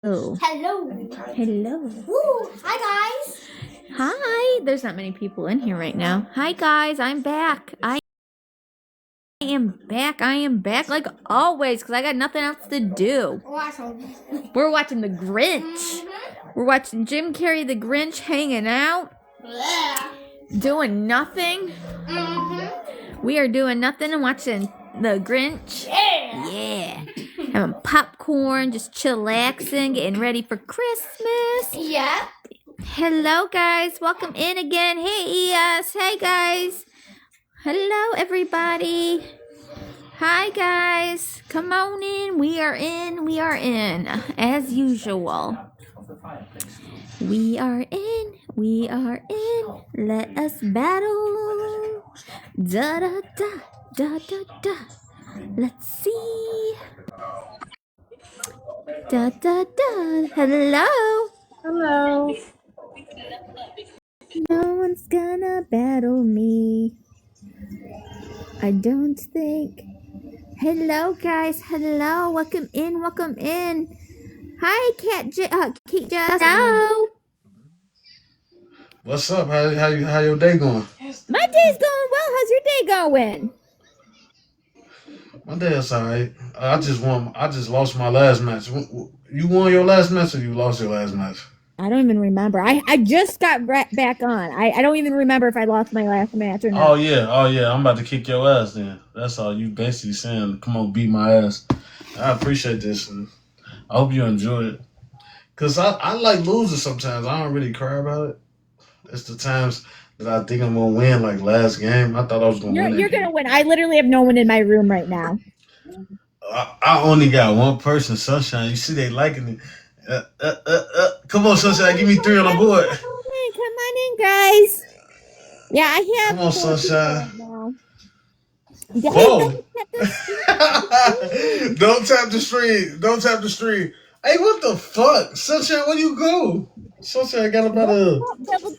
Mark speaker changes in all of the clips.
Speaker 1: Oh,
Speaker 2: Hello.
Speaker 1: hello.
Speaker 2: Woo. Hi, guys.
Speaker 1: Hi. There's not many people in here right now. Hi, guys. I'm back. I am back. I am back like always because I got nothing else to do. We're watching The Grinch. We're watching Jim Carrey, The Grinch, hanging out, doing nothing. We are doing nothing and watching The Grinch. Yeah. Having popcorn, just chillaxing, getting ready for Christmas.
Speaker 2: Yeah.
Speaker 1: Hello, guys. Welcome in again. Hey, ES. Hey, guys. Hello, everybody. Hi, guys. Come on in. We are in. We are in. As usual. We are in. We are in. Let us battle. Da da da. Da da da. Let's see. Da da da. Hello.
Speaker 3: Hello.
Speaker 1: No one's gonna battle me. I don't think. Hello, guys. Hello. Welcome in. Welcome in. Hi, Kate Jess. Hello.
Speaker 4: What's up? How your day going?
Speaker 1: My day's going well. How's your day going?
Speaker 4: My day is alright. I just lost my last match. You won your last match, or you lost your last match?
Speaker 1: I don't even remember. I just got back on. I don't even remember if I lost my last match or not.
Speaker 4: Oh yeah. I'm about to kick your ass. Then that's all you basically saying. Come on, beat my ass. I appreciate this, and I hope you enjoy it. Cause I like losing sometimes. I don't really cry about it. It's the times that I think I'm gonna win. Like last game, I thought I was gonna win.
Speaker 1: You're gonna win. I literally have no one in my room right now.
Speaker 4: I only got one person, Sunshine. You see, they liking it. Come on, Sunshine, give me 3 on the board.
Speaker 1: Come on in, guys. Yeah, I have.
Speaker 4: Come on, Sunshine.
Speaker 1: Right
Speaker 4: Whoa! Don't tap the stream. Hey, what the fuck, Sunshine? Where you go? Sunshine got about a
Speaker 1: double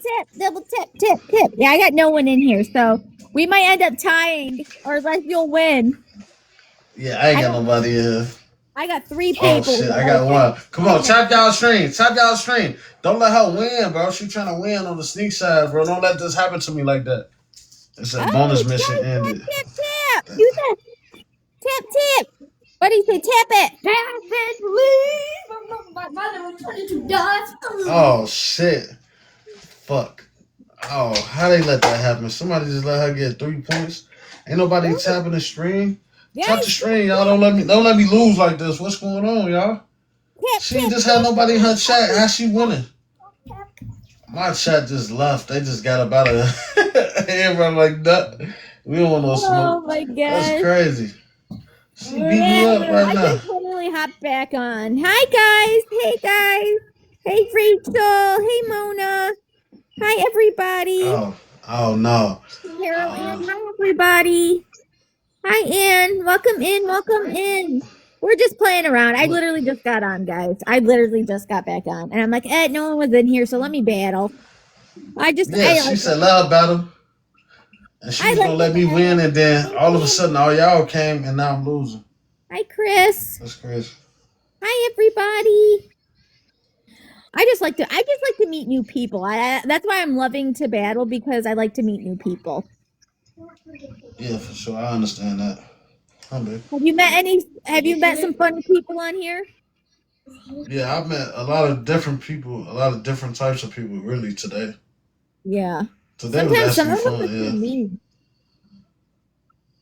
Speaker 1: tap. Yeah, I got no one in here, so we might end up tying, or like you'll win.
Speaker 4: Yeah, I ain't got nobody in here.
Speaker 1: I got 3 people.
Speaker 4: Oh shit, I got one. Come on, tap y'all stream. Don't let her win, bro. She trying to win on the sneak side, bro. Don't let this happen to me like that. It's a bonus mission ended.
Speaker 1: Tap. You said tap. What do you say? Tap it.
Speaker 2: Tap it, please. My mother will turn into dust.
Speaker 4: Oh shit. Fuck. Oh, how they let that happen? Somebody just let her get 3 points. Ain't nobody tapping the stream. Tap the stream, y'all. Don't let me lose like this. What's going on, y'all? She just had nobody in her chat. How she winning? My chat just left. They just got about a everybody like that. We don't want no smoke.
Speaker 1: Oh my god.
Speaker 4: That's crazy. She beat me up right now.
Speaker 1: I just totally hopped back on. Hi guys. Hey guys. Hey Rachel. Hey Mona. Hi everybody.
Speaker 4: Oh no.
Speaker 1: Carol Ann. Hi everybody. Hi Ann. Welcome in. We're just playing around. I literally just got on, guys. I literally just got back on. And I'm like, no one was in here, so let me battle.
Speaker 4: She said let her battle. And she was gonna let me win, and then all of a sudden all y'all came and now I'm losing.
Speaker 1: Hi Chris.
Speaker 4: That's crazy.
Speaker 1: Hi everybody. I just like to meet new people. That's why I'm loving to battle, because I like to meet new people.
Speaker 4: Yeah, for sure. I understand that.
Speaker 1: Have you met some fun people on here?
Speaker 4: Yeah, I've met a lot of different people, a lot of different types of people really today.
Speaker 1: Yeah.
Speaker 4: Today was actually fun,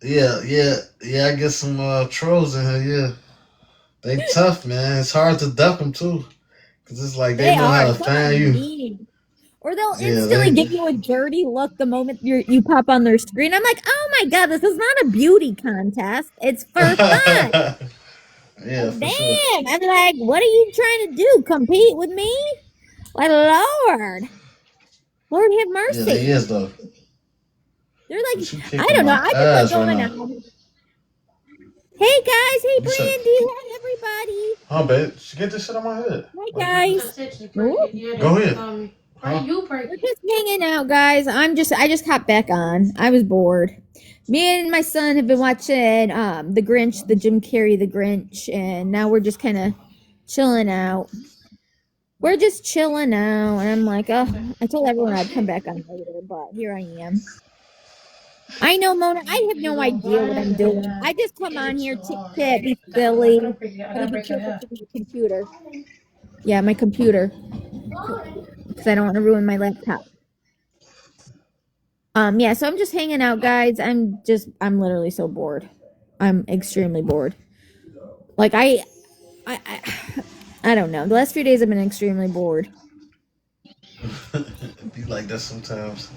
Speaker 4: yeah. I get some trolls in here, yeah. They tough, man. It's hard to duck them too. Cause it's like they know how to find you.
Speaker 1: Mean. Or they'll instantly give you a dirty look the moment you pop on their screen. I'm like, oh my god, this is not a beauty contest. It's for fun.
Speaker 4: Yeah,
Speaker 1: damn.
Speaker 4: Sure.
Speaker 1: I'm like, what are you trying to do? Compete with me? Like, Lord have mercy.
Speaker 4: Yeah, he is though.
Speaker 1: They're like, I don't know. I just like going out. Hey guys, hey Brandy, hi everybody.
Speaker 4: Oh, babe, get this shit on my head.
Speaker 1: Hi guys.
Speaker 4: Go ahead.
Speaker 1: We're just hanging out, guys. I just hopped back on. I was bored. Me and my son have been watching The Grinch, the Jim Carrey The Grinch, and now we're just kind of chilling out. We're just chilling out, and I'm like, oh, I told everyone I'd come back on later, but here I am. I know, Mona, I have no idea what I'm doing. I just come on here, chit-chat, be silly. Gotta be careful for your computer. Yeah, my computer. Because I don't want to ruin my laptop. Yeah, so I'm just hanging out, guys. I'm literally so bored. I'm extremely bored. Like, I don't know. The last few days I've been extremely bored.
Speaker 4: Be like that sometimes.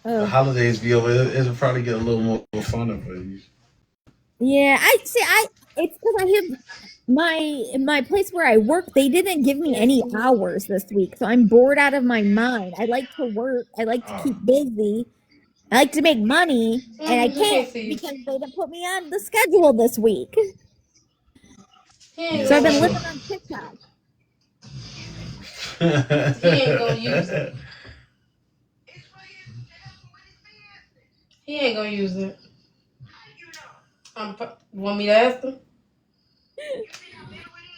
Speaker 4: The
Speaker 1: Oh.
Speaker 4: holidays be over. It'll probably get a little more funner for you.
Speaker 1: Yeah, it's because I have my place where I work, they didn't give me any hours this week, so I'm bored out of my mind. I like to work, I like to keep busy, I like to make money, and I can't because they didn't put me on the schedule this week.
Speaker 4: Yeah,
Speaker 1: So I've been
Speaker 4: for
Speaker 1: living
Speaker 4: sure.
Speaker 1: on TikTok.
Speaker 2: He ain't gonna use it. He ain't gonna use it. Want me to ask him?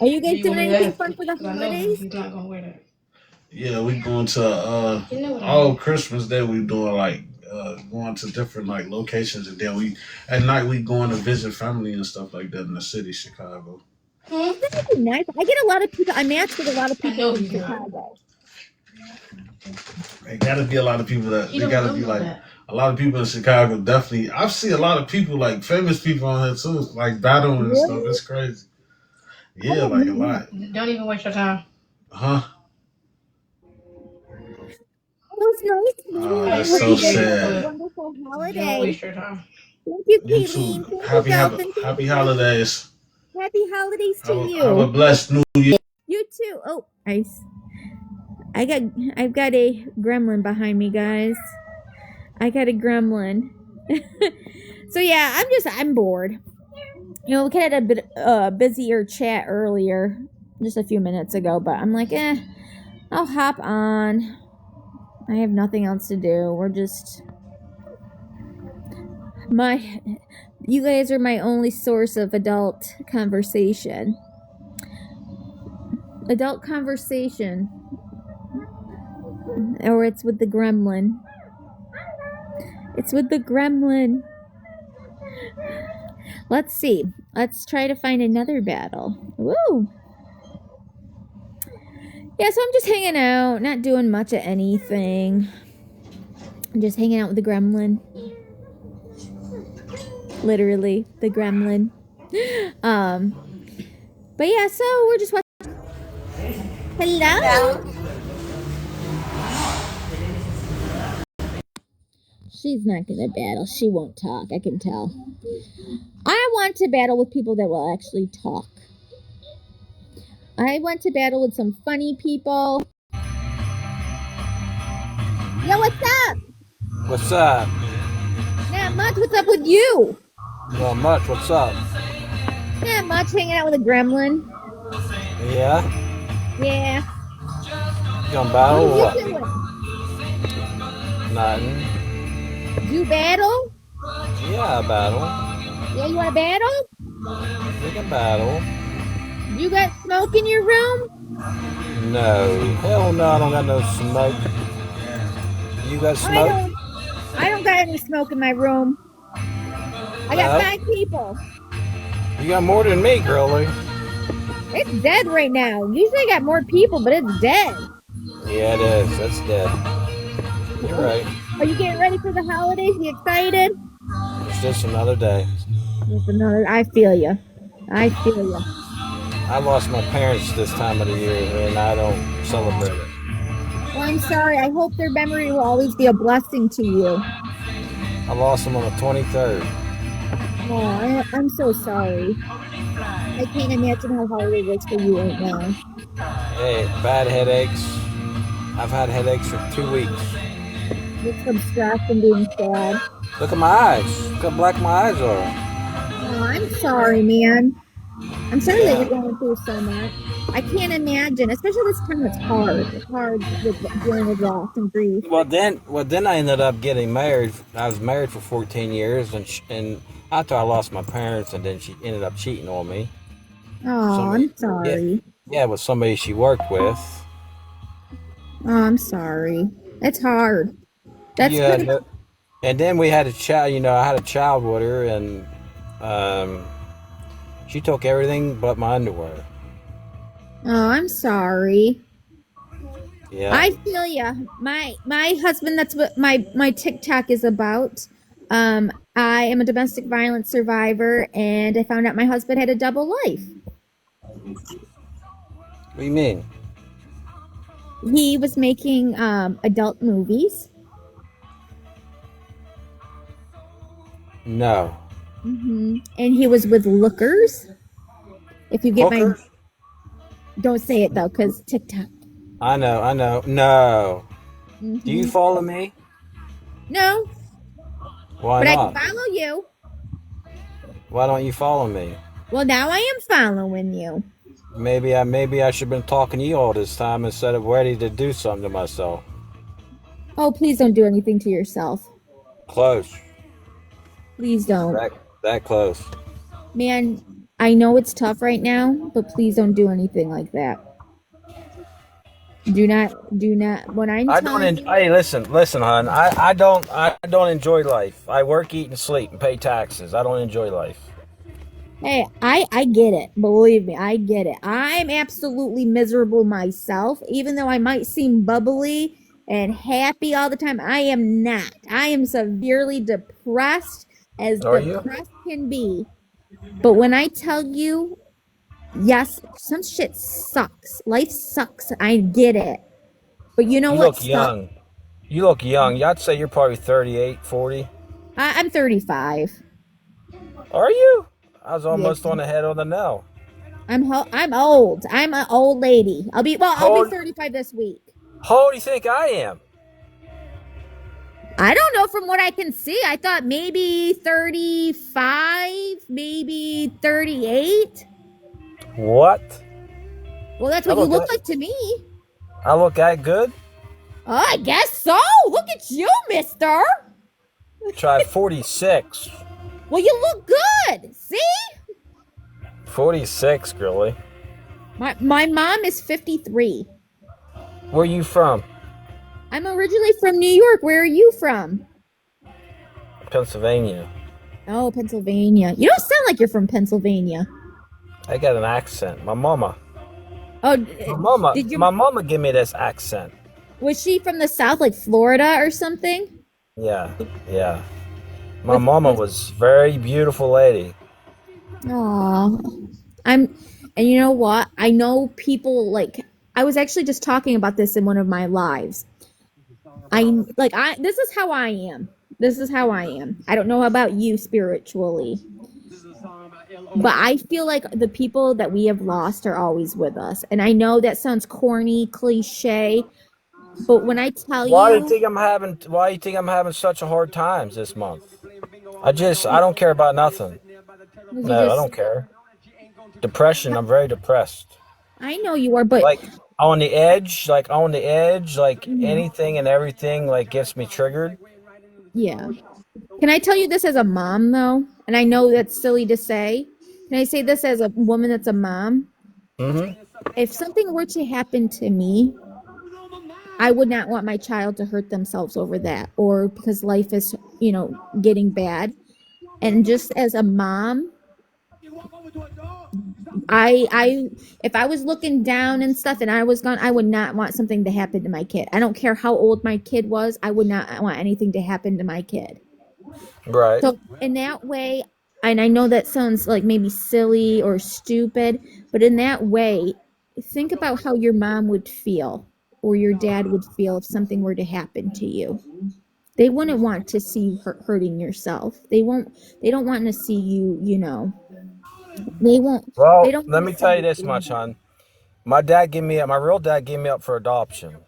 Speaker 1: Are you
Speaker 2: Do
Speaker 1: guys
Speaker 2: you
Speaker 1: doing
Speaker 2: want me to
Speaker 1: anything
Speaker 2: ask
Speaker 1: fun
Speaker 2: him?
Speaker 1: for the
Speaker 2: Because I know
Speaker 1: holidays?
Speaker 2: he's not gonna wear that.
Speaker 4: Yeah, we going to
Speaker 2: You know what I
Speaker 4: all
Speaker 2: mean.
Speaker 4: Christmas Day. We doing like going to different like locations, and then we at night we going to visit family and stuff like that in the city, Chicago.
Speaker 1: That would be nice. I get a lot of people, I match with a lot of
Speaker 2: I
Speaker 1: people
Speaker 2: know
Speaker 1: from
Speaker 2: he's not.
Speaker 1: Chicago.
Speaker 4: It gotta be a lot of people that
Speaker 2: He
Speaker 4: they
Speaker 2: don't
Speaker 4: gotta
Speaker 2: know
Speaker 4: be like
Speaker 2: that.
Speaker 4: a lot of people in Chicago. Definitely, I've seen a lot of people like famous people on here too, like battling and stuff.
Speaker 1: Really?
Speaker 4: It's crazy.
Speaker 1: I
Speaker 4: Yeah,
Speaker 1: have
Speaker 4: like a
Speaker 1: no
Speaker 4: lot.
Speaker 2: Don't even waste your time.
Speaker 4: Huh?
Speaker 1: It was nice
Speaker 4: Oh,
Speaker 1: meeting
Speaker 2: I
Speaker 1: you. I
Speaker 4: that's
Speaker 1: hope
Speaker 4: so
Speaker 1: you
Speaker 2: appreciate
Speaker 1: guys
Speaker 2: it,
Speaker 1: have a
Speaker 4: sad.
Speaker 2: but
Speaker 1: wonderful
Speaker 2: don't
Speaker 1: holiday.
Speaker 2: waste your time.
Speaker 1: Thank you,
Speaker 4: You
Speaker 1: Kayleen.
Speaker 4: too.
Speaker 1: Thank you, Dalton. Thank
Speaker 4: Happy
Speaker 1: you.
Speaker 4: holidays.
Speaker 1: Happy holidays to
Speaker 4: Have a
Speaker 1: you.
Speaker 4: blessed New Year.
Speaker 1: You too. Oh, I've got a gremlin behind me, guys. I got a gremlin. So yeah, I'm bored. You know, we kind of had a bit busier chat earlier, just a few minutes ago, but I'm like, I'll hop on. I have nothing else to do. You guys are my only source of adult conversation. Adult conversation. Or it's with the gremlin. It's with the gremlin. Let's see. Let's try to find another battle. Woo! Yeah, so I'm just hanging out, not doing much of anything. I'm just hanging out with the gremlin. Literally, the gremlin. But yeah, so we're just watching. Hello? She's not gonna battle. She won't talk, I can tell. I want to battle with people that will actually talk. I want to battle with some funny people. Yo, what's up?
Speaker 3: What's up?
Speaker 1: Not much. What's up with you?
Speaker 3: Not much. What's up?
Speaker 1: Not much. Hanging out with a gremlin.
Speaker 3: Yeah?
Speaker 1: Yeah.
Speaker 3: You gonna
Speaker 1: What
Speaker 3: battle
Speaker 1: are
Speaker 3: or
Speaker 1: you
Speaker 3: what?
Speaker 1: doing?
Speaker 3: Nothing.
Speaker 1: You battle?
Speaker 3: Yeah, I battle.
Speaker 1: Yeah, you want to battle?
Speaker 3: We can battle.
Speaker 1: You got smoke in your room?
Speaker 3: No. Hell no, I don't got no smoke. You got smoke?
Speaker 1: I don't got any smoke in my room. I got
Speaker 3: No.
Speaker 1: 5 people.
Speaker 3: You got more than me, girlie.
Speaker 1: It's dead right now. Usually I got more people, but it's dead.
Speaker 3: Yeah, it is. That's dead. You're right.
Speaker 1: Are you getting ready for the holidays? You excited?
Speaker 3: It's just another day.
Speaker 1: Just another. I feel you. I feel you.
Speaker 3: I lost my parents this time of the year, and I don't celebrate it.
Speaker 1: Well, I'm sorry. I hope their memory will always be a blessing to you.
Speaker 3: I lost them on the 23rd.
Speaker 1: Oh, I'm so sorry. I can't imagine how hard it is for you right now.
Speaker 3: Hey, bad headaches. I've had headaches for 2 weeks.
Speaker 1: With some stress and being sad.
Speaker 3: Look at my eyes. Look how black my eyes are.
Speaker 1: Oh, I'm sorry, man. I'm sorry that
Speaker 3: Yeah.
Speaker 1: you're going through so much. I can't imagine, especially this time. It's hard. It's hard with dealing with loss and grief.
Speaker 3: Well, then I ended up getting married. I was married for 14 years, and after I lost my parents, and then she ended up cheating on me.
Speaker 1: Oh,
Speaker 3: Somebody,
Speaker 1: I'm
Speaker 3: yeah,
Speaker 1: sorry.
Speaker 3: yeah, with somebody she worked with.
Speaker 1: Oh, I'm sorry. That's hard. That's
Speaker 3: Yeah,
Speaker 1: kind of.
Speaker 3: and then we had a child. I had a child with her, and um, she took everything but my underwear.
Speaker 1: Oh, I'm sorry.
Speaker 3: Yeah.
Speaker 1: I feel ya. My husband. That's what my TikTok is about. I am a domestic violence survivor, and I found out my husband had a double life.
Speaker 3: What do you mean?
Speaker 1: He was making adult movies.
Speaker 3: No.
Speaker 1: And he was with lookers. If you get my,
Speaker 3: Hookers?
Speaker 1: don't say it though, because TikTok.
Speaker 3: I know, I know. No. Do you
Speaker 1: hmm
Speaker 3: follow me?
Speaker 1: No,
Speaker 3: Why
Speaker 1: but I can
Speaker 3: not?
Speaker 1: follow you.
Speaker 3: Why don't you follow me?
Speaker 1: Well, now I am following you.
Speaker 3: Maybe I should have been talking to you all this time instead of ready to do something to myself.
Speaker 1: Oh, please don't do anything to yourself.
Speaker 3: Close.
Speaker 1: Please don't.
Speaker 3: That close.
Speaker 1: Man, I know it's tough right now, but please don't do anything like that. Do not, when I'm
Speaker 3: I don't.
Speaker 1: telling you,
Speaker 3: Hey, listen, hon. I don't enjoy life. I work, eat, and sleep, and pay taxes. I don't enjoy life.
Speaker 1: hey, I get it. Believe me, I get it. I'm absolutely miserable myself, even though I might seem bubbly and happy all the time. I am not. I am severely depressed, as
Speaker 3: Are you?
Speaker 1: depressed can be. But when I tell you, yes, some shit sucks. Life sucks. I get it. But you know
Speaker 3: You
Speaker 1: what
Speaker 3: look
Speaker 1: sucks?
Speaker 3: young. You look young. I'd say you're probably 38, 40.
Speaker 1: I'm 35.
Speaker 3: Are you? I was
Speaker 1: Yeah.
Speaker 3: almost on the head of the nail.
Speaker 1: I'm old. I'm an old lady. I'll
Speaker 3: How
Speaker 1: be
Speaker 3: old,
Speaker 1: 35 this week.
Speaker 3: how old do you think I am?
Speaker 1: I don't know from what I can see. I thought maybe 35, maybe 38.
Speaker 3: What?
Speaker 1: Well, that's
Speaker 3: I
Speaker 1: what you
Speaker 3: look
Speaker 1: look
Speaker 3: at
Speaker 1: like to me.
Speaker 3: I look that good.
Speaker 1: Oh, I guess so. Look at you, mister.
Speaker 3: Try 46.
Speaker 1: Well, you look good. See?
Speaker 3: 46, girly.
Speaker 1: My mom is 53.
Speaker 3: Where you from?
Speaker 1: I'm originally from New York. Where are you from?
Speaker 3: Pennsylvania.
Speaker 1: Oh, Pennsylvania. You don't sound like you're from Pennsylvania.
Speaker 3: I got an accent. My mama.
Speaker 1: Oh,
Speaker 3: My mama.
Speaker 1: did
Speaker 3: My
Speaker 1: you
Speaker 3: mama give me this accent.
Speaker 1: was she from the South, like Florida or something?
Speaker 3: Yeah, yeah. My
Speaker 1: With
Speaker 3: mama
Speaker 1: with
Speaker 3: was very beautiful lady.
Speaker 1: Aw. I'm and you know what? I know people like I was actually just talking about this in one of my lives. I this is how I am. This is how I am. I don't know about you spiritually, but I feel like the people that we have lost are always with us. And I know that sounds corny, cliche, but when I tell you,
Speaker 3: Why do you think I'm having such a hard times this month? I don't care about nothing.
Speaker 1: you
Speaker 3: No, I
Speaker 1: just
Speaker 3: don't care. Depression, I'm very depressed.
Speaker 1: I know you are, but
Speaker 3: Like on the edge, like
Speaker 1: mhm,
Speaker 3: anything and everything like gets me triggered.
Speaker 1: yeah. Can I tell you this as a mom though? And I know that's silly to say. Can I say this as a woman that's a mom?
Speaker 3: Hmm.
Speaker 1: If something were to happen to me, I would not want my child to hurt themselves over that or because life is, getting bad. And just as a mom, I if I was looking down and stuff and I was gone, I would not want something to happen to my kid. I don't care how old my kid was. I would not want anything to happen to my kid.
Speaker 3: Right.
Speaker 1: So in that way, and I know that sounds like maybe silly or stupid, but in that way, think about how your mom would feel or your dad would feel if something were to happen to you. They wouldn't want to see you hurting yourself. They don't want to see you, they won't they
Speaker 3: Well,
Speaker 1: don't
Speaker 3: let
Speaker 1: want
Speaker 3: me
Speaker 1: to see
Speaker 3: tell you
Speaker 1: you
Speaker 3: this much,
Speaker 1: bleeding.
Speaker 3: hon. My real dad gave me up for adoption.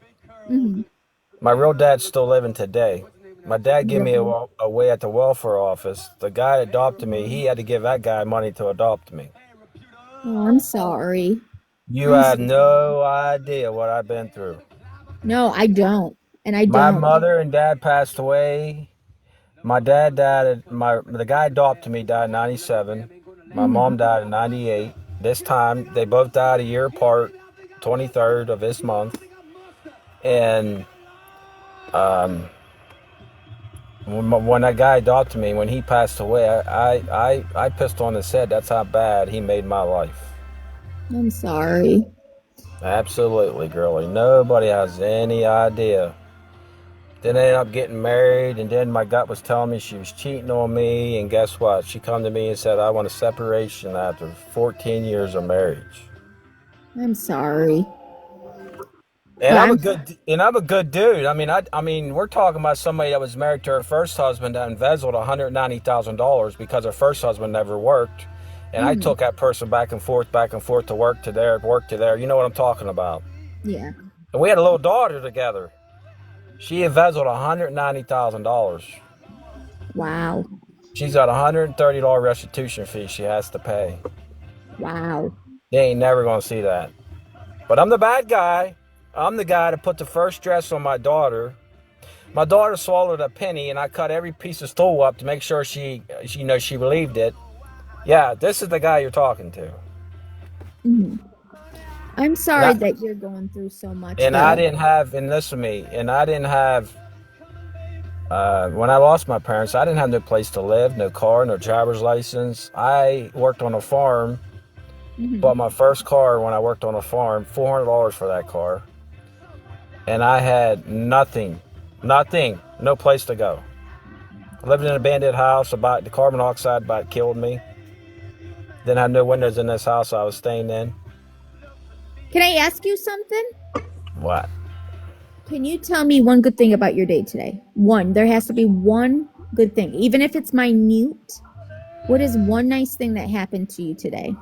Speaker 1: Mhm.
Speaker 3: My real dad's still living today. My dad gave me
Speaker 1: Really?
Speaker 3: away at the welfare office. The guy that adopted me, he had to give that guy money to adopt me.
Speaker 1: Oh, I'm sorry.
Speaker 3: You
Speaker 1: I'm
Speaker 3: have
Speaker 1: so
Speaker 3: no idea what I've been through.
Speaker 1: No, I don't. And I
Speaker 3: My
Speaker 1: don't.
Speaker 3: mother and dad passed away. My dad died. The guy adopted me died in '97. My mom
Speaker 1: Mhm.
Speaker 3: died in '98. this time. They both died a year apart, 23rd of this month. And when that guy adopted me, when he passed away, I pissed on his head. That's how bad he made my life.
Speaker 1: I'm sorry.
Speaker 3: Absolutely, girlie. Nobody has any idea. Then I ended up getting married, and then my gut was telling me she was cheating on me. And guess what? She come to me and said, I want a separation after 14 years of marriage.
Speaker 1: I'm sorry.
Speaker 3: And
Speaker 1: But
Speaker 3: I'm a good dude. I mean, we're talking about somebody that was married to her first husband that embezzled $190,000 because her first husband never worked. And I took that person back and forth to work to there, work to there. You know what I'm talking about.
Speaker 1: Yeah.
Speaker 3: And we had a little daughter together. She embezzled $190,000.
Speaker 1: Wow.
Speaker 3: She's got a $130 restitution fee she has to pay.
Speaker 1: Wow.
Speaker 3: They ain't never gonna see that. But I'm the bad guy. I'm the guy that put the first dress on my daughter. My daughter swallowed a penny, and I cut every piece of stool up to make sure she relieved it. Yeah, this is the guy you're talking to.
Speaker 1: I'm sorry that you're going through so much.
Speaker 3: And
Speaker 1: though.
Speaker 3: I didn't have, and listen to me, and I didn't have, when I lost my parents, I didn't have no place to live, no car, no driver's license. I worked on a farm, bought my first car when I worked on a farm, $400 for that car. And I had nothing, no place to go. I lived in an abandoned house. About the carbon dioxide about killed me. Didn't have no windows in this house I was staying in.
Speaker 1: Can I ask you something?
Speaker 3: What?
Speaker 1: Can you tell me one good thing about your day today? One. There has to be one good thing, even if it's minute. What is one nice thing that happened to you today?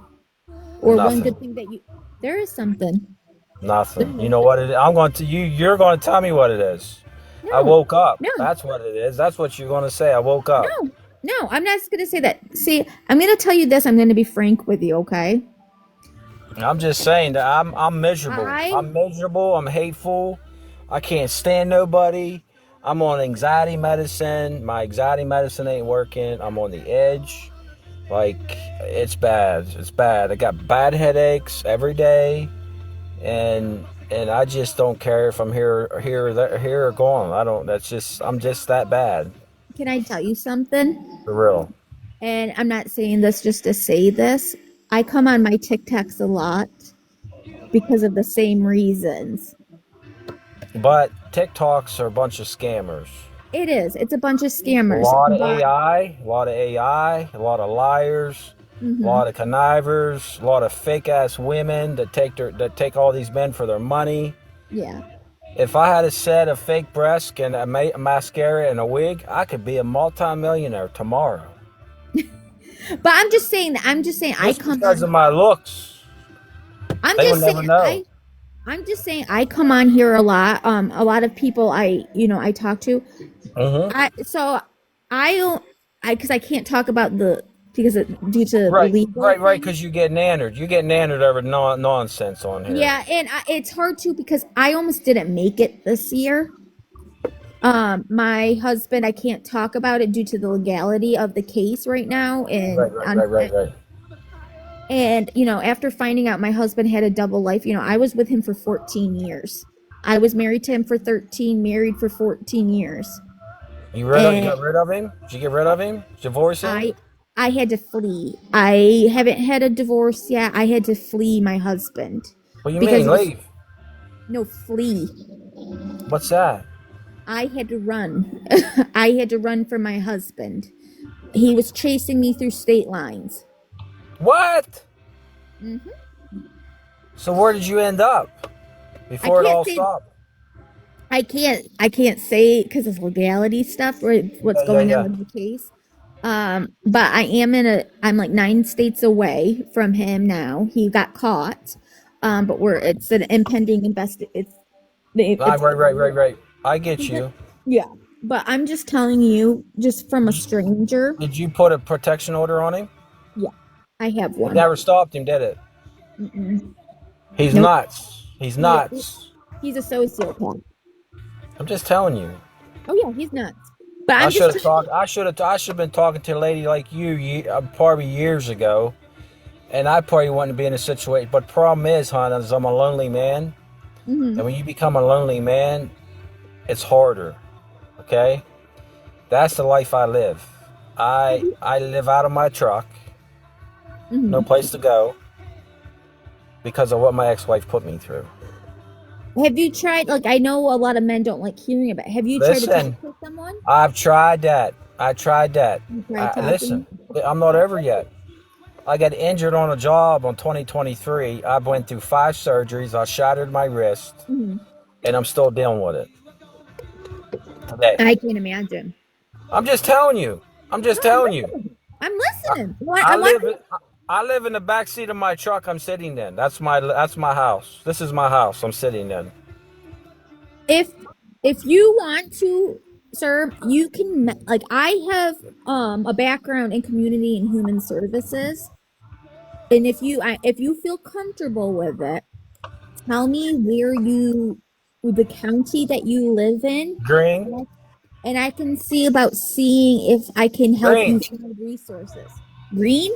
Speaker 1: Or
Speaker 3: Nothing.
Speaker 1: one good thing that you... There is something.
Speaker 3: Nothing. You know what it is? You're going to tell me what it is.
Speaker 1: No,
Speaker 3: I woke up.
Speaker 1: no.
Speaker 3: That's what it is. That's what you're going to say. I woke up.
Speaker 1: No, I'm not going to say that. See, I'm going to tell you this. I'm going to be frank with you, okay?
Speaker 3: I'm just saying that I'm miserable. I'm miserable. I'm hateful. I can't stand nobody. I'm on anxiety medicine. My anxiety medicine ain't working. I'm on the edge. Like, it's bad. It's bad. I got bad headaches every day. And I just don't care if I'm here or gone. I'm just that bad.
Speaker 1: Can I tell you something?
Speaker 3: For real.
Speaker 1: And I'm not saying this just to say this. I come on my TikToks a lot because of the same reasons.
Speaker 3: But TikToks are a bunch of scammers.
Speaker 1: It is. It's a bunch of scammers.
Speaker 3: A lot of AI, a lot of liars, a lot of connivers, a lot of fake ass women that take all these men for their money.
Speaker 1: Yeah.
Speaker 3: If I had a set of fake breasts and a mascara and a wig, I could be a multi-millionaire tomorrow.
Speaker 1: But I'm just saying I come
Speaker 3: because of my looks.
Speaker 1: I'm
Speaker 3: They
Speaker 1: just
Speaker 3: will never
Speaker 1: saying
Speaker 3: know.
Speaker 1: I'm just saying I come on here a lot. A lot of people I talk to. Because I can't talk about due to the legal
Speaker 3: Right, because you get nannered. You get nannered over nonsense on here.
Speaker 1: Yeah, and it's hard too because I almost didn't make it this year. My husband, I can't talk about it due to the legality of the case right now. And
Speaker 3: Right.
Speaker 1: And after finding out my husband had a double life, I was with him for 14 years. I was married to him for 13, married for 14 years.
Speaker 3: You got rid of him? Did you get rid of him? Divorce him?
Speaker 1: I had to flee. I haven't had a divorce yet. I had to flee my husband.
Speaker 3: What do you mean, leave?
Speaker 1: No, flee.
Speaker 3: What's that?
Speaker 1: I had to run. I had to run from my husband. He was chasing me through state lines.
Speaker 3: What? So where did you end up before it all stopped?
Speaker 1: I can't say because it's legality stuff, right? What's going on with the case. But I'm like 9 states away from him now. He got caught. But it's an impending investigation.
Speaker 3: Right. I get you.
Speaker 1: Yeah. But I'm just telling you, just from a stranger.
Speaker 3: Did you put a protection order on him?
Speaker 1: Yeah, I have one.
Speaker 3: It never stopped him, did it? He's nuts. He's nuts.
Speaker 1: He's a sociopath.
Speaker 3: I'm just telling you.
Speaker 1: Oh yeah, he's nuts. But
Speaker 3: I should have been talking to a lady like you probably years ago. and I probably wouldn't be in a situation. But problem is, hon, is I'm a lonely man,
Speaker 1: Mm-hmm.
Speaker 3: and when you become a lonely man, it's harder. Okay, that's the life I live. I live out of my truck, no
Speaker 1: Mm-hmm.
Speaker 3: place to go, because of what my ex-wife put me through.
Speaker 1: Have you tried, like, I know a lot of men don't like hearing about it. Have you tried to talk
Speaker 3: Listen,
Speaker 1: to someone?
Speaker 3: I've tried that. I tried that.
Speaker 1: You tried
Speaker 3: Listen,
Speaker 1: talking?
Speaker 3: I'm not over yet. I got injured on a job on 2023. I went through 5 surgeries. I shattered my wrist,
Speaker 1: Mm-hmm.
Speaker 3: and I'm still dealing with it today.
Speaker 1: I can't imagine.
Speaker 3: I'm just telling you. I'm just
Speaker 1: No, I'm
Speaker 3: telling you.
Speaker 1: listening. I'm
Speaker 3: I,
Speaker 1: listening. What
Speaker 3: I
Speaker 1: I want
Speaker 3: live. I live in the back seat of my truck. I'm sitting in. That's my house. This is my house. I'm sitting in.
Speaker 1: if you want to, sir, you can, like, I have a background in community and human services, and if you feel comfortable with it, tell me where you, the county that you live in,
Speaker 3: Green,
Speaker 1: and I can see about seeing if I can help you
Speaker 3: green.
Speaker 1: find resources. Green?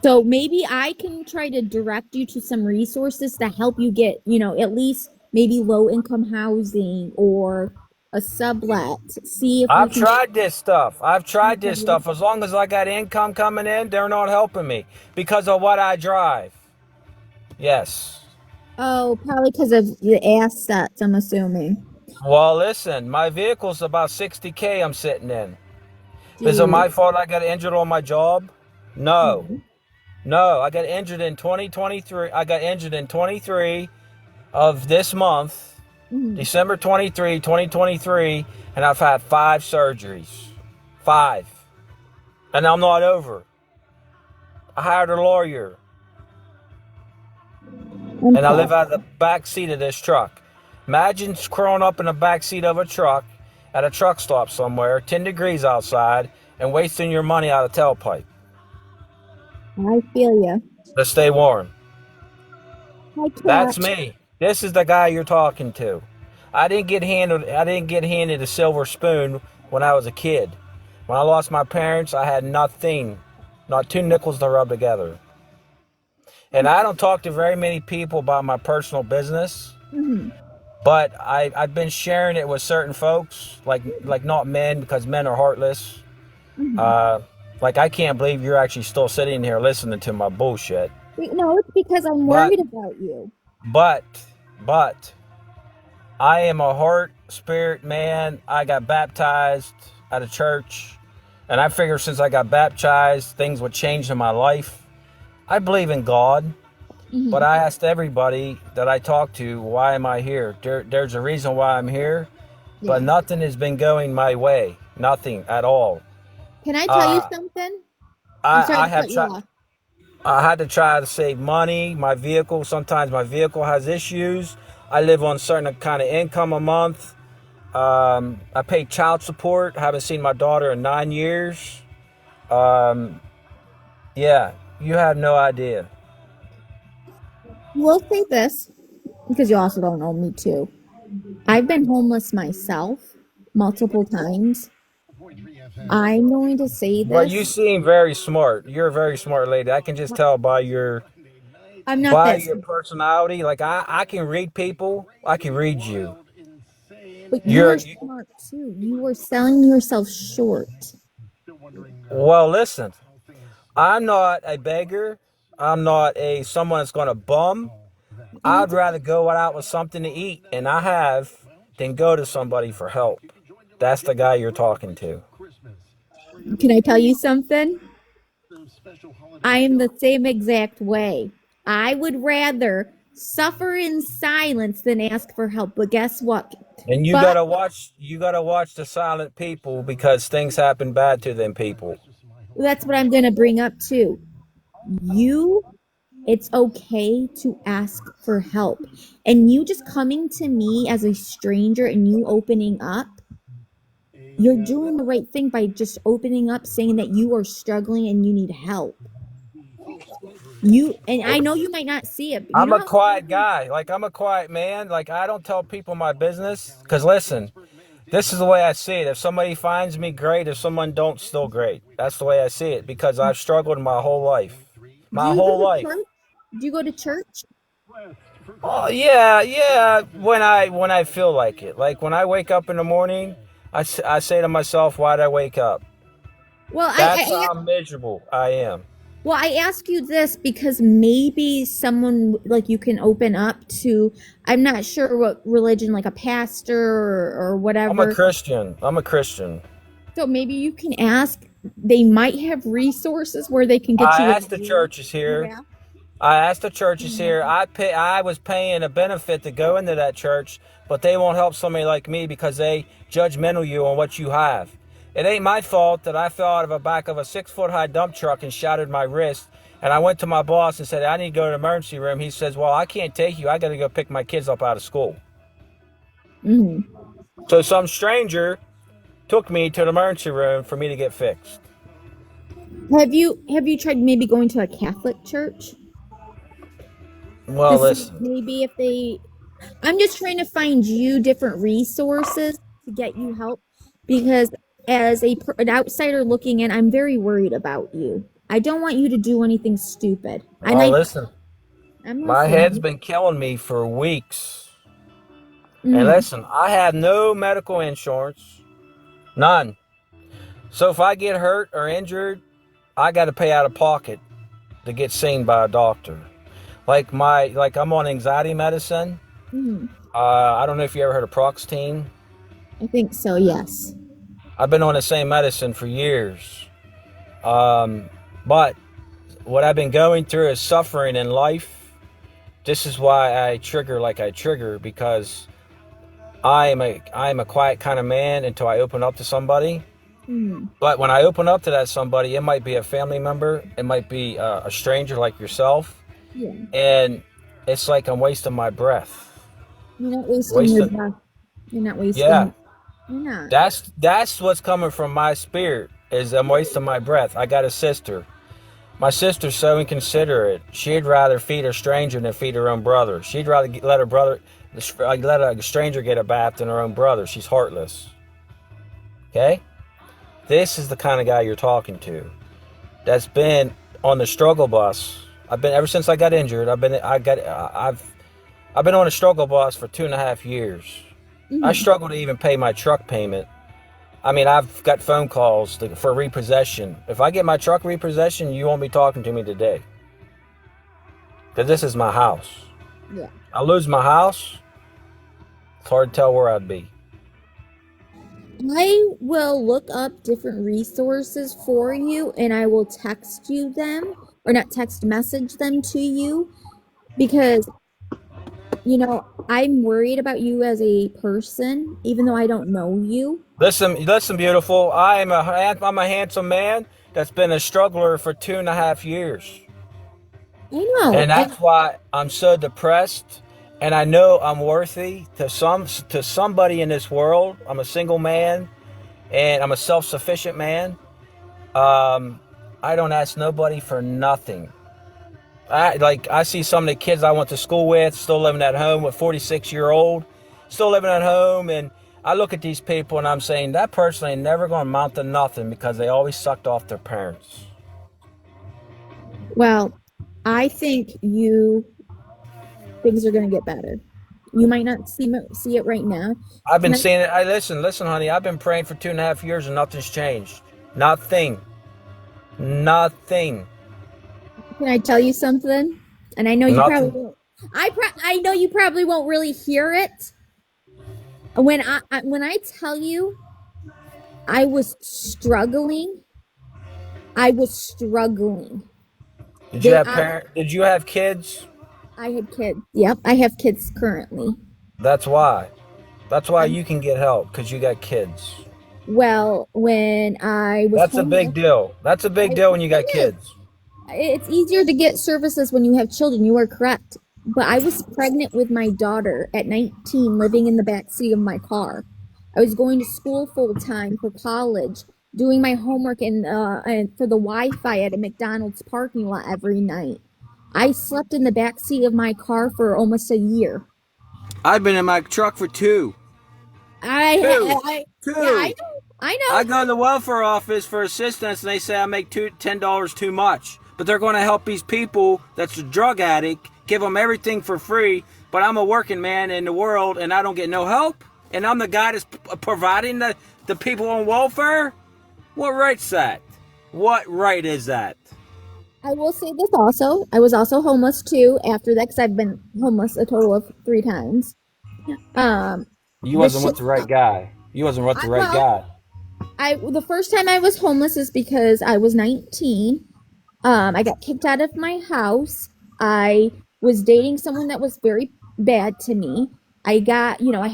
Speaker 1: So maybe I can try to direct you to some resources to help you get, at least maybe low income housing or a sublet. See if we
Speaker 3: I've
Speaker 1: can.
Speaker 3: tried this stuff. I've tried this stuff. As long as I got income coming in, they're not helping me because of what I drive. Yes.
Speaker 1: Oh, probably because of the assets, I'm assuming.
Speaker 3: Well, listen, my vehicle's about 60K I'm sitting in. Is it
Speaker 1: Dude.
Speaker 3: my fault I got injured on my job? No.
Speaker 1: No.
Speaker 3: No, I got injured in 2023. I got injured in 23 of this month,
Speaker 1: Mhm.
Speaker 3: December 23, 2023, and I've had 5 surgeries. 5. And I'm not over. I hired a lawyer, and I
Speaker 1: Okay.
Speaker 3: live out of the back seat of this truck. Imagine crawling up in the back seat of a truck at a truck stop somewhere, 10 degrees outside, and wasting your money out of tailpipe
Speaker 1: I feel you.
Speaker 3: to stay warm.
Speaker 1: Hi,
Speaker 3: That's
Speaker 1: cat.
Speaker 3: me. This is the guy you're talking to. I didn't get handed a silver spoon when I was a kid. When I lost my parents, I had nothing, not 2 nickels to rub together. And I don't talk to very many people about my personal business,
Speaker 1: Mhm.
Speaker 3: but I've been sharing it with certain folks, like not men because men are heartless.
Speaker 1: Mhm.
Speaker 3: Uh, like I can't believe you're actually still sitting here listening to my bullshit.
Speaker 1: No, it's because I'm
Speaker 3: But
Speaker 1: worried about you.
Speaker 3: but but I am a heart spirit man. I got baptized at a church, and I figure since I got baptized, things would change in my life. I believe in God, but
Speaker 1: Mhm.
Speaker 3: I asked everybody that I talked to, why am I here? There's a reason why I'm here, but
Speaker 1: Yeah.
Speaker 3: nothing has been going my way. Nothing at all.
Speaker 1: Can I tell you
Speaker 3: Uh,
Speaker 1: something? I'm
Speaker 3: I,
Speaker 1: sorry
Speaker 3: I
Speaker 1: to
Speaker 3: have
Speaker 1: cut you
Speaker 3: tried.
Speaker 1: off.
Speaker 3: I had to try to save money. My vehicle, sometimes my vehicle has issues. I live on a certain kind of income a month. I pay child support. Haven't seen my daughter in 9 years. Um, yeah, you have no idea.
Speaker 1: We'll say this because you also don't know me too. I've been homeless myself multiple times. I'm going to say
Speaker 3: But you
Speaker 1: this.
Speaker 3: seem very smart. You're a very smart lady. I can just tell by your
Speaker 1: I'm not that smart,
Speaker 3: personality. Like I can read people. I can read you.
Speaker 1: but you
Speaker 3: You're
Speaker 1: are
Speaker 3: you,
Speaker 1: smart too. You are selling yourself short.
Speaker 3: well. Listen, I'm not a beggar. I'm not a someone that's going to bum.
Speaker 1: Mhm.
Speaker 3: I'd rather go out with something to eat, and I have, than go to somebody for help. That's the guy you're talking to.
Speaker 1: Can I tell you something? I am the same exact way. I would rather suffer in silence than ask for help. But guess what?
Speaker 3: And
Speaker 1: But
Speaker 3: you gotta watch the silent people because things happen bad to them people.
Speaker 1: that's what I'm going to bring up too. You, it's okay to ask for help. And you just coming to me as a stranger and you opening up, you're doing the right thing by just opening up, saying that you are struggling and you need help. And I know you might not see it, but you
Speaker 3: I'm
Speaker 1: know
Speaker 3: a
Speaker 1: how
Speaker 3: quiet guy. Like I'm a quiet man. Like I don't tell people my business. Cause listen, This is the way I see it. If somebody finds me, great. If someone don't, still great. That's the way I see it because I've struggled my whole life.
Speaker 1: Do
Speaker 3: My
Speaker 1: you go
Speaker 3: whole
Speaker 1: to
Speaker 3: life.
Speaker 1: church? Do you go to church?
Speaker 3: Oh yeah. When I feel like it, like when I wake up in the morning, I say to myself, "Why'd I wake up?"
Speaker 1: Well,
Speaker 3: That's how miserable I am.
Speaker 1: I ask you this because maybe someone like you can open up to. I'm not sure what religion, like a pastor or
Speaker 3: I'm a
Speaker 1: whatever.
Speaker 3: Christian. I'm a Christian.
Speaker 1: So maybe you can ask. They might have resources where they can get
Speaker 3: I
Speaker 1: you a
Speaker 3: asked the churches here.
Speaker 1: yeah.
Speaker 3: I asked the churches here. I was paying a benefit to go into that church, but they won't help somebody like me because they judgmental you on what you have. It ain't my fault that I fell out of the back of a 6-foot high dump truck and shattered my wrist. And I went to my boss and said, I need to go to the emergency room. He says, well, I can't take you. I got to go pick my kids up out of school.
Speaker 1: Mhm.
Speaker 3: So some stranger took me to the emergency room for me to get fixed.
Speaker 1: Have you tried maybe going to a Catholic church
Speaker 3: Well,
Speaker 1: to see
Speaker 3: listen.
Speaker 1: maybe if they? I'm just trying to find you different resources to get you help because as an outsider looking in, I'm very worried about you. I don't want you to do anything stupid. And
Speaker 3: Well, listen.
Speaker 1: I'm
Speaker 3: My head's
Speaker 1: listening.
Speaker 3: been killing me for weeks. And
Speaker 1: Mm.
Speaker 3: listen, I have no medical insurance. None. So if I get hurt or injured, I got to pay out of pocket to get seen by a doctor. Like I'm on anxiety medicine.
Speaker 1: Mm.
Speaker 3: I don't know if you ever heard of Proxetine.
Speaker 1: I think so. Yes.
Speaker 3: I've been on the same medicine for years. But what I've been going through is suffering in life. This is why I trigger like I trigger because I am a quiet kind of man until I open up to somebody.
Speaker 1: Mm.
Speaker 3: But when I open up to that somebody, it might be a family member, it might be a stranger like yourself,
Speaker 1: Yeah.
Speaker 3: and it's like I'm wasting my breath.
Speaker 1: You're not wasting your
Speaker 3: Wasting,
Speaker 1: breath. You're not wasting.
Speaker 3: yeah.
Speaker 1: You're not.
Speaker 3: That's what's coming from my spirit is I'm wasting my breath. I got a sister. My sister's so inconsiderate. She'd rather feed a stranger than feed her own brother. She'd rather let her brother, let a stranger get a bath than her own brother. She's heartless. Okay. This is the kind of guy you're talking to. That's been on the struggle bus. I've been ever since I got injured. I've been on a struggle bus for 2.5 years. I struggle to even pay my truck payment. I mean, I've got phone calls for repossession. If I get my truck repossession, you won't be talking to me today. Because this is my house.
Speaker 1: Yeah.
Speaker 3: I lose my house, it's hard to tell where I'd be.
Speaker 1: I will look up different resources for you and I will text you them or not text message them to you because I'm worried about you as a person even though I don't know you.
Speaker 3: Listen, beautiful. I'm a handsome man that's been a struggler for 2.5 years.
Speaker 1: I know.
Speaker 3: And that's why I'm so depressed. And I know I'm worthy to somebody in this world. I'm a single man, and I'm a self-sufficient man. I don't ask nobody for nothing. I see some of the kids I went to school with still living at home with 46-year-old, still living at home, and I look at these people and I'm saying that person ain't never gonna amount to nothing because they always sucked off their parents.
Speaker 1: Well, I think things are going to get better. You might not see it right now.
Speaker 3: I've been
Speaker 1: Can I,
Speaker 3: seeing it. Listen, honey. I've been praying for 2.5 years and nothing's changed. Nothing. Nothing.
Speaker 1: can I tell you something? And I know you probably
Speaker 3: Nothing.
Speaker 1: won't. I know you probably won't really hear it. When I tell you I was struggling, I was struggling.
Speaker 3: Did you
Speaker 1: They
Speaker 3: have
Speaker 1: are
Speaker 3: parent? Did you have kids?
Speaker 1: I had kids. Yep, I have kids currently.
Speaker 3: That's why. That's why
Speaker 1: Um,
Speaker 3: you can get help because you got kids.
Speaker 1: well, when I was
Speaker 3: That's a big
Speaker 1: homeless,
Speaker 3: deal. That's a big deal when you got
Speaker 1: it is.
Speaker 3: kids.
Speaker 1: It's easier to get services when you have children. You are correct. But I was pregnant with my daughter at 19, living in the back seat of my car. I was going to school full time for college, doing my homework and for the Wi-Fi at a McDonald's parking lot every night. I slept in the back seat of my car for almost a year.
Speaker 3: I've been in my truck for 2.
Speaker 1: I
Speaker 3: Two.
Speaker 1: yeah, I know. I
Speaker 3: I
Speaker 1: know.
Speaker 3: go to the welfare office for assistance, and they say I make $10 too much. But they're going to help these people that's a drug addict, give them everything for free. But I'm a working man in the world, and I don't get no help. And I'm the guy that's providing the people on welfare. What right's that? What right is that?
Speaker 1: I will say this also. I was also homeless too after that because I've been homeless a total of 3 times. Um,
Speaker 3: You
Speaker 1: the
Speaker 3: wasn't
Speaker 1: shit.
Speaker 3: with the right guy. You wasn't with the right
Speaker 1: Well,
Speaker 3: guy.
Speaker 1: the first time I was homeless is because I was 19. I got kicked out of my house. I was dating someone that was very bad to me. I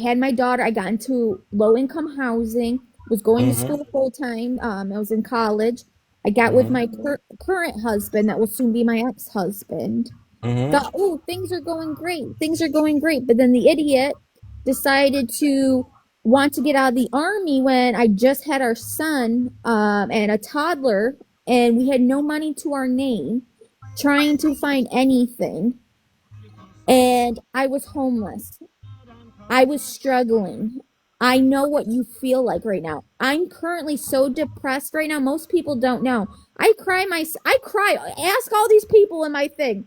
Speaker 1: had my daughter. I got into low income housing, was going to
Speaker 3: Mm-hmm.
Speaker 1: school full time. I was in college. I got with my
Speaker 3: Mm-hmm.
Speaker 1: current husband that will soon be my ex-husband.
Speaker 3: Mm-hmm.
Speaker 1: Thought, oh, things are going great. Things are going great. But then the idiot decided to want to get out of the army when I just had our son and a toddler, and we had no money to our name, trying to find anything. And I was homeless. I was struggling. I know what you feel like right now. I'm currently so depressed right now. Most people don't know. I cry. Ask all these people in my thing.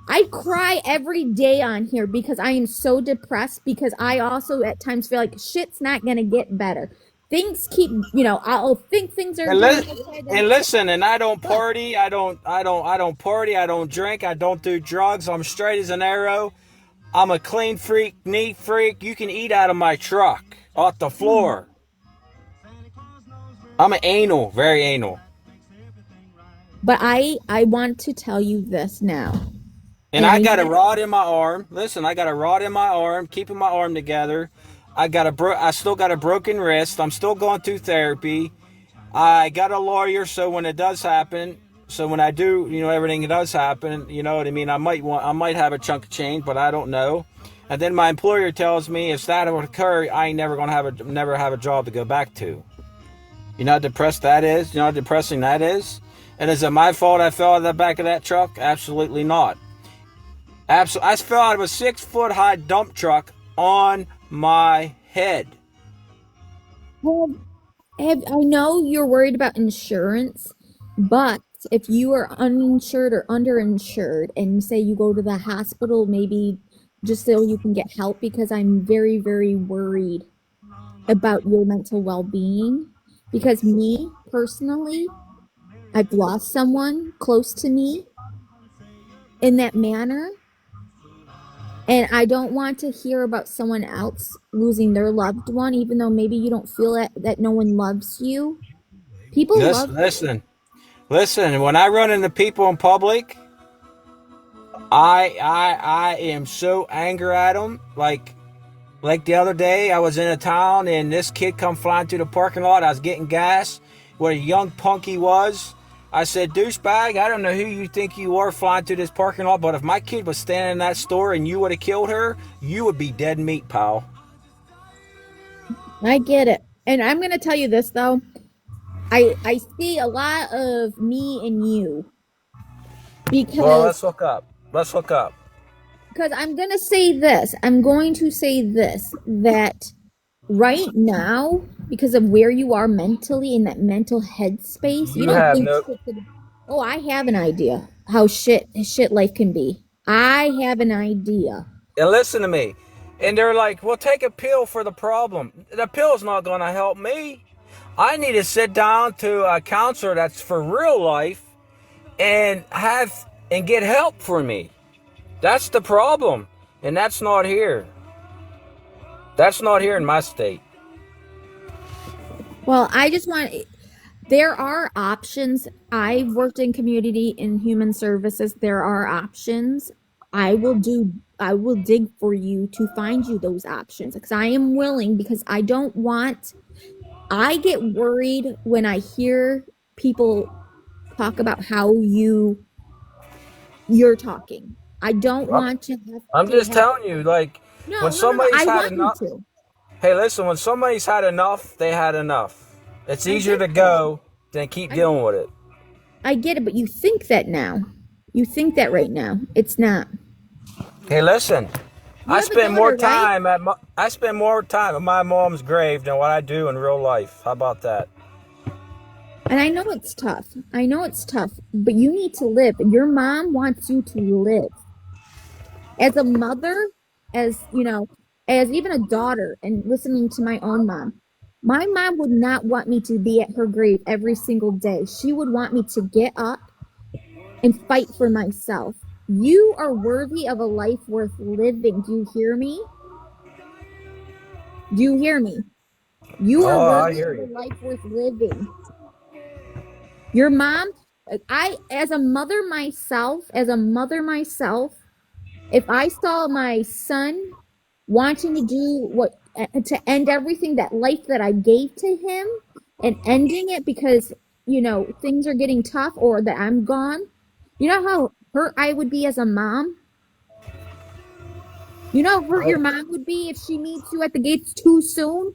Speaker 1: I cry every day on here because I am so depressed because I also at times feel like shit's not going to get better. Things keep, I'll think things are
Speaker 3: And,
Speaker 1: going
Speaker 3: li-
Speaker 1: okay, then
Speaker 3: and
Speaker 1: shit.
Speaker 3: listen, and I don't
Speaker 1: But
Speaker 3: party. I don't party. I don't drink. I don't do drugs. I'm straight as an arrow. I'm a clean freak, neat freak. You can eat out of my truck, off the floor. I'm an anal, very anal.
Speaker 1: I want to tell you this now.
Speaker 3: And
Speaker 1: And
Speaker 3: I
Speaker 1: I
Speaker 3: got a rod in my arm. Listen, I got a rod in my arm, keeping my arm together. I still got a broken wrist. I'm still going through therapy. I got a lawyer, so when it does happen, so when I do, everything does happen, you know what I mean. I might have a chunk of change, but I don't know. And then my employer tells me if that would occur, I ain't never gonna never have a job to go back to. You know how depressed that is. You know how depressing that is. And is it my fault I fell out of the back of that truck? Absolutely not. Absolutely, I fell out of a 6 foot high dump truck on my head.
Speaker 1: I know you're worried about insurance, but if you are uninsured or underinsured and say you go to the hospital, maybe just so you can get help, because I'm very, very worried about your mental well-being. Because me personally, I've lost someone close to me in that manner, and I don't want to hear about someone else losing their loved one, even though maybe you don't feel that no one loves you. People love
Speaker 3: Listen, listen, listen. When I run into people in public, I am so angry at them. Like the other day, I was in a town and this kid come flying through the parking lot. I was getting gas. What a young punk he was. I said, douchebag, I don't know who you think you are flying through this parking lot, but if my kid was standing in that store and you would have killed her, you would be dead meat, pal.
Speaker 1: I get it. And I'm going to tell you this though. I see a lot of me in you
Speaker 3: Well,
Speaker 1: because
Speaker 3: let's hook up. Let's hook up.
Speaker 1: I'm going to say this. I'm going to say this, that right now, because of where you are mentally in that mental headspace, you
Speaker 3: You
Speaker 1: don't
Speaker 3: have
Speaker 1: think
Speaker 3: no.
Speaker 1: oh, I have an idea how shit life can be. I have an idea.
Speaker 3: And listen to me. And they're like, well, take a pill for the problem. The pill's not going to help me. I need to sit down to a counselor that's for real life and get help for me. That's the problem. And that's not here. That's not here in my state.
Speaker 1: Well, I just want there are options. I've worked in community and human services. There are options. I will dig for you to find you those options because I am willing, because I get worried when I hear people talk about how you're talking. I don't
Speaker 3: I'm,
Speaker 1: want
Speaker 3: I'm
Speaker 1: to
Speaker 3: just
Speaker 1: have
Speaker 3: telling you, like, when
Speaker 1: no.
Speaker 3: somebody's
Speaker 1: I
Speaker 3: had
Speaker 1: want you
Speaker 3: enough,
Speaker 1: to.
Speaker 3: hey, listen, when somebody's had enough, they had enough. It's
Speaker 1: I
Speaker 3: easier
Speaker 1: get
Speaker 3: to
Speaker 1: that.
Speaker 3: go than keep
Speaker 1: I
Speaker 3: dealing with it.
Speaker 1: I get it, but you think that now. You think that right now. It's not.
Speaker 3: Hey, listen.
Speaker 1: You have a daughter, right?
Speaker 3: I spend more time at my mom's grave than what I do in real life. How about that?
Speaker 1: And I know it's tough. I know it's tough, but you need to live. Your mom wants you to live. As a mother, as you know, as even a daughter, and listening to my mom would not want me to be at her grave every single day. She would want me to get up and fight for myself. You are worthy of a life worth living. Do you hear me? Do you hear me? You are
Speaker 3: Oh, I
Speaker 1: worthy
Speaker 3: hear
Speaker 1: of a
Speaker 3: you.
Speaker 1: life worth living. Your mom, I, as a mother myself, if I saw my son wanting to do to end everything, that life that I gave to him, and ending it because, things are getting tough or that I'm gone, you know how hurt I would be as a mom? You know how hurt your mom would be if she meets you at the gates too soon?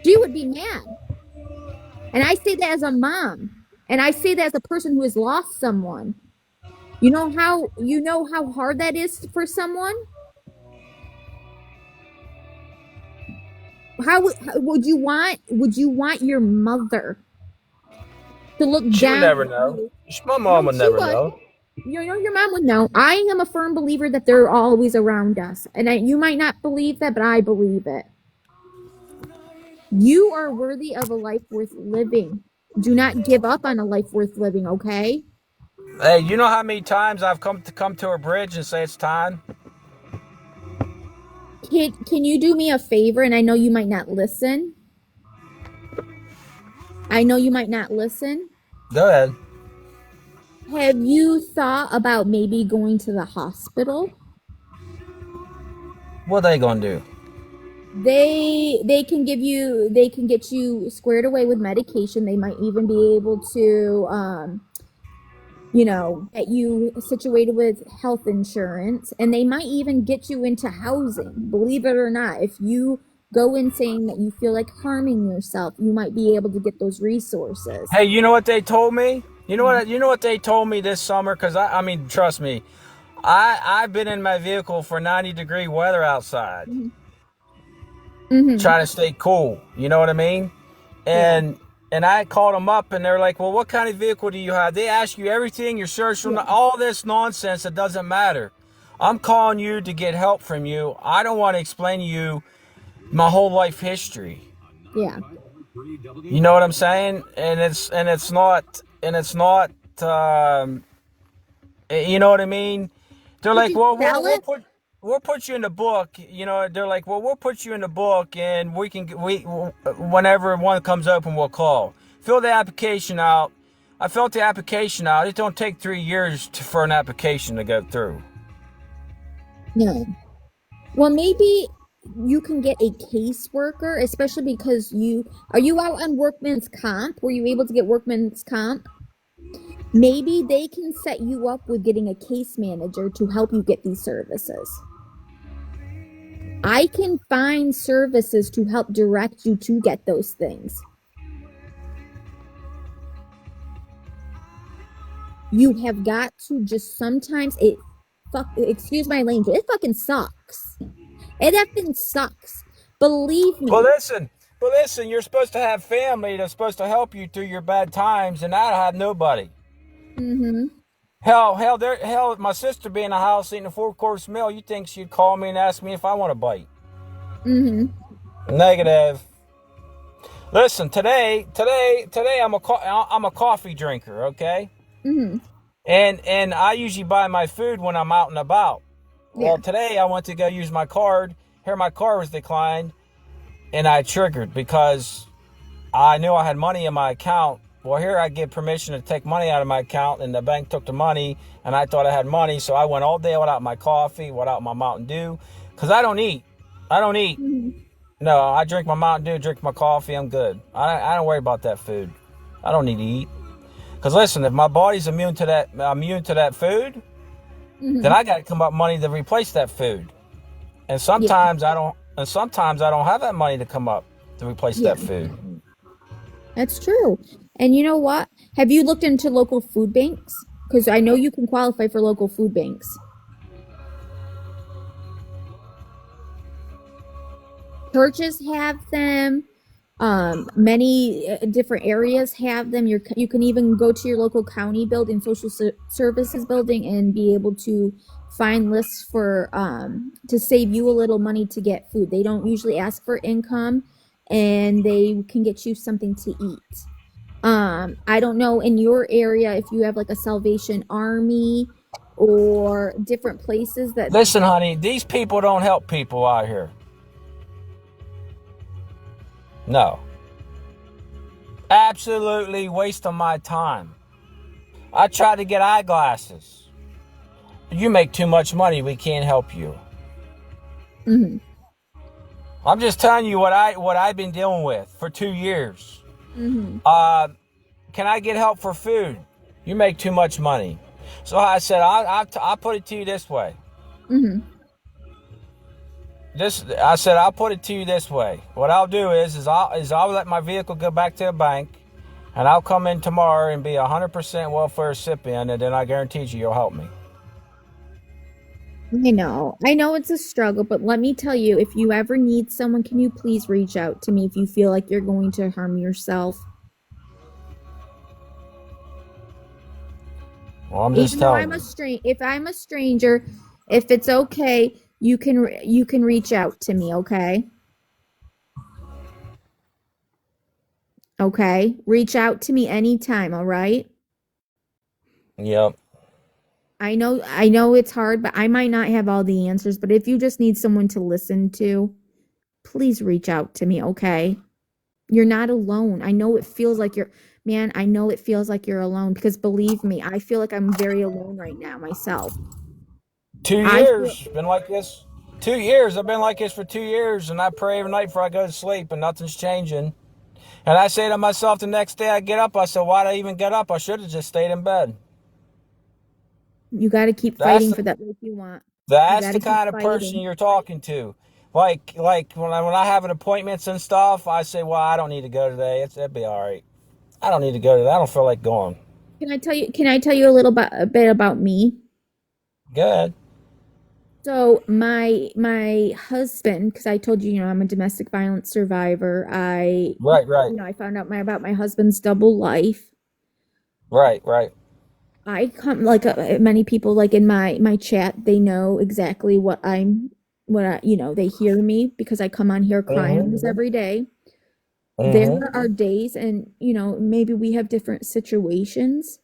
Speaker 1: She would be mad. And I say that as a mom. And I say that as a person who has lost someone. You know how hard that is for someone? How would you want your mother to look
Speaker 3: She would
Speaker 1: down
Speaker 3: never
Speaker 1: at
Speaker 3: know.
Speaker 1: you?
Speaker 3: My mom
Speaker 1: No,
Speaker 3: would
Speaker 1: she
Speaker 3: never
Speaker 1: would.
Speaker 3: know.
Speaker 1: Your mom would know. I am a firm believer that they're always around us. And you might not believe that, but I believe it. You are worthy of a life worth living. Do not give up on a life worth living, okay?
Speaker 3: Hey, you know how many times I've come to a bridge and say it's time?
Speaker 1: Can you do me a favor? And I know you might not listen. I know you might not listen.
Speaker 3: Go ahead.
Speaker 1: Have you thought about maybe going to the hospital?
Speaker 3: What are they gonna do?
Speaker 1: They can get you squared away with medication. They might even be able to get you situated with health insurance, and they might even get you into housing. Believe it or not, if you go in saying that you feel like harming yourself, you might be able to get those resources.
Speaker 3: Hey, you know what they told me? You know
Speaker 1: Mhm.
Speaker 3: what? You know what they told me this summer? Because I mean, trust me, I've been in my vehicle for 90-degree weather outside,
Speaker 1: Mhm. Mhm.
Speaker 3: trying to stay cool. You know what I mean?
Speaker 1: Yeah.
Speaker 3: And I called them up, and they're like, "Well, what kind of vehicle do you have?" They ask you everything, your search,
Speaker 1: Yeah.
Speaker 3: all this nonsense that doesn't matter. I'm calling you to get help from you. I don't want to explain to you my whole life history.
Speaker 1: Yeah.
Speaker 3: You know what I'm saying? And it's not. Um, you know what I mean? They're
Speaker 1: Could
Speaker 3: like,
Speaker 1: you
Speaker 3: well,
Speaker 1: sell it?
Speaker 3: we'll put you in the book. You know, they're like, well, we'll put you in the book, and whenever one comes open, we'll call. Fill the application out. I filled the application out. It don't take 3 years for an application to go through.
Speaker 1: No. Well, maybe you can get a caseworker, especially because are you out on workman's comp? Were you able to get workman's comp? Maybe they can set you up with getting a case manager to help you get these services. I can find services to help direct you to get those things. You have got to just sometimes excuse my language, it fucking sucks. It effing sucks. Believe
Speaker 3: But
Speaker 1: me.
Speaker 3: listen, but listen, you're supposed to have family that's supposed to help you through your bad times, and I have nobody.
Speaker 1: Mm-hmm.
Speaker 3: Hell, my sister be in the house eating a four-course meal. You think she'd call me and ask me if I want a bite?
Speaker 1: Mm-hmm.
Speaker 3: Negative. Listen, today I'm a coffee drinker, okay?
Speaker 1: Mm-hmm.
Speaker 3: And I usually buy my food when I'm out and about.
Speaker 1: Yeah.
Speaker 3: Well, today I went to go use my card. Here my card was declined, and I triggered because I knew I had money in my account. Well, here I get permission to take money out of my account, and the bank took the money, and I thought I had money, so I went all day without my coffee, without my Mountain Dew, because I don't eat. I don't eat.
Speaker 1: Mm-hmm.
Speaker 3: No, I drink my Mountain Dew, drink my coffee, I'm good. I don't worry about that food. I don't need to eat. Because listen, if my body's immune to that food, then
Speaker 1: Mm-hmm.
Speaker 3: I got to come up with money to replace that food. And
Speaker 1: Yeah.
Speaker 3: sometimes I don't have that money to come up to replace
Speaker 1: Yeah.
Speaker 3: that food.
Speaker 1: That's true. And you know what? Have you looked into local food banks? Because I know you can qualify for local food banks. Churches have them. Many different areas have them. You can even go to your local county building, social services building, and be able to find lists for to save you a little money to get food. They don't usually ask for income, and they can get you something to eat. I don't know in your area if you have like a Salvation Army or different places that.
Speaker 3: Listen, honey, these people don't help people out here. No. Absolutely waste of my time. I tried to get eyeglasses. You make too much money. We can't help you.
Speaker 1: Mm-hmm.
Speaker 3: I'm just telling you what I've been dealing with for 2 years.
Speaker 1: Mm-hmm.
Speaker 3: Can I get help for food? You make too much money. So I said, I'll put it to you this way.
Speaker 1: Mm-hmm.
Speaker 3: I said, I'll put it to you this way. What I'll do is I'll let my vehicle go back to the bank, and I'll come in tomorrow and be 100% welfare recipient, and then I guarantee you'll help me.
Speaker 1: I know it's a struggle, but let me tell you, if you ever need someone, can you please reach out to me if you feel like you're going to harm yourself?
Speaker 3: Well, I'm just
Speaker 1: Even though
Speaker 3: telling you.
Speaker 1: if I'm a stranger, if it's okay, you can reach out to me, okay? Okay? Reach out to me anytime, all right?
Speaker 3: Yep.
Speaker 1: I know it's hard, but I might not have all the answers, but if you just need someone to listen to, please reach out to me, okay? You're not alone. I know it feels like I know it feels like you're alone because believe me, I feel like I'm very alone right now myself.
Speaker 3: 2
Speaker 1: I feel
Speaker 3: years. Been like this. 2 years. I've been like this for 2 years, and I pray every night before I go to sleep, and nothing's changing. And I say to myself the next day I get up, I said, why'd I even get up? I should have just stayed in bed.
Speaker 1: you got to keep
Speaker 3: That's
Speaker 1: fighting for
Speaker 3: the,
Speaker 1: that life you want. You
Speaker 3: that's
Speaker 1: got
Speaker 3: the
Speaker 1: to keep
Speaker 3: kind of person
Speaker 1: fighting.
Speaker 3: you're talking to. Like when I have appointments and stuff, I say, well, I don't need to go today. It'll be all right. I don't need to go today. I don't feel like going.
Speaker 1: Can I tell you a bit about me?
Speaker 3: Good.
Speaker 1: So my husband, because I told you, I'm a domestic violence survivor.
Speaker 3: Right, right,
Speaker 1: I found out about my husband's double life.
Speaker 3: right, right.
Speaker 1: I come like many people like in my chat, they know exactly they hear me because I come on here crying
Speaker 3: Mm-hmm.
Speaker 1: almost every day.
Speaker 3: Mm-hmm.
Speaker 1: There are days and maybe we have different situations,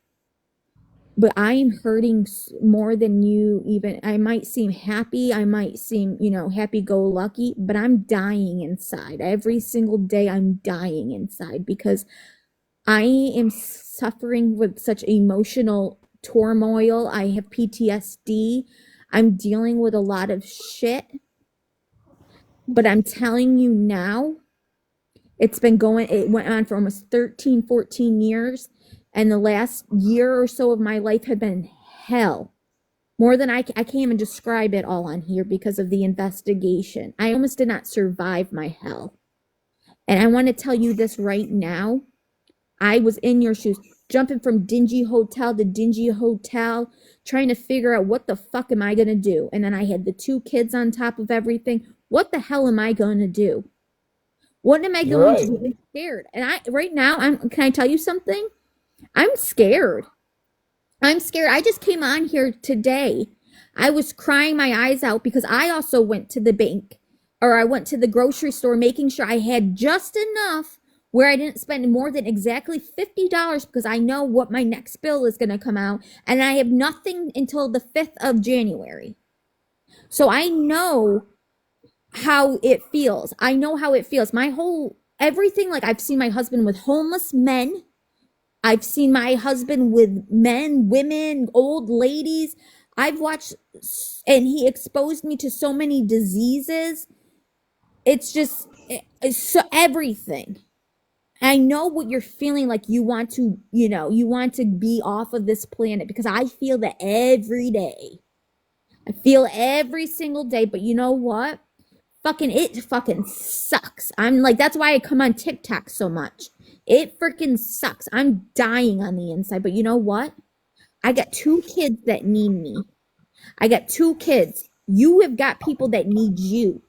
Speaker 1: but I am hurting more than you even. I might seem happy, I might seem, happy go lucky, but I'm dying inside. Every single day I'm dying inside because I am suffering with such emotional turmoil. I have PTSD. I'm dealing with a lot of shit. But I'm telling you now, it went on for almost 13, 14 years. And the last year or so of my life had been hell. More than I can't even describe it all on here because of the investigation. I almost did not survive my hell. And I want to tell you this right now. I was in your shoes, jumping from dingy hotel to dingy hotel, trying to figure out what the fuck am I going to do? And then I had the 2 kids on top of everything. What the hell am I going to do? What am I
Speaker 3: You're
Speaker 1: going to
Speaker 3: right.
Speaker 1: do? I'm scared. And right now, can I tell you something? I'm scared. I'm scared. I just came on here today. I was crying my eyes out because I also went to the bank or I went to the grocery store making sure I had just enough where I didn't spend more than exactly $50 because I know what my next bill is going to come out and I have nothing until the 5th of January. So I know how it feels. I know how it feels. Everything, like I've seen my husband with homeless men. I've seen my husband with men, women, old ladies. I've watched, and he exposed me to so many diseases. It's so everything. I know what you're feeling like you want to be off of this planet because I feel that every day. I feel every single day, but you know what? It fucking sucks. I'm like, that's why I come on TikTok so much. It freaking sucks. I'm dying on the inside, but you know what? I got 2 kids that need me. I got 2 kids. You have got people that need you.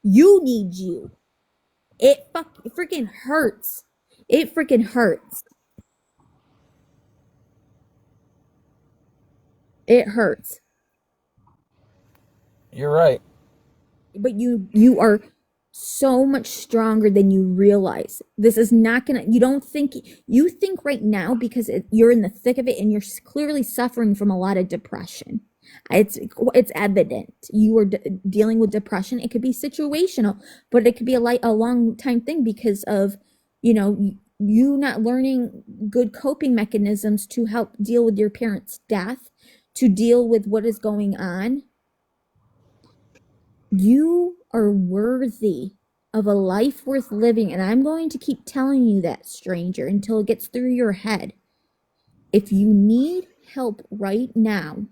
Speaker 1: You need you. It freaking hurts. It freaking hurts. It hurts.
Speaker 3: You're right.
Speaker 1: But you are so much stronger than you realize. This is not gonna, you think right now because you're in the thick of it and you're clearly suffering from a lot of depression. It's evident you are dealing with depression. It could be situational, but it could be a long time thing because of, you not learning good coping mechanisms to help deal with your parents' death, to deal with what is going on. You are worthy of a life worth living, and I'm going to keep telling you that, stranger, until it gets through your head. If you need help right now,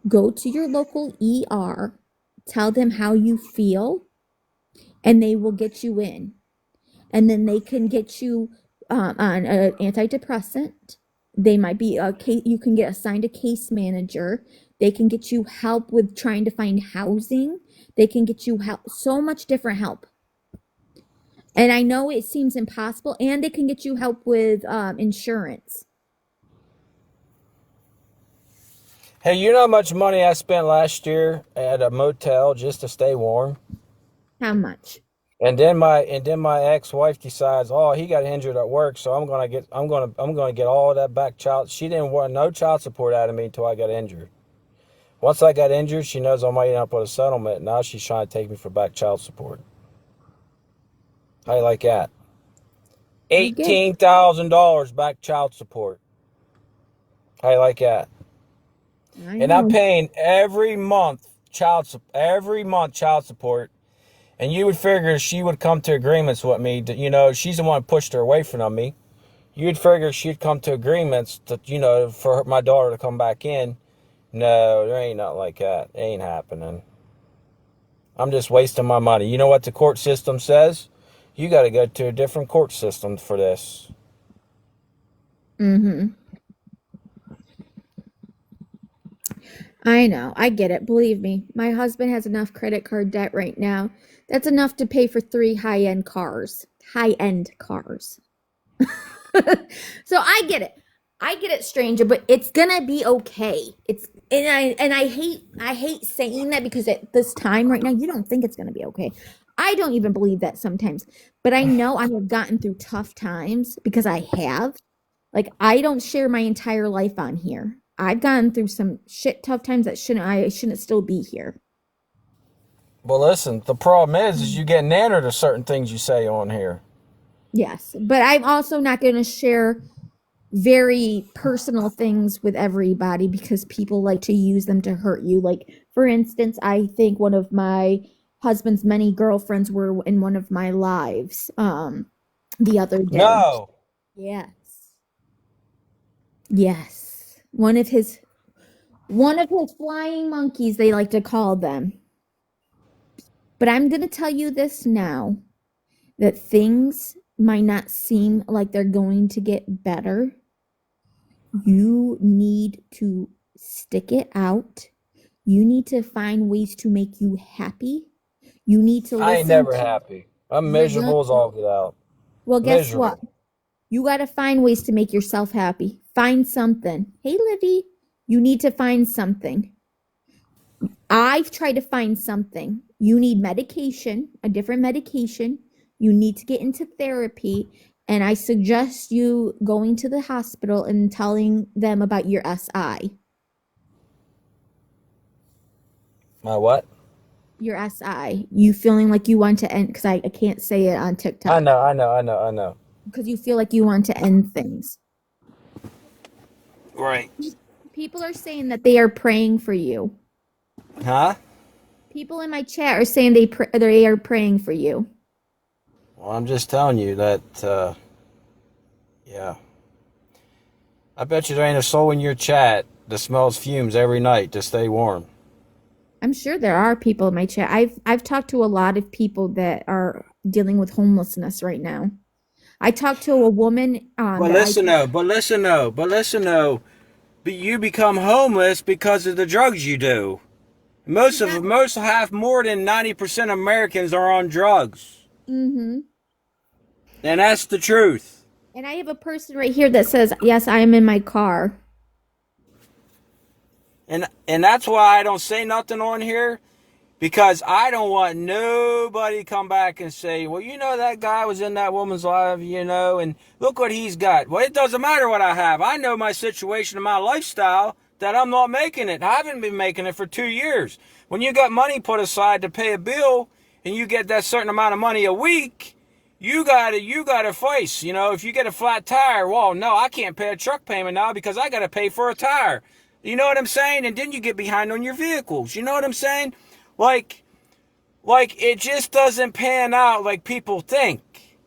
Speaker 1: go to your local ER, tell them how you feel, and they will get you in. And then they can get you on an antidepressant. They might be you can get assigned a case manager. They can get you help with trying to find housing. They can get you help, so much different help. And I know it seems impossible, and they can get you help with insurance.
Speaker 3: Hey, you know how much money I spent last year at a motel just to stay warm?
Speaker 1: How much?
Speaker 3: And then my ex-wife decides, oh, he got injured at work, so I'm gonna get all of that back child. She didn't want no child support out of me until I got injured. Once I got injured, she knows I might end up with a settlement. Now she's trying to take me for back child support. How you like that? $18,000 back child support. How you like that? And I'm paying every month child support. And you would figure she would come to agreements with me. That, she's the one who pushed her away from me. You'd figure she'd come to agreements that, for my daughter to come back in. No, there ain't nothing like that. It ain't happening. I'm just wasting my money. You know what the court system says? You got to go to a different court system for this.
Speaker 1: Mm-hmm. I know. I get it. Believe me. My husband has enough credit card debt right now. That's enough to pay for 3 high-end cars. High-end cars. So I get it, stranger, but it's gonna be okay. I hate saying that because at this time right now, you don't think it's gonna be okay. I don't even believe that sometimes, but I know I have gotten through tough times because I have. Like, I don't share my entire life on here. I've gone through some tough times that I shouldn't still be here.
Speaker 3: Well, listen, the problem is you get nannered to certain things you say on here.
Speaker 1: Yes, but I'm also not going to share very personal things with everybody because people like to use them to hurt you. Like, for instance, I think one of my husband's many girlfriends were in one of my lives the other day.
Speaker 3: No.
Speaker 1: Yes. Yes. One of his flying monkeys, they like to call them. But I'm going to tell you this now, that things might not seem like they're going to get better. You need to stick it out. You need to find ways to make you happy. You need to
Speaker 3: I ain't never happy. I'm miserable as all get out.
Speaker 1: Well, guess
Speaker 3: Miserable.
Speaker 1: what? You got to find ways to make yourself happy. Find something. Hey, Livy, you need to find something. I've tried to find something. You need medication, a different medication. You need to get into therapy. And I suggest you going to the hospital and telling them about your SI.
Speaker 3: My what?
Speaker 1: Your SI. You feeling like you want to end, because I can't say it on TikTok.
Speaker 3: I know.
Speaker 1: Because you feel like you want to end things.
Speaker 3: Right.
Speaker 1: People are saying that they are praying for you.
Speaker 3: Huh?
Speaker 1: People in my chat are saying they are praying for you.
Speaker 3: Well, I'm just telling you that, yeah. I bet you there ain't a soul in your chat that smells fumes every night to stay warm.
Speaker 1: I'm sure there are people in my chat. I've talked to a lot of people that are dealing with homelessness right now. I talked to a woman.
Speaker 3: But listen though. But you become homeless because of the drugs you do. Most more than 90% of Americans are on drugs.
Speaker 1: Mm-hmm.
Speaker 3: And that's the truth.
Speaker 1: And I have a person right here that says, yes, I am in my car.
Speaker 3: And that's why I don't say nothing on here, because I don't want nobody to come back and say, well, that guy was in that woman's life, and look what he's got. Well, it doesn't matter what I have. I know my situation and my lifestyle, that I'm not making it. I haven't been making it for 2 years. When you got money put aside to pay a bill and you get that certain amount of money a week, you gotta face. If you get a flat tire, well, no, I can't pay a truck payment now because I gotta pay for a tire. You know what I'm saying? And then you get behind on your vehicles. You know what I'm saying? Like it just doesn't pan out like people think.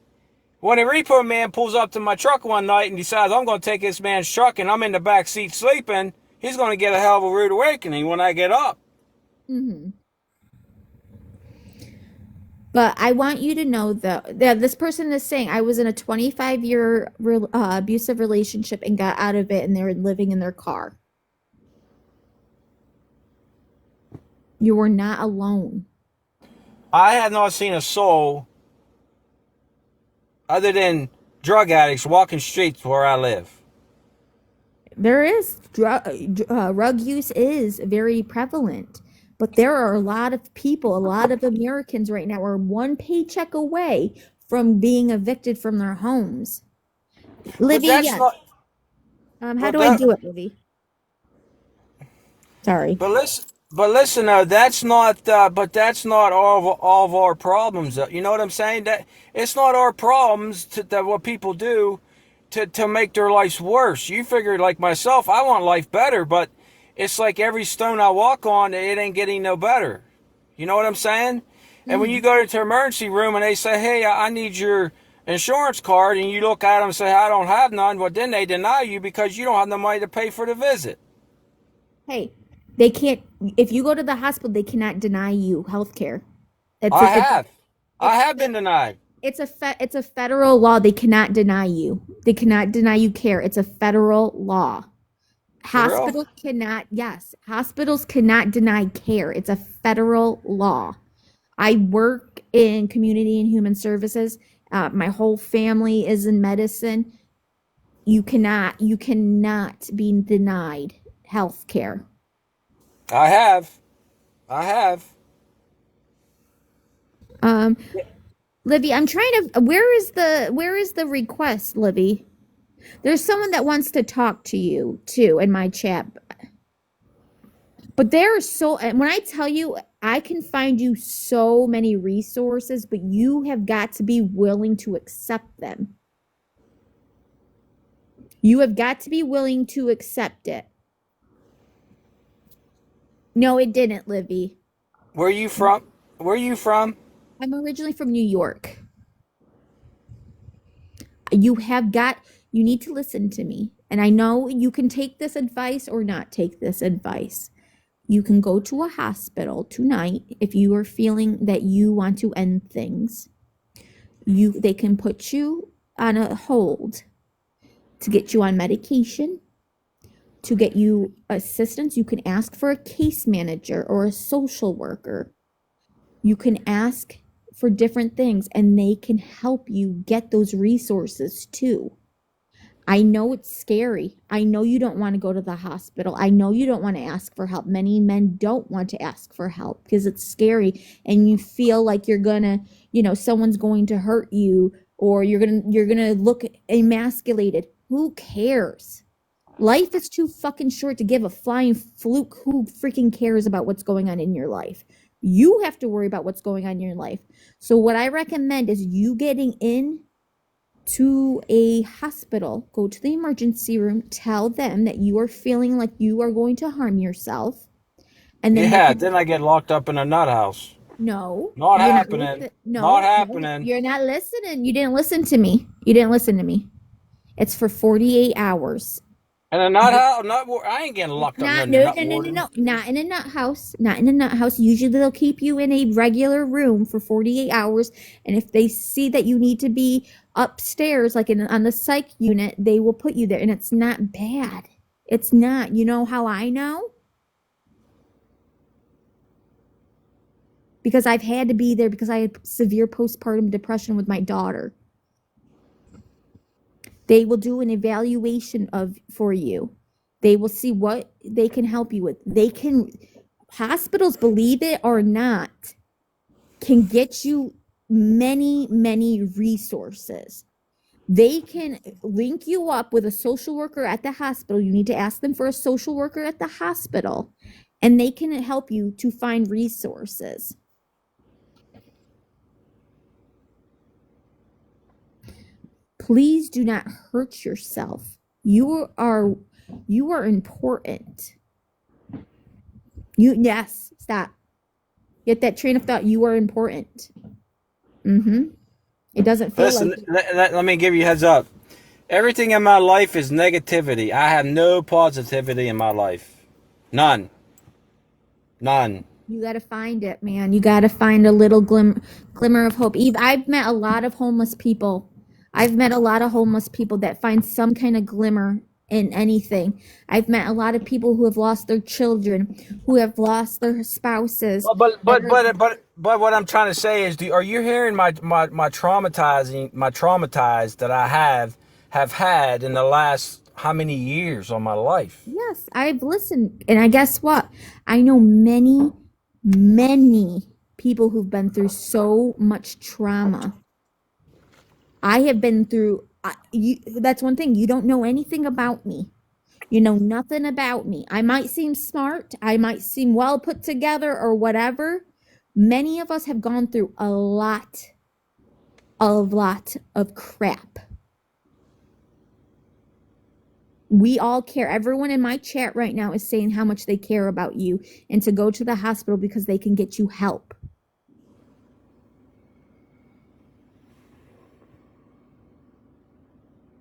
Speaker 3: When a repo man pulls up to my truck one night and decides I'm going to take this man's truck and I'm in the back seat sleeping, he's going to get a hell of a rude awakening when I get up.
Speaker 1: Mm-hmm. But I want you to know that this person is saying, I was in a 25-year abusive relationship and got out of it, and they were living in their car. You were not alone.
Speaker 3: I have not seen a soul other than drug addicts walking streets where I live.
Speaker 1: There is drug use is very prevalent, but there are a lot of people, a lot of Americans right now are one paycheck away from being evicted from their homes. Livy, yes. How
Speaker 3: but
Speaker 1: do
Speaker 3: that,
Speaker 1: I do it, Livy? Sorry.
Speaker 3: But listen, that's not. But that's not all of our problems. You know what I'm saying? That it's not our problems that what people do to make their lives worse. You figure, like myself, I want life better, but it's like every stone I walk on, it ain't getting no better. You know what I'm saying? And when you go into an emergency room and they say, "Hey, I need your insurance card," and you look at them and say, "I don't have none," well, then they deny you because you don't have the money to pay for the visit.
Speaker 1: Hey, they can't. If you go to the hospital, they cannot deny you health care.
Speaker 3: I have been denied.
Speaker 1: It's a federal law. They cannot deny you. They cannot deny you care. It's a federal law.
Speaker 3: For real?
Speaker 1: Hospitals cannot deny care. It's a federal law. I work in community and human services. My whole family is in medicine. You cannot be denied health care.
Speaker 3: I have.
Speaker 1: Livy, I'm trying to. Where is the request, Livy? There's someone that wants to talk to you too in my chat. But there are when I tell you, I can find you so many resources, but you have got to be willing to accept them. You have got to be willing to accept it. No, it didn't, Livy.
Speaker 3: Where are you from? Where are you from?
Speaker 1: I'm originally from New York. You need to listen to me. And I know you can take this advice or not take this advice. You can go to a hospital tonight if you are feeling that you want to end things. They can put you on a hold to get you on medication, to get you assistance. You can ask for a case manager or a social worker. You can ask for different things and they can help you get those resources too. I know it's scary. I know you don't want to go to the hospital. I know you don't want to ask for help. Many men don't want to ask for help because it's scary and you feel like you're gonna, someone's going to hurt you or you're gonna look emasculated. Who cares? Life is too fucking short to give a flying fluke who freaking cares about what's going on in your life. You have to worry about what's going on in your life. So what I recommend is you getting in to a hospital, go to the emergency room, tell them that you are feeling like you are going to harm yourself. And then
Speaker 3: then I get locked up in a nut house.
Speaker 1: No.
Speaker 3: Not happening. Not happening.
Speaker 1: You're not listening. You didn't listen to me. It's for 48 hours.
Speaker 3: And a nut house? I ain't getting locked up in a nut warden.
Speaker 1: No. Not in a nut house. Not in a nut house. Usually they'll keep you in a regular room for 48 hours. And if they see that you need to be upstairs, like on the psych unit, they will put you there. And it's not bad. It's not. You know how I know? because I've had to be there because I had severe postpartum depression with my daughter. They will do an evaluation for you. They will see what they can help you with. Hospitals, believe it or not, can get you many, many resources. They can link you up with a social worker at the hospital. You need to ask them for a social worker at the hospital, and they can help you to find resources. Please do not hurt yourself. You are important. Yes, stop. Get that train of thought. You are important. It doesn't feel
Speaker 3: Listen,
Speaker 1: like
Speaker 3: let me give you a heads up. Everything in my life is negativity. I have no positivity in my life. None.
Speaker 1: you got to find it, man. You got to find a little glimmer of hope. I've met a lot of homeless people. I've met a lot of homeless people that find some kind of glimmer in anything. I've met a lot of people who have lost their children, who have lost their spouses.
Speaker 3: But what I'm trying to say is, are you hearing my traumatized that I have had in the last how many years of my life?
Speaker 1: Yes, I've listened. And I guess what? I know many, many people who've been through so much trauma. I have been through, that's one thing. You don't know anything about me. You know nothing about me. I might seem smart. I might seem well put together or whatever. Many of us have gone through a lot of crap. We all care. Everyone in my chat right now is saying how much they care about you and to go to the hospital because they can get you help.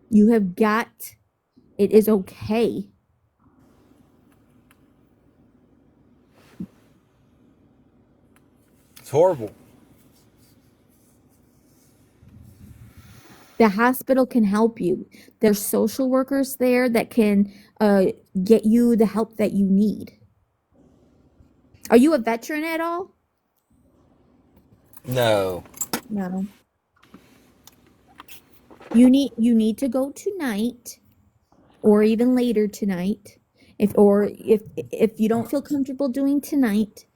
Speaker 1: You have got, it is okay.
Speaker 3: It's horrible.
Speaker 1: The hospital can help you. There's social workers there that can get you the help that you need. Are you a veteran at all?
Speaker 3: No.
Speaker 1: No. You need to go tonight or even later tonight. If you don't feel comfortable doing tonight,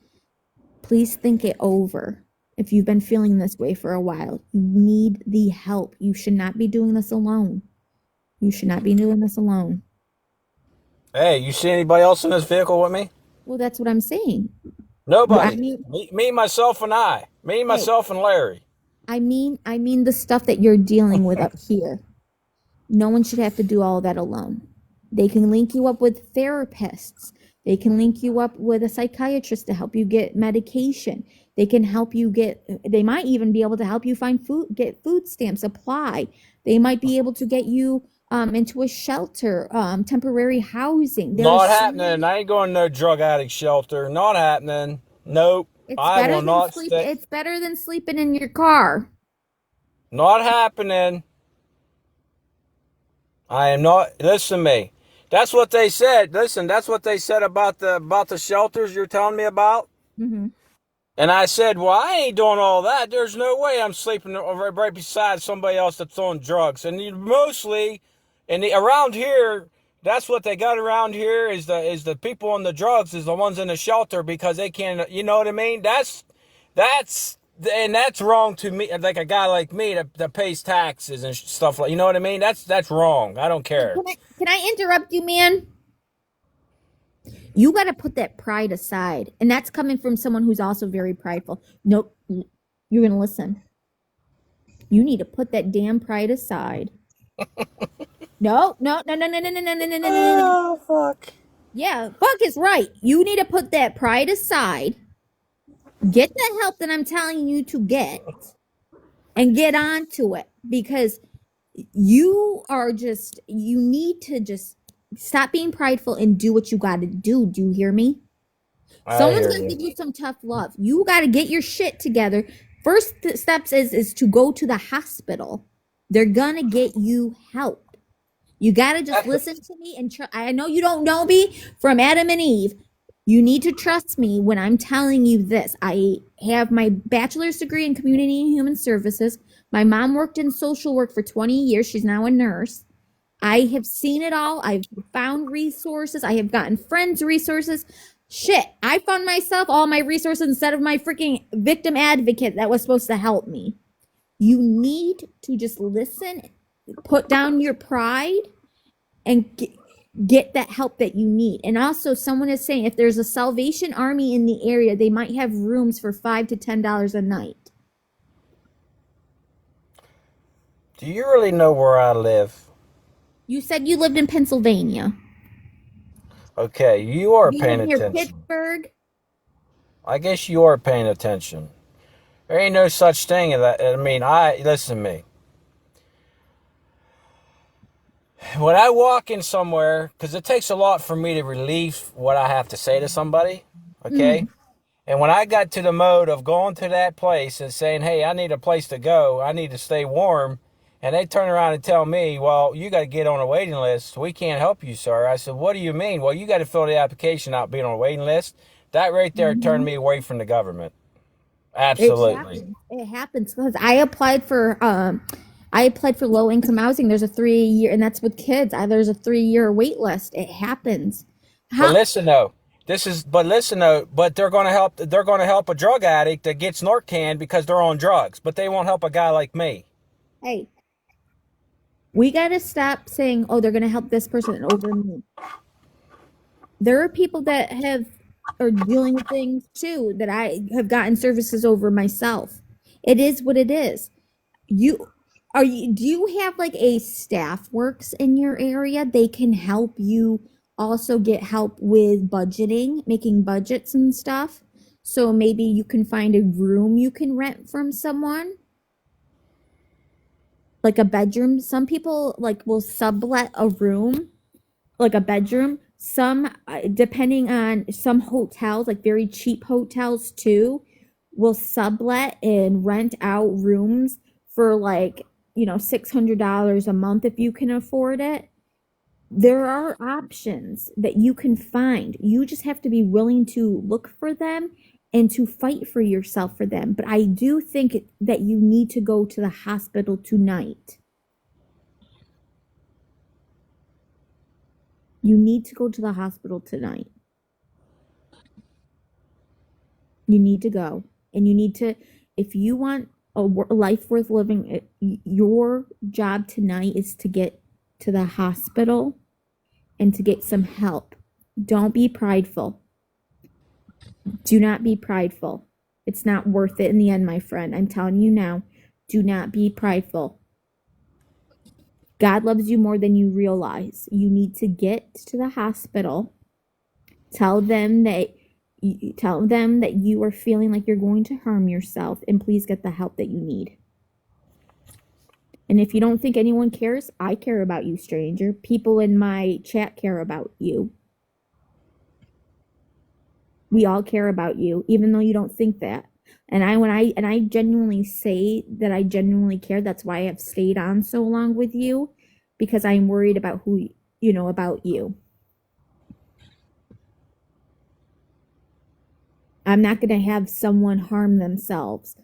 Speaker 1: please think it over. If you've been feeling this way for a while, you need the help. You should not be doing this alone. You should not be doing this alone.
Speaker 3: Hey, you see anybody else in this vehicle with me?
Speaker 1: Well, that's what I'm saying.
Speaker 3: Nobody. Me, myself, and I. Me, myself, and Larry.
Speaker 1: I mean the stuff that you're dealing with up here. No one should have to do all that alone. They can link you up with therapists. They can link you up with a psychiatrist to help you get medication. They can help you they might even be able to help you get food stamps, apply. They might be able to get you into a shelter, temporary housing.
Speaker 3: Not happening. I ain't going to no drug addict shelter. Not happening. Nope. I will not stay.
Speaker 1: It's better than sleeping in your car.
Speaker 3: Not happening. I am not. Listen to me. That's what they said. Listen, that's what they said about the shelters you're telling me about.
Speaker 1: Mm-hmm.
Speaker 3: And I said, well, I ain't doing all that. There's no way I'm sleeping right beside somebody else that's on drugs. And mostly, around here, that's what they got around here is the people on the drugs is the ones in the shelter because they can't, you know what I mean? That's wrong to me, like a guy like me that pays taxes and stuff like, you know what I mean? That's wrong. I don't care.
Speaker 1: Can I interrupt you, man? You got to put that pride aside. And that's coming from someone who's also very prideful. Nope. You're going to listen. You need to put that damn pride aside. No.
Speaker 3: Oh, fuck.
Speaker 1: Yeah, fuck is right. You need to put that pride aside. Get the help that I'm telling you to get. And get on to it. Because you need to just stop being prideful and do what you got to do. Do you hear me? Someone's going to give you some tough love. You got to get your shit together. First steps is to go to the hospital. They're going to get you help. You got to just listen to me and try. I know you don't know me from Adam and Eve. You need to trust me when I'm telling you this. I have my bachelor's degree in community and human services. My mom worked in social work for 20 years. She's now a nurse. I have seen it all. I've found resources. I have gotten friends resources. Shit, I found myself all my resources instead of my freaking victim advocate that was supposed to help me. You need to just listen, put down your pride, and get that help that you need. And also, someone is saying if there's a Salvation Army in the area, they might have rooms for $5 to $10 a night.
Speaker 3: Do you really know where I live?
Speaker 1: You said you lived in Pennsylvania.
Speaker 3: Okay, you are
Speaker 1: You
Speaker 3: paying
Speaker 1: live near
Speaker 3: attention.
Speaker 1: Pittsburgh.
Speaker 3: I guess you are paying attention. There ain't no such thing as that. I mean, listen to me. When I walk in somewhere, because it takes a lot for me to relieve what I have to say to somebody, okay?
Speaker 1: Mm.
Speaker 3: And when I got to the mode of going to that place and saying, hey, I need a place to go, I need to stay warm, and they turn around and tell me, well, you got to get on a waiting list. We can't help you, sir. I said, what do you mean? Well, you got to fill the application out being on a waiting list. That right there turned me away from the government. Absolutely.
Speaker 1: It happens because I applied for low income housing. There's a 3 year, and that's with kids. There's a 3 year wait list. It happens.
Speaker 3: But
Speaker 1: How?
Speaker 3: listen though, but they're going to help. They're going to help a drug addict that gets Narcan because they're on drugs, but they won't help a guy like me.
Speaker 1: Hey, we got to stop saying, "Oh, they're going to help this person over me." There are people that are dealing with things too that I have gotten services over myself. It is what it is. Do you have like a staff works in your area? They can help you also get help with budgeting, making budgets and stuff. So maybe you can find a room you can rent from someone, like a bedroom. Some people like will sublet a room, like a bedroom. Some, depending on some hotels, like very cheap hotels too, will sublet and rent out rooms for like, $600 a month if you can afford it. There are options that you can find. You just have to be willing to look for them and to fight for yourself for them. But I do think that you need to go to the hospital tonight. You need to go to the hospital tonight. You need to go. And you need to, if you want a life worth living, your job tonight is to get to the hospital and to get some help. Don't be prideful. Do not be prideful. It's not worth it in the end, my friend. I'm telling you now. Do not be prideful. God loves you more than you realize. You need to get to the hospital. Tell them that you are feeling like you're going to harm yourself, and please get the help that you need. And if you don't think anyone cares, I care about you, stranger. People in my chat care about you. We all care about you, even though you don't think that. And I genuinely say that I genuinely care. That's why I have stayed on so long with you, because I'm worried about about you. I'm not going to have someone harm themselves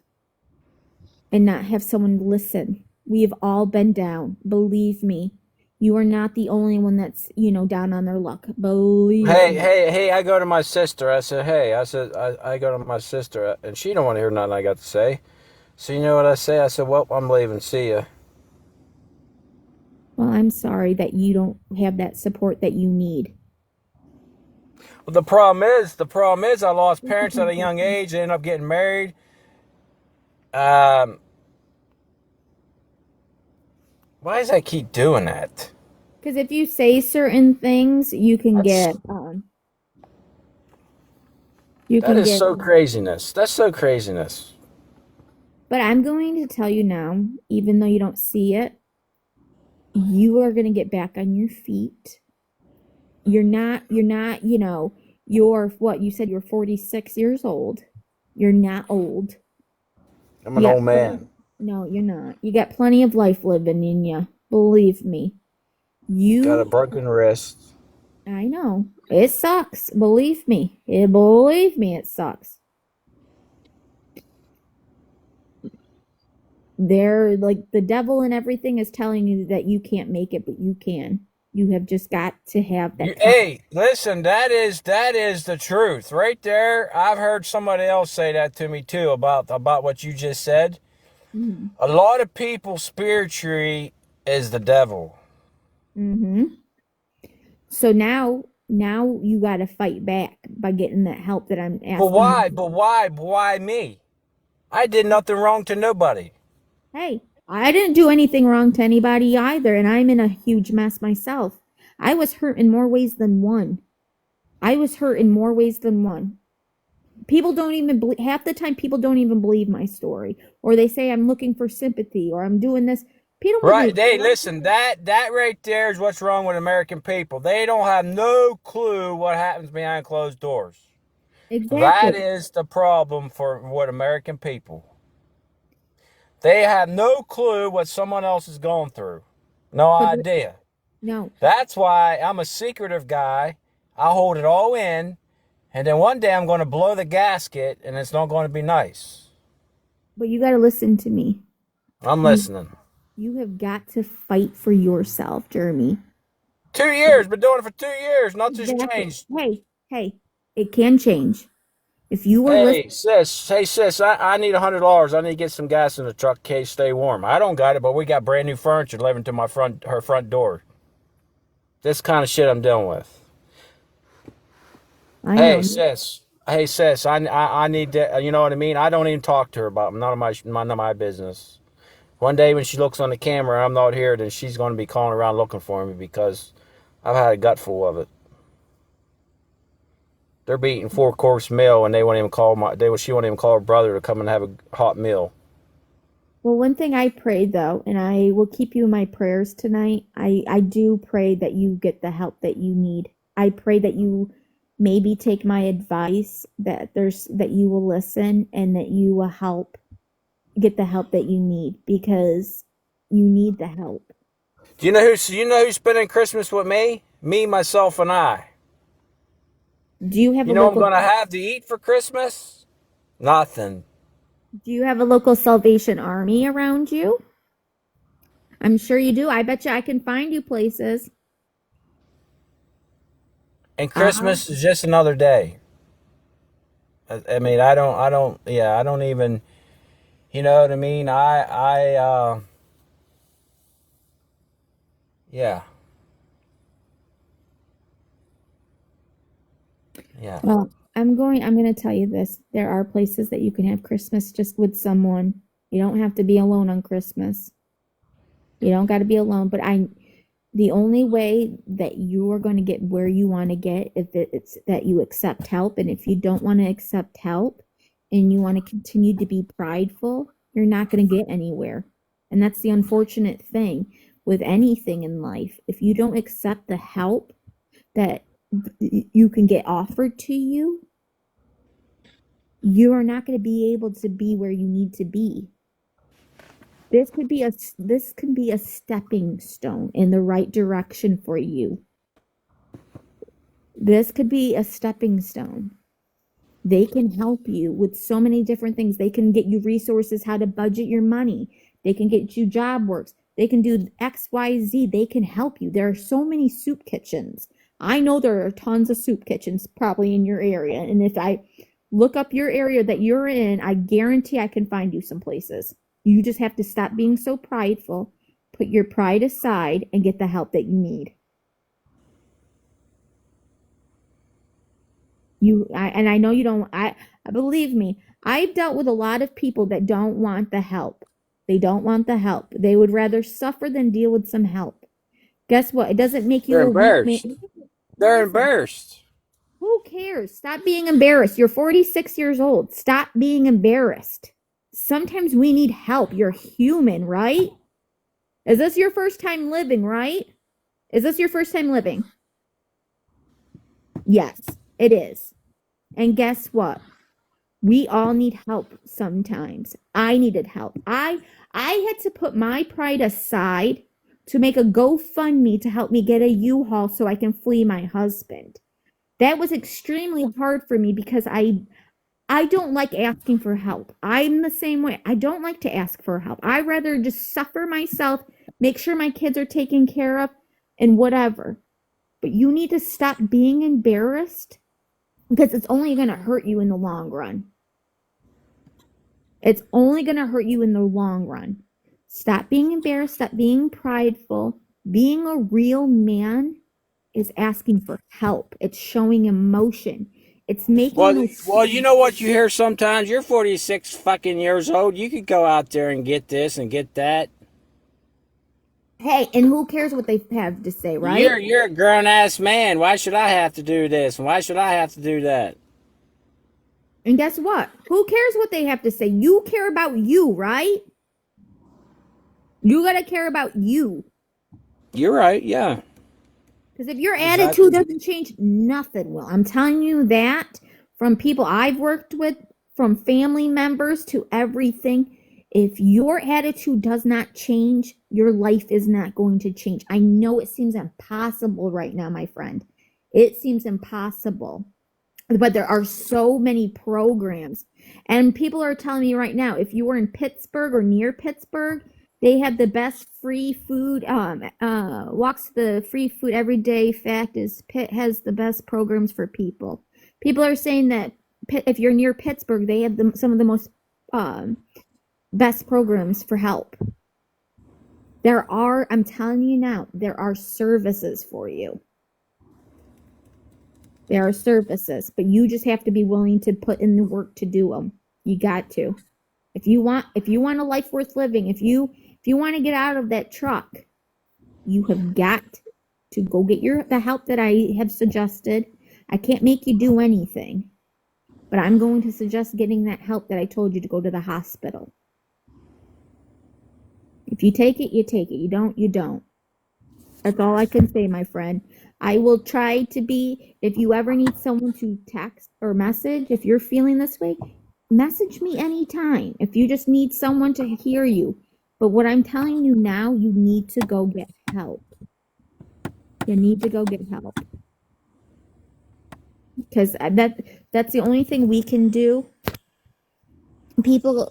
Speaker 1: and not have someone listen. We have all been down. Believe me. You are not the only one that's, down on their luck. Believe me.
Speaker 3: Hey, I go to my sister. I said, hey, I go to my sister, and she don't want to hear nothing I got to say. So you know what I say? I said, well, I'm leaving. See ya.
Speaker 1: Well, I'm sorry that you don't have that support that you need.
Speaker 3: Well, the problem is I lost parents at a young age. I ended up getting married. Why does I keep doing that?
Speaker 1: Because if you say certain things, you can get
Speaker 3: That is so craziness. That's so craziness.
Speaker 1: But I'm going to tell you now, even though you don't see it, you are going to get back on your feet. You're not, you're what? You said you're 46 years old. You're not old.
Speaker 3: I'm an old man.
Speaker 1: No, you're not. You got plenty of life living in you. Believe me. You
Speaker 3: got a broken wrist.
Speaker 1: I know. It sucks. Believe me. Believe me, it sucks. They're like the devil and everything is telling you that you can't make it, but you can. You have just got to have that
Speaker 3: Hey, listen, that is the truth right there. I've heard somebody else say that to me too about what you just said.
Speaker 1: Mm-hmm.
Speaker 3: A lot of people spiritually is the devil.
Speaker 1: Mm-hmm. So now you got to fight back by getting that help that I'm
Speaker 3: But
Speaker 1: asking
Speaker 3: why?
Speaker 1: you.
Speaker 3: But why? Why me? I did nothing wrong to nobody.
Speaker 1: Hey, I didn't do anything wrong to anybody either, and I'm in a huge mess myself. I was hurt in more ways than one. I was hurt in more ways than one. People don't even believe, half the time people don't even believe my story, or they say I'm looking for sympathy or I'm doing this. People don't
Speaker 3: Right?
Speaker 1: believe.
Speaker 3: Hey, listen, that right there is what's wrong with American people. They don't have no clue what happens behind closed doors. That
Speaker 1: Exactly.
Speaker 3: is the problem for what American people. They have no clue what someone else is going through. No
Speaker 1: But
Speaker 3: idea.
Speaker 1: no,
Speaker 3: That's why I'm a secretive guy. I hold it all in, and then one day I'm going to blow the gasket, and it's not going to be nice.
Speaker 1: but you got to listen to me.
Speaker 3: I'm
Speaker 1: You
Speaker 3: listening.
Speaker 1: you have got to fight for yourself, Jeremy.
Speaker 3: 2 years, been doing it for 2 years. Nothing's
Speaker 1: Exactly.
Speaker 3: changed.
Speaker 1: Hey, it can change. If you were listening,
Speaker 3: Hey sis, I need $100. I need to get some gas in the truck in case stay warm. I don't got it, but we got brand new furniture delivered to her front door. This kind of shit I'm dealing with.
Speaker 1: I
Speaker 3: Hey
Speaker 1: know.
Speaker 3: sis, I need to. You know what I mean? I don't even talk to her about none of my business. One day when she looks on the camera and I'm not here, then she's going to be calling around looking for me because I've had a gut full of it. They're eating 4-course meal and they won't even call she won't even call her brother to come and have a hot meal.
Speaker 1: Well, one thing I prayed though, and I will keep you in my prayers tonight. I do pray that you get the help that you need. I pray that you maybe take my advice, that you will listen and that you will get the help that you need because you need the help.
Speaker 3: Who's spending Christmas with me? Me, myself, and I.
Speaker 1: Do you have
Speaker 3: You
Speaker 1: a
Speaker 3: know what I'm
Speaker 1: local
Speaker 3: gonna have to eat for Christmas? Nothing.
Speaker 1: do you have a local Salvation Army around you? I'm sure you do. I bet you I can find you places.
Speaker 3: And
Speaker 1: Uh,
Speaker 3: Christmas is just another day. I mean, yeah, I don't even, you know what I mean? Yeah, yeah.
Speaker 1: well, I'm going to tell you this. There are places that you can have Christmas just with someone. You don't have to be alone on Christmas. You don't got to be alone, but the only way that you are going to get where you want to get if it's that you accept help, and if you don't want to accept help and you want to continue to be prideful, you're not going to get anywhere. And that's the unfortunate thing with anything in life. If you don't accept the help that you can get offered to you, you are not going to be able to be where you need to be. This could be a stepping stone in the right direction for you. This could be a stepping stone. They can help you with so many different things. They can get you resources how to budget your money. They can get you job works. They can do XYZ. They can help you. There are so many soup kitchens. I know there are tons of soup kitchens probably in your area. And if I look up your area that you're in, I guarantee I can find you some places. You just have to stop being so prideful, put your pride aside, and get the help that you need. And I know you don't, I believe me, I've dealt with a lot of people that don't want the help. They don't want the help. They would rather suffer than deal with some help. Guess what? It doesn't make you
Speaker 3: They're
Speaker 1: a weak man.
Speaker 3: embarrassed. They're
Speaker 1: Listen,
Speaker 3: embarrassed.
Speaker 1: who cares? Stop being embarrassed. You're 46 years old. Stop being embarrassed. Sometimes we need help. You're human, right? Is this your first time living, right? Is this your first time living? Yes, it is. And guess what? We all need help sometimes. I needed help. I had to put my pride aside to make a GoFundMe to help me get a U-Haul so I can flee my husband. That was extremely hard for me because I don't like asking for help. I'm the same way. I don't like to ask for help. I rather just suffer myself, make sure my kids are taken care of, and whatever. But you need to stop being embarrassed because it's only going to hurt you in the long run. It's only going to hurt you in the long run. Stop being embarrassed. Stop being prideful. Being a real man is asking for help. It's showing emotion. It's making
Speaker 3: Well, you know what you hear sometimes? You're 46 fucking years old. You could go out there and get this and get that.
Speaker 1: Hey, and who cares what they have to say, right?
Speaker 3: You're a grown ass man. Why should I have to do this? And why should I have to do that?
Speaker 1: And guess what? Who cares what they have to say? You care about you, right? You gotta care about you.
Speaker 3: You're right, yeah.
Speaker 1: Because if your attitude doesn't change, nothing will. I'm telling you that from people I've worked with, from family members to everything. If your attitude does not change, your life is not going to change. I know it seems impossible right now, my friend. It seems impossible. But there are so many programs. And people are telling me right now, if you were in Pittsburgh or near Pittsburgh, they have the best free food, walks the free food every day. Fact is, Pitt has the best programs for people. People are saying that if you're near Pittsburgh, they have some of the most best programs for help. I'm telling you now, there are services for you. There are services, but you just have to be willing to put in the work to do them. You got to. If you want a life worth living, if you want to get out of that truck, you have got to go get the help that I have suggested. I can't make you do anything, but I'm going to suggest getting that help that I told you to go to the hospital. If you take it, you take it. You don't, you don't. That's all I can say, my friend. I will try to be, if you ever need someone to text or message, if you're feeling this way, message me anytime. If you just need someone to hear you. But what I'm telling you now, you need to go get help. You need to go get help. Because that's the only thing we can do. People,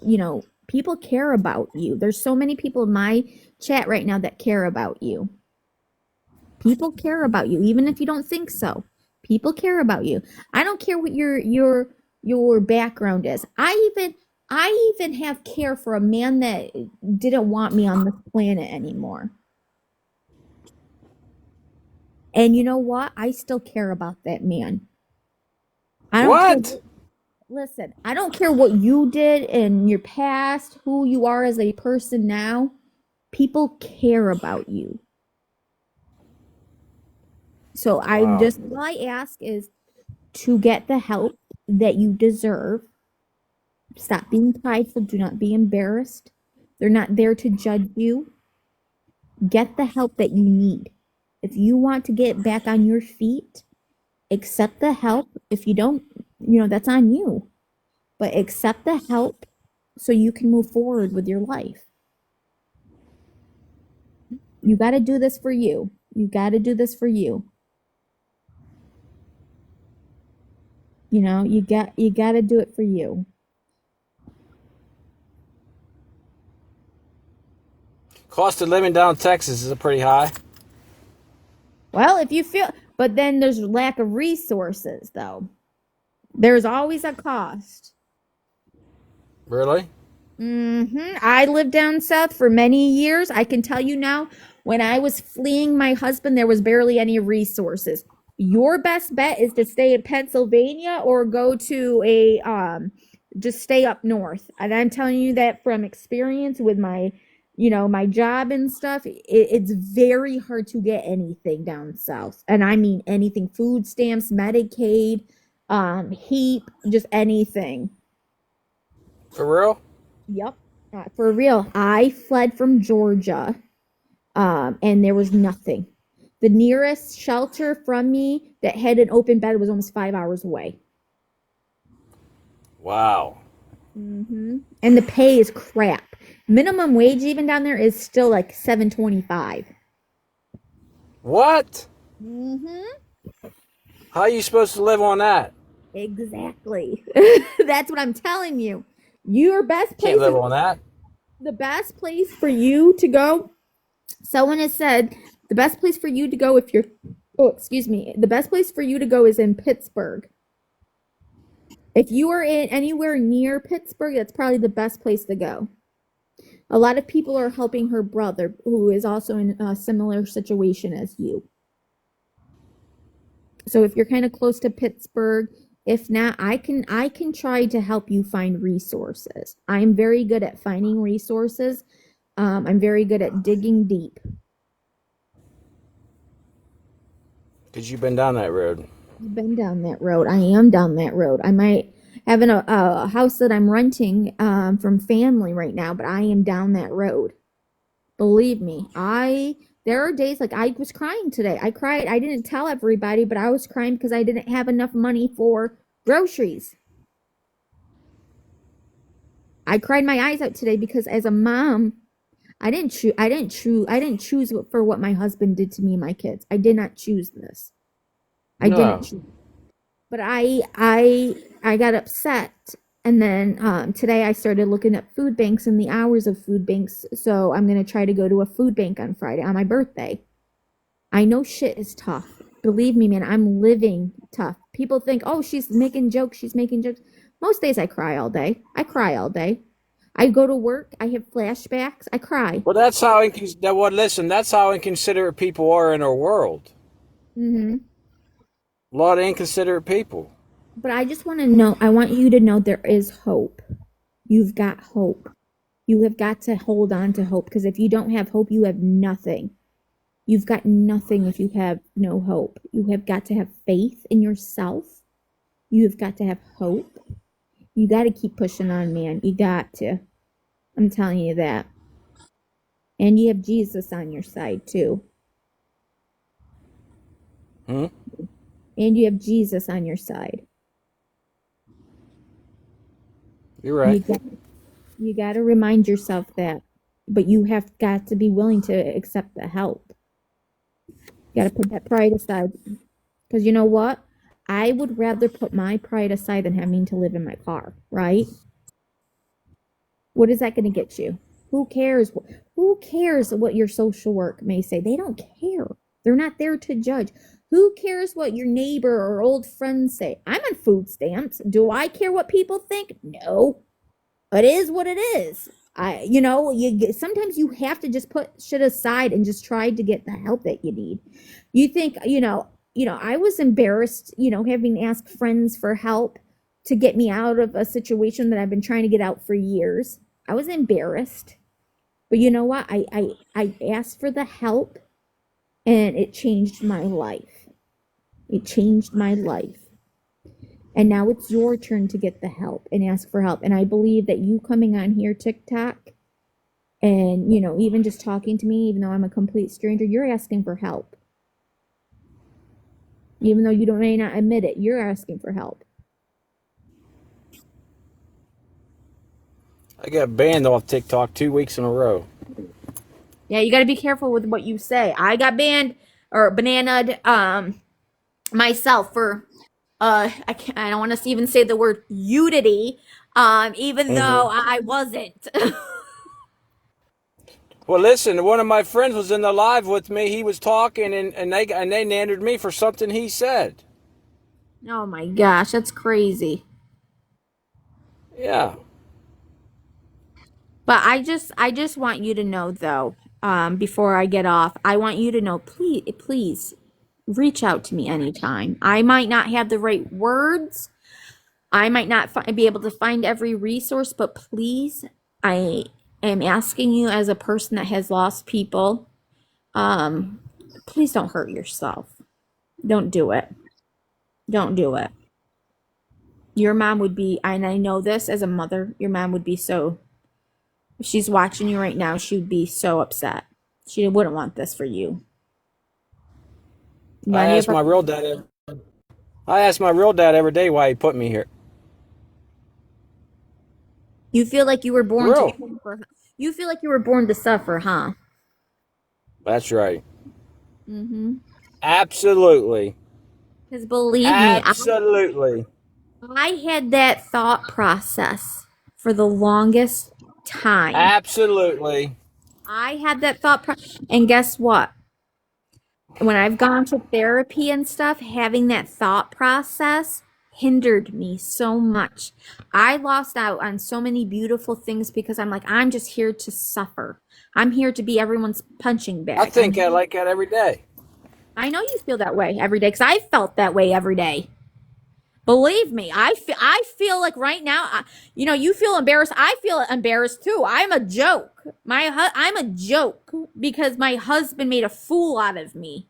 Speaker 1: people care about you. There's so many people in my chat right now that care about you. People care about you, even if you don't think so. People care about you. I don't care what your background is. I even have care for a man that didn't want me on this planet anymore. And you know what? I still care about that man. I don't care. Listen, I don't care what you did in your past, who you are as a person now. People care about you. So all I ask is to get the help that you deserve. Stop being prideful. Do not be embarrassed. They're not there to judge you. Get the help that you need. If you want to get back on your feet, accept the help. If you don't, that's on you. But accept the help so you can move forward with your life. You got to do this for you. You got to do this for you. You got to do it for you.
Speaker 3: Cost of living down in Texas is pretty high.
Speaker 1: Well, if you feel, but then there's lack of resources, though. There's always a cost.
Speaker 3: Really?
Speaker 1: I lived down south for many years. I can tell you now, when I was fleeing my husband, there was barely any resources. Your best bet is to stay in Pennsylvania or go to just stay up north. And I'm telling you that from experience with my job and stuff. It's very hard to get anything down south. And I mean anything, food stamps, Medicaid, HEAP, just anything.
Speaker 3: For real?
Speaker 1: Yep. For real. I fled from Georgia, and there was nothing. The nearest shelter from me that had an open bed was almost 5 hours away.
Speaker 3: Wow.
Speaker 1: And the pay is crap. Minimum wage even down there is still like $7.25.
Speaker 3: What? How are you supposed to live on that?
Speaker 1: Exactly. That's what I'm telling you. Your best
Speaker 3: Can't
Speaker 1: place
Speaker 3: live
Speaker 1: is
Speaker 3: on that.
Speaker 1: the best place for you to go. Someone has said the best place for you to go if you're, oh, excuse me, the best place for you to go is in Pittsburgh. If you are in anywhere near Pittsburgh, that's probably the best place to go. A lot of people are helping her brother, who is also in a similar situation as you. So if you're kind of close to Pittsburgh, if not, I can try to help you find resources. I'm very good at finding resources. I'm very good at digging deep.
Speaker 3: Because you've been down that road.
Speaker 1: I've been down that road. I am down that road. I might have a house that I'm renting from family right now, but I am down that road. Believe me, there are days like I was crying today. I cried. I didn't tell everybody, but I was crying because I didn't have enough money for groceries. I cried my eyes out today because as a mom, I didn't choose for what my husband did to me and my kids. I did not choose this. I didn't
Speaker 3: No.
Speaker 1: choose. But I got upset, and then today I started looking at food banks and the hours of food banks. So I'm gonna try to go to a food bank on Friday on my birthday. I know shit is tough. Believe me, man, I'm living tough. People think, oh, she's making jokes. She's making jokes. Most days I cry all day. I cry all day. I go to work. I have flashbacks. I cry.
Speaker 3: Well, listen, that's how inconsiderate people are in our world.
Speaker 1: Mm-hmm.
Speaker 3: A lot of inconsiderate people.
Speaker 1: But I just want to know. I want you to know there is hope. You've got hope. You have got to hold on to hope because if you don't have hope, you have nothing. You've got nothing if you have no hope. You have got to have faith in yourself. You have got to have hope. You got to keep pushing on, man. You got to. I'm telling you that. And you have Jesus on your side, too.
Speaker 3: Hmm?
Speaker 1: And you have Jesus on your side.
Speaker 3: You're right.
Speaker 1: You got to remind yourself that. But you have got to be willing to accept the help. You got to put that pride aside. Because you know what? I would rather put my pride aside than having to live in my car, right? What is that going to get you? Who cares? Who cares what your social work may say? They don't care. They're not there to judge. Who cares what your neighbor or old friends say? I'm on food stamps. Do I care what people think? No. It is what it is. Sometimes you have to just put shit aside and just try to get the help that you need. You think, I was embarrassed, having asked friends for help to get me out of a situation that I've been trying to get out for years. I was embarrassed. But you know what? I asked for the help and it changed my life. It changed my life. And now it's your turn to get the help and ask for help. And I believe that you coming on here, TikTok, and, even just talking to me, even though I'm a complete stranger, you're asking for help. Even though you may not admit it, you're asking for help.
Speaker 3: I got banned off TikTok 2 weeks in a row.
Speaker 1: Yeah, you got to be careful with what you say. I got banned or bananaed myself for I don't want to even say the word Udity even though
Speaker 3: Hmm.
Speaker 1: I wasn't.
Speaker 3: Well, listen, one of my friends was in the live with me. He was talking, and they nandered me for something he said.
Speaker 1: Oh my gosh, that's crazy.
Speaker 3: Yeah.
Speaker 1: But I just want you to know though, before I get off, I want you to know, please reach out to me anytime. I might not have the right words. I might not be able to find every resource, but please, I am asking you as a person that has lost people, um, please don't hurt yourself. Don't do it. Don't do it. Your mom would be, and I know this as a mother, your mom would be so, if she's watching you right now, she would be so upset. She wouldn't want this for you.
Speaker 3: I
Speaker 1: Many of
Speaker 3: ask
Speaker 1: her,
Speaker 3: my real dad. I ask my real dad every day why he put me here.
Speaker 1: you feel like you were
Speaker 3: For
Speaker 1: born to
Speaker 3: real.
Speaker 1: suffer. You feel like you were born to suffer, huh?
Speaker 3: That's right.
Speaker 1: Mm-hmm.
Speaker 3: Absolutely.
Speaker 1: Because believe me,
Speaker 3: Absolutely.
Speaker 1: I had that thought process for the longest time.
Speaker 3: Absolutely.
Speaker 1: I had that and guess what? When I've gone to therapy and stuff, having that thought process hindered me so much. I lost out on so many beautiful things because I'm like, I'm just here to suffer. I'm here to be everyone's punching
Speaker 3: I
Speaker 1: bag.
Speaker 3: think I like that every day.
Speaker 1: I know you feel that way every day because I felt that way every day. Believe me, I feel like right now, you feel embarrassed. I feel embarrassed too. I'm a joke. I'm a joke because my husband made a fool out of me.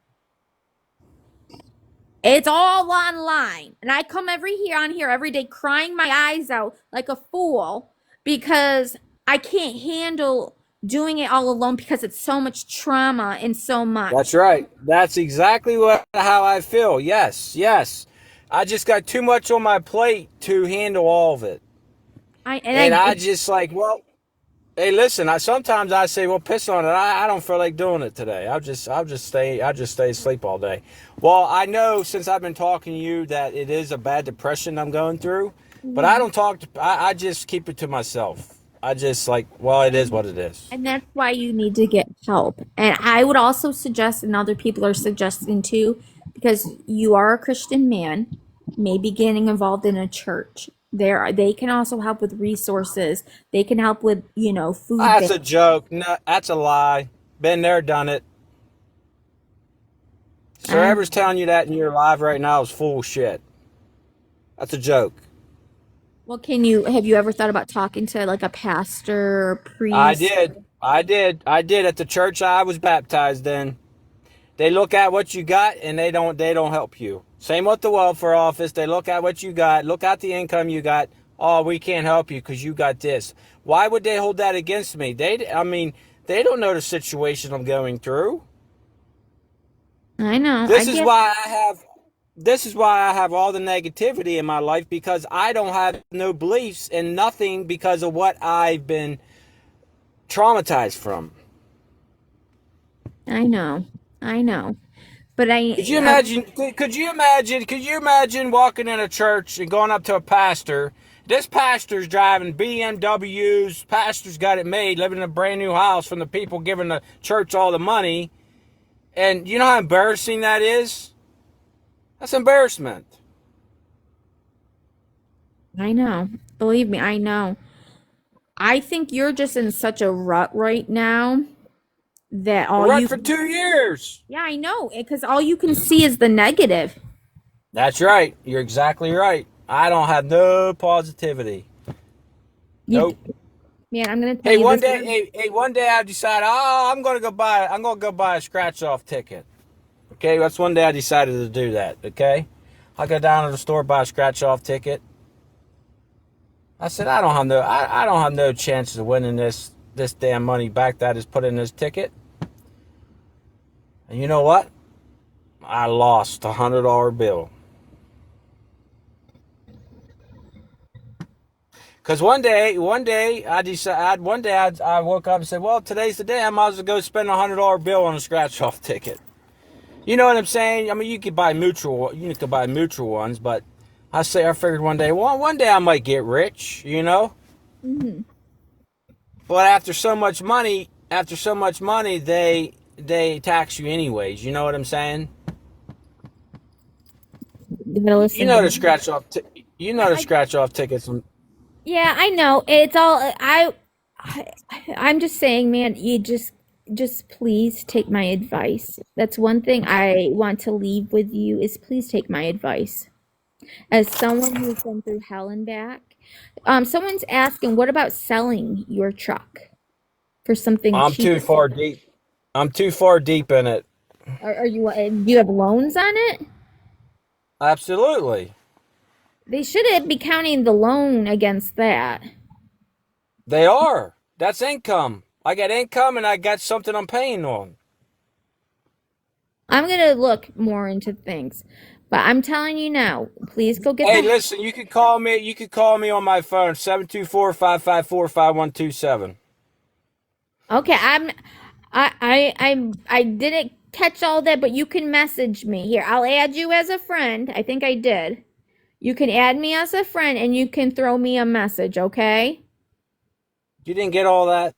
Speaker 1: It's all online, and I come on here every day crying my eyes out like a fool because I can't handle doing it all alone because it's so much trauma and so
Speaker 3: That's
Speaker 1: much.
Speaker 3: right. That's exactly how I feel. Yes, yes. I just got too much on my plate to handle all of it. And I just like, well, hey, listen. Sometimes I say, well, piss on it. I don't feel like doing it today. I'll just stay asleep all day. Well, I know since I've been talking to you that it is a bad depression I'm going through, but I don't talk. I just keep it to myself. I just like, well, it is what it is.
Speaker 1: And that's why you need to get help. And I would also suggest, and other people are suggesting too, because you are a Christian man, maybe getting involved in a church. They can also help with resources. They can help with, food
Speaker 3: That's
Speaker 1: banks.
Speaker 3: a joke. No, that's a lie. Been there, done it. So
Speaker 1: Um,
Speaker 3: whoever's telling you that in your live right now is full of shit. That's a joke.
Speaker 1: well, have you ever thought about talking to like a pastor or
Speaker 3: I
Speaker 1: priest?
Speaker 3: did. I did at the church I was baptized in. They look at what you got and they don't help you. Same with the welfare office. They look at what you got, look at the income you got. Oh, we can't help you because you got this. Why would they hold that against me? They don't know the situation I'm going through.
Speaker 1: I know. I
Speaker 3: This is
Speaker 1: get.
Speaker 3: why I have this is why I have all the negativity in my life because I don't have no beliefs in nothing because of what I've been traumatized from.
Speaker 1: I know. I know. But
Speaker 3: Could you imagine? Could you imagine? Could you imagine walking in a church and going up to a pastor? This pastor's driving BMWs. Pastor's got it made, living in a brand new house from the people giving the church all the money. And you know how embarrassing that is? That's embarrassment.
Speaker 1: I know. Believe me, I know. I think you're just in such a rut right now that
Speaker 3: I run for 2 years.
Speaker 1: yeah, I know, because all you can see is the negative.
Speaker 3: That's right. You're exactly right. I don't have no positivity.
Speaker 1: You,
Speaker 3: Nope.
Speaker 1: man, I'm gonna tell
Speaker 3: Hey,
Speaker 1: you
Speaker 3: one
Speaker 1: this.
Speaker 3: day, one day I decided, I'm gonna go buy a scratch off ticket. Okay, that's one day I decided to do that. Okay, I go down to the store, buy a scratch off ticket. I said, I don't have no chances of winning this damn money back that is put in this ticket. And you know what? I lost $100 bill. Cause one day I decided, I woke up and said, well, today's the day. I might as well go spend $100 bill on a scratch off ticket. You know what I'm saying? I mean, you could buy mutual ones, but I figured one day, well, one day I might get rich, you know.
Speaker 1: Mhm.
Speaker 3: But after so much money, they tax you anyways. You know what I'm saying?
Speaker 1: You gotta
Speaker 3: You
Speaker 1: listen to
Speaker 3: know the
Speaker 1: me.
Speaker 3: scratch off. You know the
Speaker 1: I,
Speaker 3: scratch off tickets.
Speaker 1: yeah, I know. It's all I I'm just saying, man, just please take my advice. That's one thing I want to leave with you is please take my advice. As someone who's been through hell and back, someone's asking, what about selling your truck for something
Speaker 3: I'm
Speaker 1: cheap?
Speaker 3: too far deep. I'm too far deep in it.
Speaker 1: Are you do you have loans on it?
Speaker 3: Absolutely,
Speaker 1: They shouldn't be counting the loan against that.
Speaker 3: they are. That's income. I got income and I got something I'm paying on.
Speaker 1: I'm gonna look more into things, but I'm telling you now, please go get
Speaker 3: Hey,
Speaker 1: the.
Speaker 3: listen, you could call me. You could call me on my phone 724-554-5127.
Speaker 1: Okay, I didn't catch all that, but you can message me. Here, I'll add you as a friend. I think I did. You can add me as a friend and you can throw me a message, okay?
Speaker 3: You didn't get all that?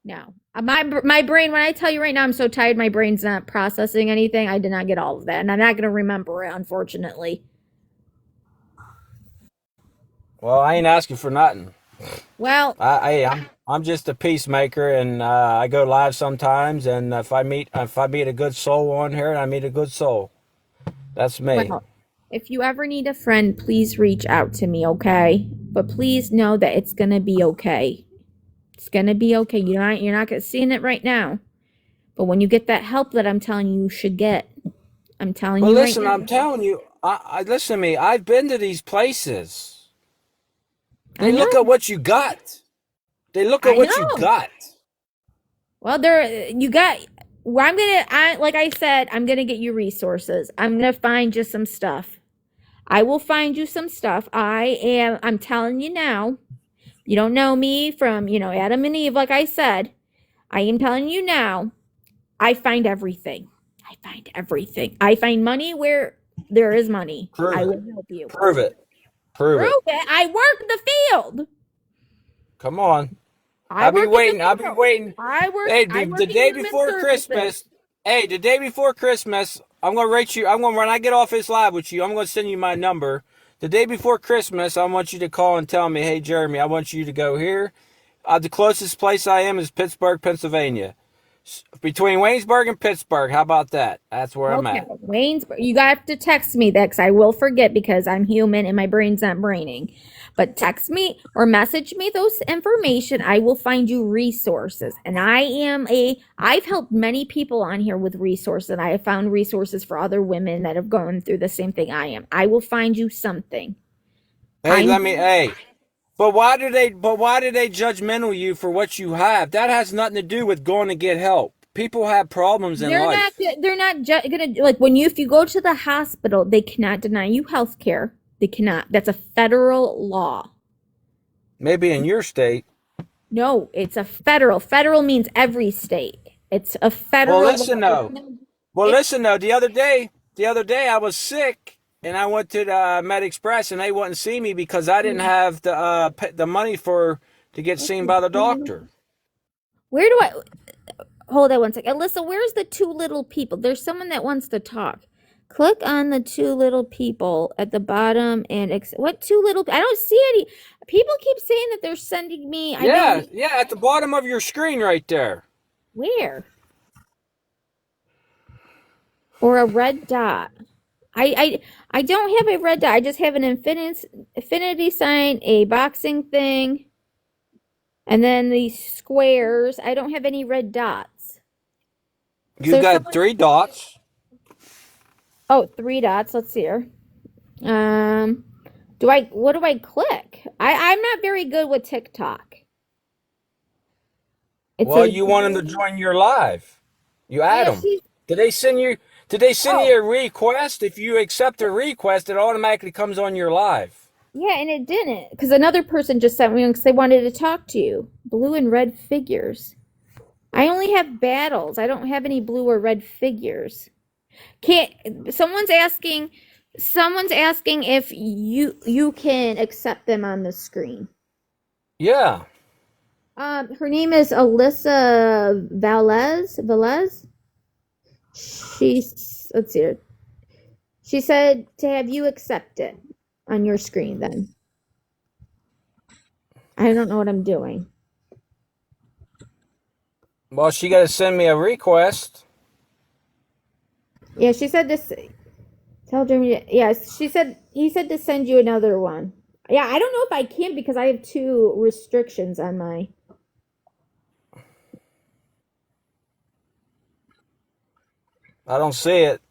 Speaker 1: No. My brain, when I tell you right now, I'm so tired, my brain's not processing anything. I did not get all of that, and I'm not going to remember it, unfortunately.
Speaker 3: Well, I ain't asking for nothing.
Speaker 1: Well,
Speaker 3: I'm just a peacemaker, and I go live sometimes. And if I meet a good soul on here, and I meet a good soul, that's me.
Speaker 1: well, if you ever need a friend, please reach out to me, okay? But please know that it's going to be okay. It's going to be okay. You're not seeing it right now. But when you get that help that I'm telling you should get, I'm telling
Speaker 3: Well,
Speaker 1: you right
Speaker 3: listen,
Speaker 1: now.
Speaker 3: I'm telling you, I listen to me. I've been to these places.
Speaker 1: I
Speaker 3: They look
Speaker 1: know.
Speaker 3: at what you got. They look at
Speaker 1: I
Speaker 3: what you
Speaker 1: know.
Speaker 3: got.
Speaker 1: Well, like I said, I'm gonna get you resources. I'm gonna find you some stuff. I will find you some stuff. I'm telling you now, you don't know me from, Adam and Eve, like I said. I am telling you now, I find everything. I find everything. I find money where there is money.
Speaker 3: Prove
Speaker 1: I
Speaker 3: it.
Speaker 1: will help you.
Speaker 3: Prove it. Prove
Speaker 1: Prove
Speaker 3: it.
Speaker 1: it. I work the field.
Speaker 3: Come on.
Speaker 1: I
Speaker 3: I'll be
Speaker 1: work in the
Speaker 3: waiting. I'll be
Speaker 1: field.
Speaker 3: waiting. Hey,
Speaker 1: I
Speaker 3: the
Speaker 1: work in
Speaker 3: day
Speaker 1: human
Speaker 3: before
Speaker 1: services.
Speaker 3: Christmas. Hey, the day before Christmas, I'm gonna rate you. When I get off this live with you, I'm gonna send you my number. The day before Christmas, I want you to call and tell me, hey Jeremy, I want you to go here. The closest place I am is Pittsburgh, Pennsylvania. Between Waynesburg and Pittsburgh. How about that? That's where I'm
Speaker 1: Okay,
Speaker 3: at.
Speaker 1: Waynesburg. You got to text me that because I will forget because I'm human and my brain's not braining. But text me or message me those information. I will find you resources. And I've helped many people on here with resources. And I have found resources for other women that have gone through the same thing I am. I will find you something.
Speaker 3: Hey,
Speaker 1: I'm,
Speaker 3: hey. But why do they judgmental you for what you have? That has nothing to do with going to get help. People have problems in life.
Speaker 1: they're not gonna, like, if you go to the hospital, they cannot deny you health care. They cannot. That's a federal law.
Speaker 3: Maybe in your state.
Speaker 1: No, it's a federal. Federal means every state. It's a
Speaker 3: Well,
Speaker 1: federal
Speaker 3: listen
Speaker 1: law.
Speaker 3: though. Well,
Speaker 1: It's
Speaker 3: listen though. The other day I was sick and I went to the Med Express and they wouldn't see me because I didn't have the money to get seen by the doctor.
Speaker 1: where do I hold on one second? Alyssa, where's the two little people? There's someone that wants to talk. Click on the two little people at the bottom and what two little? I don't see any. People keep saying that they're sending me. I
Speaker 3: Yeah,
Speaker 1: don't.
Speaker 3: yeah, at the bottom of your screen right there.
Speaker 1: Where? Or a red dot. I don't have a red dot. I just have an infinity sign, a boxing thing, and then these squares. I don't have any red dots.
Speaker 3: You
Speaker 1: So
Speaker 3: got
Speaker 1: someone,
Speaker 3: 3 dots.
Speaker 1: oh, three dots. Let's see here. What do I click? I'm not very good with TikTok. It
Speaker 3: Well,
Speaker 1: says,
Speaker 3: you want them to join your live. You add
Speaker 1: yeah,
Speaker 3: them. Did they send you? Did they send
Speaker 1: oh,
Speaker 3: you a request? If you accept a request, it automatically comes on your live.
Speaker 1: yeah, and it didn't. Because another person just sent me because they wanted to talk to you. Blue and red figures. I only have battles. I don't have any blue or red figures. Can't someone's asking if you can accept them on the screen.
Speaker 3: Yeah.
Speaker 1: Her name is Alyssa Velez. Let's see her. She said to have you accept it on your screen then. I don't know what I'm doing.
Speaker 3: Well, she got to send me a request.
Speaker 1: Yeah, she said this. Tell Jeremy. Yes, he said to send you another one. Yeah, I don't know if I can because I have two restrictions on my.
Speaker 3: I don't see it.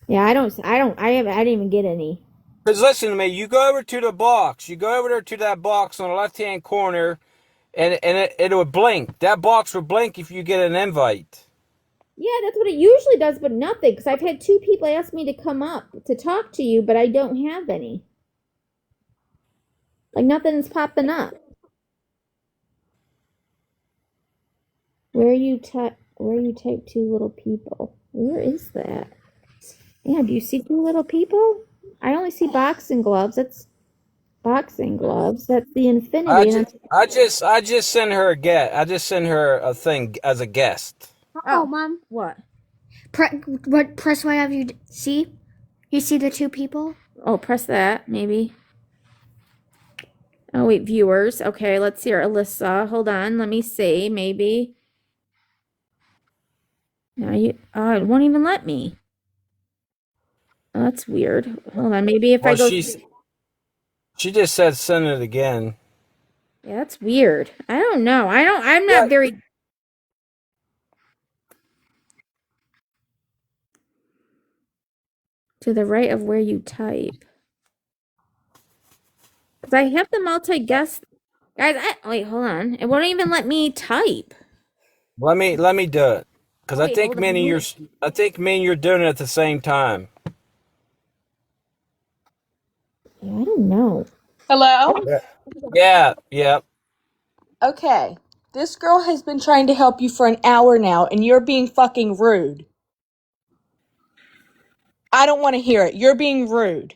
Speaker 1: Yeah, I didn't even get any.
Speaker 3: Because listen to me, you go over to the box. You go over there to that box on the left-hand corner, and it would blink. That box would blink if you get an invite.
Speaker 1: Yeah, that's what it usually does, but nothing. Because I've had two people ask me to come up to talk to you, but I don't have any. Like nothing's popping up. Where are you? where you type two little people. Where is that? Yeah, do you see two little people? I only see boxing gloves. That's boxing gloves. That's the infinity. And that's
Speaker 3: I just sent her a get. I just sent her a thing as a guest.
Speaker 2: Oh, Mom.
Speaker 1: what?
Speaker 2: Press whatever you see. You see the two people?
Speaker 1: Oh, press that, maybe. Oh, wait, viewers. Okay, let's see her. Alyssa, hold on. Let me see. Maybe. No, it won't even let me. Oh, that's weird. Hold on. Maybe if I
Speaker 3: Well,
Speaker 1: go.
Speaker 3: she just said send it again.
Speaker 1: Yeah, that's weird. I don't know. I'm
Speaker 3: Yeah.
Speaker 1: not very. To the right of where you type. Because I have the multi-guest. Guys, wait, hold on. It won't even let me type.
Speaker 3: Let me do it. Because
Speaker 1: Oh, wait, hold on.
Speaker 3: I think me and you're doing it at the same time.
Speaker 1: Yeah, I don't know.
Speaker 5: Hello?
Speaker 3: Yeah.
Speaker 5: Okay. This girl has been trying to help you for an hour now, and you're being fucking rude. I don't want to hear it. You're being rude.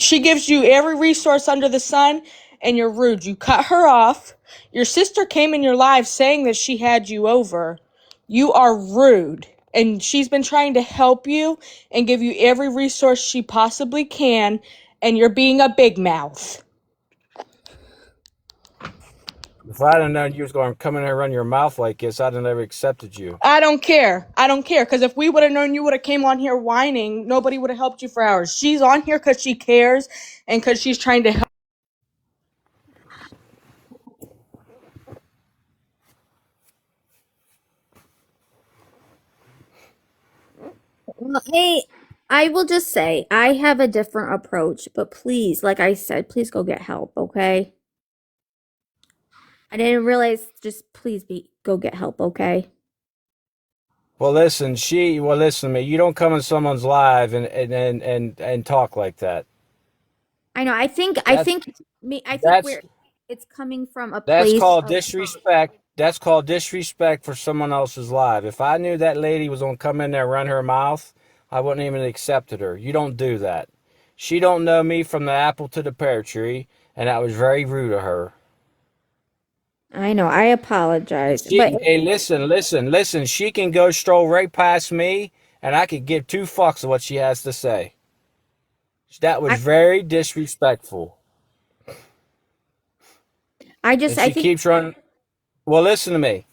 Speaker 5: She gives you every resource under the sun, and you're rude. You cut her off. Your sister came in your life saying that she had you over. You are rude. And she's been trying to help you and give you every resource she possibly can, and you're being a big mouth.
Speaker 3: If I'd have known you was going to come in here and run your mouth like this, I'd have never accepted you.
Speaker 5: I don't care. I don't care. Because if we would have known you would have came on here whining, nobody would have helped you for hours. She's on here because she cares and because she's trying to help.
Speaker 1: Well, hey, I will just say I have a different approach, but please, like I said, please go get help, okay? I didn't realize. Just please go get help, okay?
Speaker 3: Well, listen to me. You don't come in someone's live and talk like that.
Speaker 1: I know.
Speaker 3: That's
Speaker 1: I think
Speaker 3: that's
Speaker 1: where it's coming from a
Speaker 3: That's
Speaker 1: place
Speaker 3: called
Speaker 1: of
Speaker 3: disrespect. That's called disrespect for someone else's life. If I knew that lady was gonna come in there and run her mouth, I wouldn't even accepted her. You don't do that. She don't know me from the apple to the pear tree, and that was very rude of her.
Speaker 1: I know. I apologize, but
Speaker 3: Hey, listen. She can go stroll right past me, and I could give two fucks of what she has to say. That was
Speaker 1: I
Speaker 3: very disrespectful. And
Speaker 1: I
Speaker 3: she
Speaker 1: think
Speaker 3: keeps running. Well, listen to me.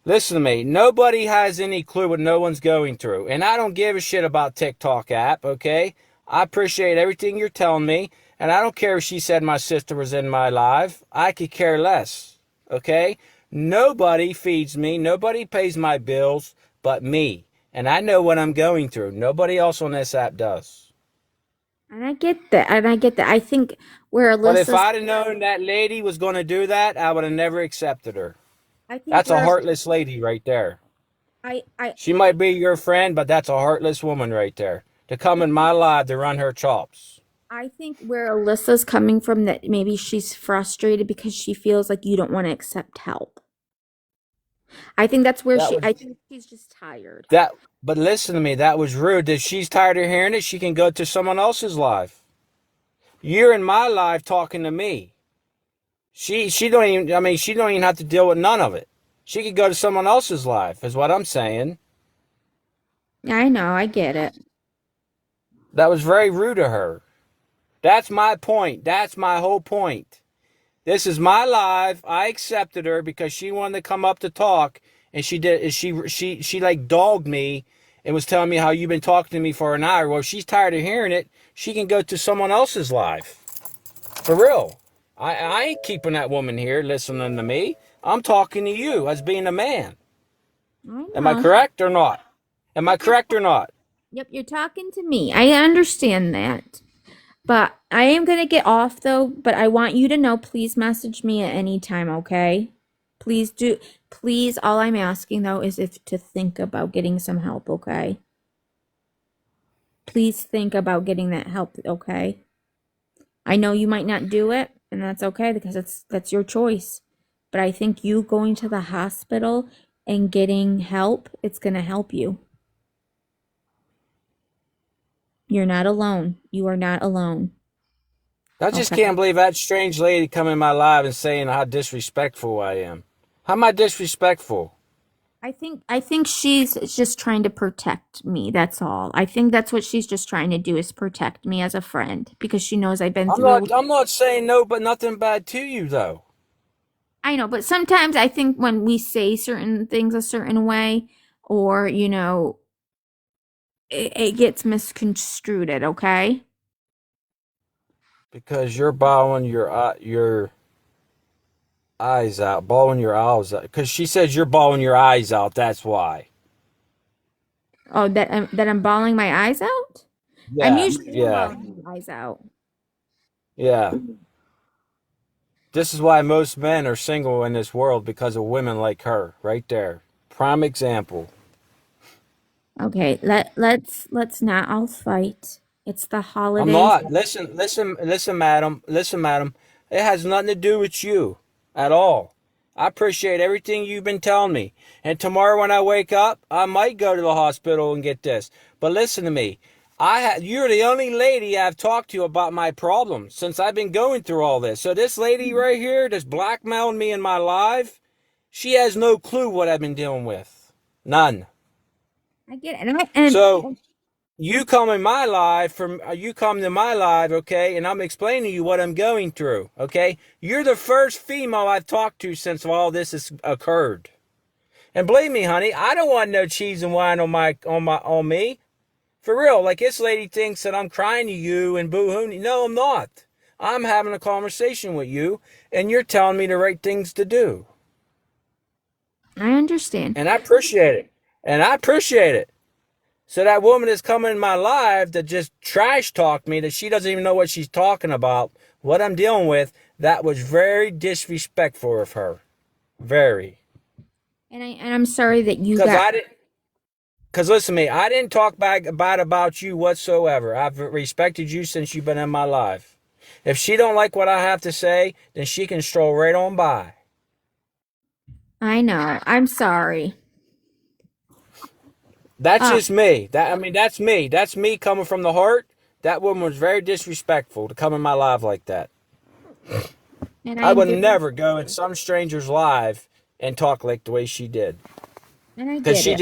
Speaker 3: Listen to me. Nobody has any clue what no one's going through. And I don't give a shit about TikTok app, okay? I appreciate everything you're telling me. And I don't care if she said my sister was in my live. I could care less, okay? Nobody feeds me. Nobody pays my bills but me. And I know what I'm going through. Nobody else on this app does.
Speaker 1: and I get that. And I get that. I think where
Speaker 3: But if
Speaker 1: Alyssa's
Speaker 3: I'd have known that lady was going to do that, I would have never accepted her.
Speaker 1: I think
Speaker 3: That's a
Speaker 1: where
Speaker 3: heartless lady right there.
Speaker 1: I
Speaker 3: She might be your friend, but that's a heartless woman right there. To come in my life to run her chops.
Speaker 1: I think where Alyssa's coming from, that maybe she's frustrated because she feels like you don't want to accept help. I think that's where
Speaker 3: That was
Speaker 1: I think she's just tired.
Speaker 3: that. But listen to me. That was rude. If she's tired of hearing it, she can go to someone else's live. You're in my live talking to me. She don't even. I mean, she don't even have to deal with none of it. She could go to someone else's live. Is what I'm saying.
Speaker 1: I know, I get it.
Speaker 3: That was very rude of her. That's my point. That's my whole point. This is my live. I accepted her because she wanted to come up to talk, and she did. She like dogged me and was telling me how you've been talking to me for an hour. Well, if she's tired of hearing it, she can go to someone else's live. For real. I ain't keeping that woman here listening to me. I'm talking to you as being a man.
Speaker 1: I
Speaker 3: Am I
Speaker 1: know.
Speaker 3: correct or not? Am I
Speaker 1: Yep, you're
Speaker 3: correct or not?
Speaker 1: yep, you're talking to me. I understand that. But I am gonna get off though, but I want you to know, please message me at any time, okay? Please do. Please, all I'm asking though is if to think about getting some help, okay? Please think about getting that help, okay? I know you might not do it, and that's okay because that's your choice. But I think you going to the hospital and getting help, it's going to help you. You're not alone. You are not alone.
Speaker 3: I just
Speaker 1: Okay.
Speaker 3: can't believe that strange lady coming in my live and saying how disrespectful I am. How am I disrespectful?
Speaker 1: I think she's just trying to protect me. That's all. I think that's what she's just trying to do is protect me as a friend because she knows I've been
Speaker 3: I'm
Speaker 1: through
Speaker 3: not I'm not saying no but nothing bad to you though.
Speaker 1: I know, but sometimes I think when we say certain things a certain way or, it gets misconstrued, okay?
Speaker 3: Because you're bawling your eyes out, bawling your eyes out. Because she says you're bawling your eyes out. That's why.
Speaker 1: Oh, that I'm bawling my eyes out? I'm
Speaker 3: Yeah,
Speaker 1: usually not
Speaker 3: yeah,
Speaker 1: bawling my eyes out.
Speaker 3: yeah. This is why most men are single in this world because of women like her, right there. Prime example.
Speaker 1: Okay, let's not all fight. It's the
Speaker 3: I'm
Speaker 1: holidays.
Speaker 3: not. Listen, madam. Listen, madam. It has nothing to do with you at all. I appreciate everything you've been telling me. And tomorrow when I wake up, I might go to the hospital and get this. But listen to me. You're the only lady I've talked to about my problems since I've been going through all this. So this lady right here that's blackmailing me in my life, she has no clue what I've been dealing with. None.
Speaker 1: I get it. And
Speaker 3: So you come in my live you come to my live, okay, and I'm explaining to you what I'm going through, okay? You're the first female I've talked to since all this has occurred. And believe me, honey, I don't want no cheese and wine on me. For real, like this lady thinks that I'm crying to you and boo-hoo. No, I'm not. I'm having a conversation with you, and you're telling me the right things to do.
Speaker 1: I understand.
Speaker 3: And I appreciate it. And I appreciate it. So that woman is coming in my life that just trash talked me, that she doesn't even know what she's talking about, what I'm dealing with, that was very disrespectful of her. Very.
Speaker 1: And I'm sorry that you
Speaker 3: Because
Speaker 1: got
Speaker 3: I didn't, because listen to me, I didn't talk bad about you whatsoever. I've respected you since you've been in my life. If she don't like what I have to say, then she can stroll right on by.
Speaker 1: I know. I'm sorry.
Speaker 3: That's
Speaker 1: Uh,
Speaker 3: just me. That's me. That's me coming from the heart. That woman was very disrespectful to come in my life like that.
Speaker 1: and
Speaker 3: I
Speaker 1: I
Speaker 3: would
Speaker 1: get
Speaker 3: never go in some stranger's live and talk like the way she did.
Speaker 1: and I
Speaker 3: Because
Speaker 1: get it.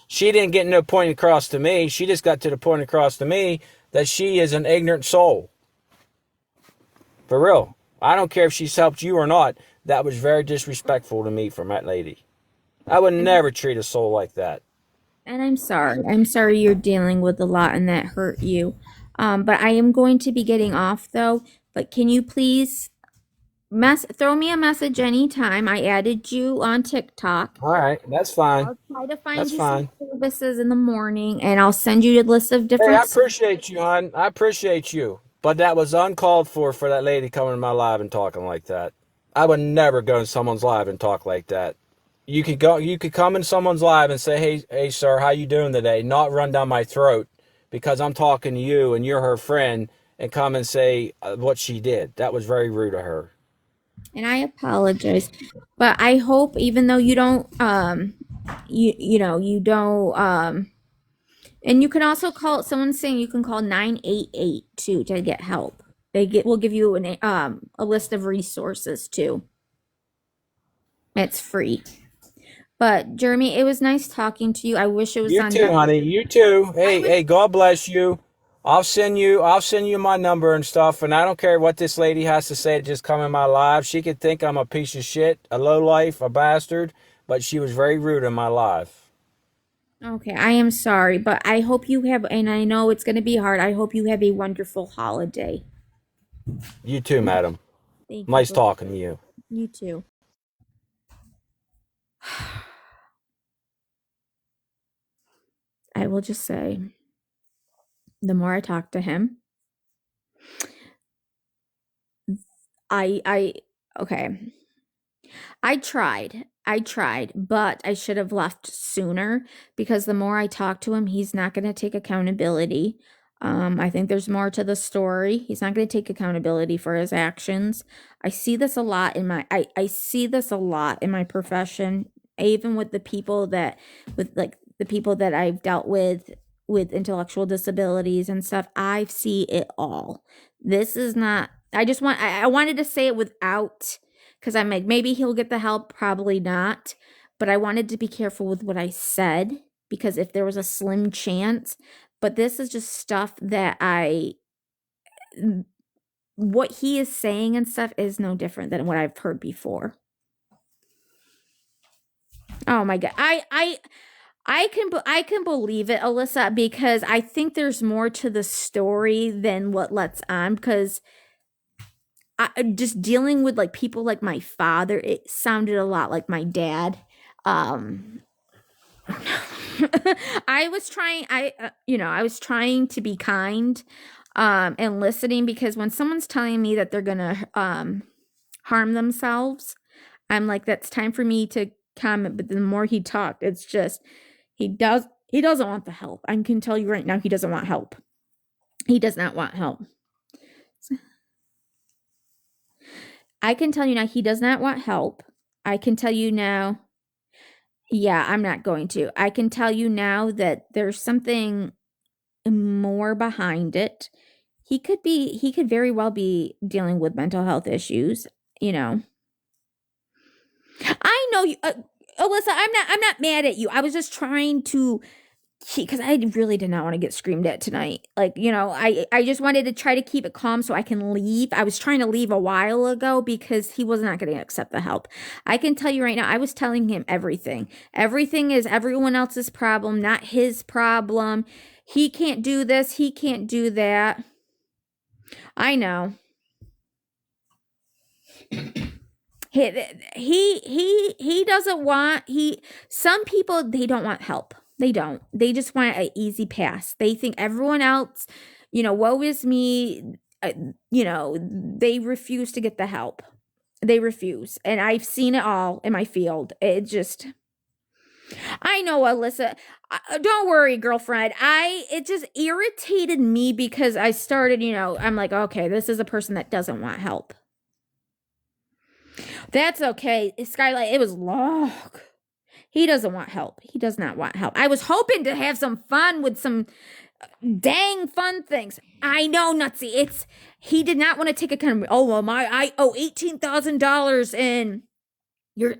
Speaker 3: she didn't get no point across to me. She just got to the point across to me that she is an ignorant soul. For real. I don't care if she's helped you or not. That was very disrespectful to me from that lady. I would never treat a soul like that.
Speaker 1: And I'm sorry. I'm sorry you're dealing with a lot and that hurt you. But I am going to be getting off though. But can you please throw me a message anytime? I added you on TikTok.
Speaker 3: All right, that's fine.
Speaker 1: I'll try to find
Speaker 3: That's
Speaker 1: you some
Speaker 3: fine.
Speaker 1: services in the morning and I'll send you a list of
Speaker 3: Hey, I
Speaker 1: different.
Speaker 3: appreciate you, hon. I appreciate you. But that was uncalled for that lady coming in my live and talking like that. I would never go in someone's live and talk like that. You could come in someone's live and say, hey, sir, how you doing today? Not run down my throat because I'm talking to you and you're her friend and come and say what she did. That was very rude of her.
Speaker 1: And I apologize. But I hope even though you don't you don't and you can also call someone's saying you can call 988 too to get help. Will give you a list of resources too. It's free. But Jeremy, it was nice talking to you. I wish it was
Speaker 3: You
Speaker 1: on
Speaker 3: too,
Speaker 1: that.
Speaker 3: honey. You too.
Speaker 1: I
Speaker 3: Hey,
Speaker 1: wish
Speaker 3: hey, God bless you. I'll send you my number and stuff, and I don't care what this lady has to say to just come in my live. She could think I'm a piece of shit, a lowlife, a bastard, but she was very rude in my live.
Speaker 1: Okay, I am sorry, but I hope you have, and I know it's going to be hard. I hope you have a wonderful holiday.
Speaker 3: You too, madam.
Speaker 1: Thank you.
Speaker 3: Nice talking to you.
Speaker 1: You too. I will just say, the more I talk to him, I okay. I tried, but I should have left sooner because the more I talk to him, he's not going to take accountability. I think there's more to the story. He's not going to take accountability for his actions. I see this a lot in my profession even with the people that I've dealt with intellectual disabilities and stuff, I see it all. This is not, I wanted to say it without, because I'm like, maybe he'll get the help, probably not. But I wanted to be careful with what I said, because if there was a slim chance, but this is just stuff that what he is saying and stuff is no different than what I've heard before. Oh my God. I can believe it, Alyssa, because I think there's more to the story than what lets on, because just dealing with like people like my father, it sounded a lot like my dad. I was trying to be kind and listening, because when someone's telling me that they're gonna harm themselves, I'm like, that's time for me to comment. But the more he talked, it's just he doesn't want the help. I can tell you right now, he doesn't want help. He does not want help. I can tell you now, he does not want help. I can tell you now. Yeah, I'm not going to. I can tell you now that there's something more behind it. He could very well be dealing with mental health issues, you know. I know you, Alyssa, I'm not mad at you. I was just trying to, because I really did not want to get screamed at tonight. Like, you know, I just wanted to try to keep it calm so I can leave. I was trying to leave a while ago because he was not going to accept the help. I can tell you right now, I was telling him everything. Everything is everyone else's problem, not his problem. He can't do this. He can't do that. I know. He doesn't want, some people, they don't want help. They don't. They just want an easy pass. They think everyone else, you know, woe is me. You know, they refuse to get the help. They refuse. And I've seen it all in my field. It just, I know, Alyssa. Don't worry, girlfriend. It just irritated me because I started, you know, I'm like, okay, this is a person that doesn't want help. That's okay. Skylight, it was long. He doesn't want help. He does not want help. I was hoping to have some fun with some dang fun things. I know, Nutsy. He did not want to take a kind of, oh, well, I owe $18,000 in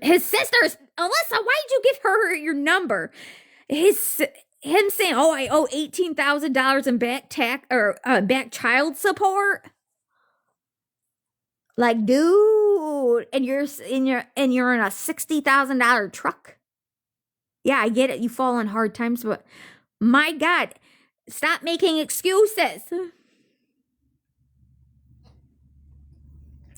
Speaker 1: his sister's. Alyssa, why did you give her your number? Him saying, oh, I owe $18,000 in back child support. Like, dude, and you're in a $60,000 truck. Yeah, I get it. You fall on hard times, but my God, stop making excuses.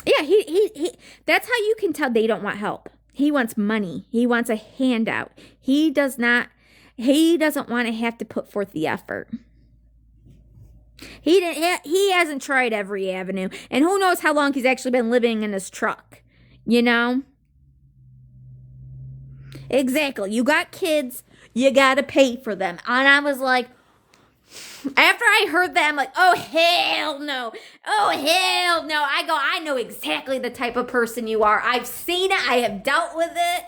Speaker 1: Yeah, he that's how you can tell they don't want help. He wants money. He wants a handout. He doesn't want to have to put forth the effort. He hasn't tried every avenue, and who knows how long he's actually been living in his truck, you know? Exactly. You got kids, you got to pay for them. And I was like, after I heard that, I'm like, oh, hell no. Oh, hell no. I know exactly the type of person you are. I've seen it. I have dealt with it.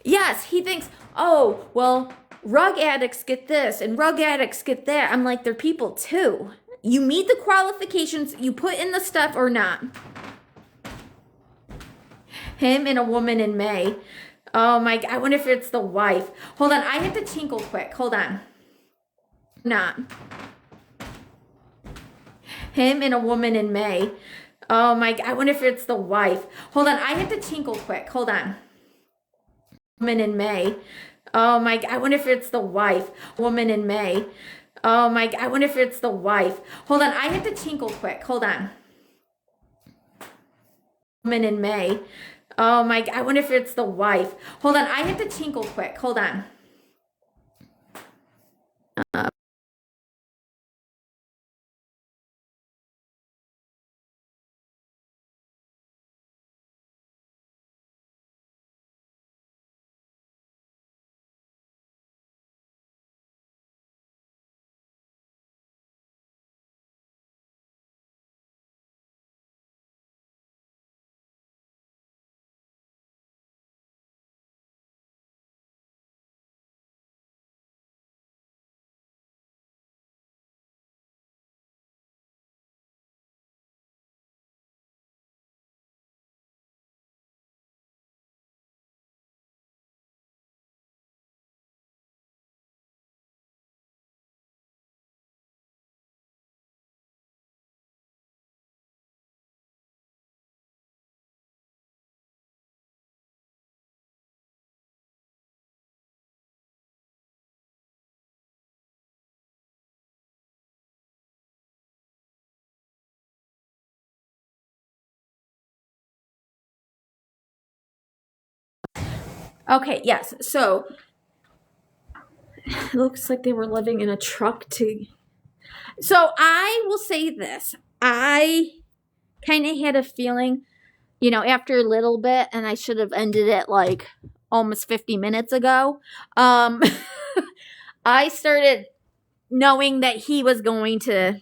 Speaker 1: Yes, he thinks, oh, well, rug addicts get this and rug addicts get that. I'm like, they're people too. You meet the qualifications, you put in the stuff or not. Him and a woman in May. Oh my God, I wonder if it's the wife. Hold on, I have to tinkle quick. Hold on. Not. Him and a woman in May. Oh my God, I wonder if it's the wife. Hold on, I have to tinkle quick. Hold on. Woman in May. Oh my God, I wonder if it's the wife. Woman in May. Oh my God, I wonder if it's the wife. Hold on, I have to tinkle quick. Hold on. Woman in May. Oh my God, I wonder if it's the wife. Hold on, I have to tinkle quick. Hold on. Okay, yes. So it looks like they were living in a truck to. So I will say this. I kind of had a feeling, after a little bit, and I should have ended it like almost 50 minutes ago. I started knowing that he was going to.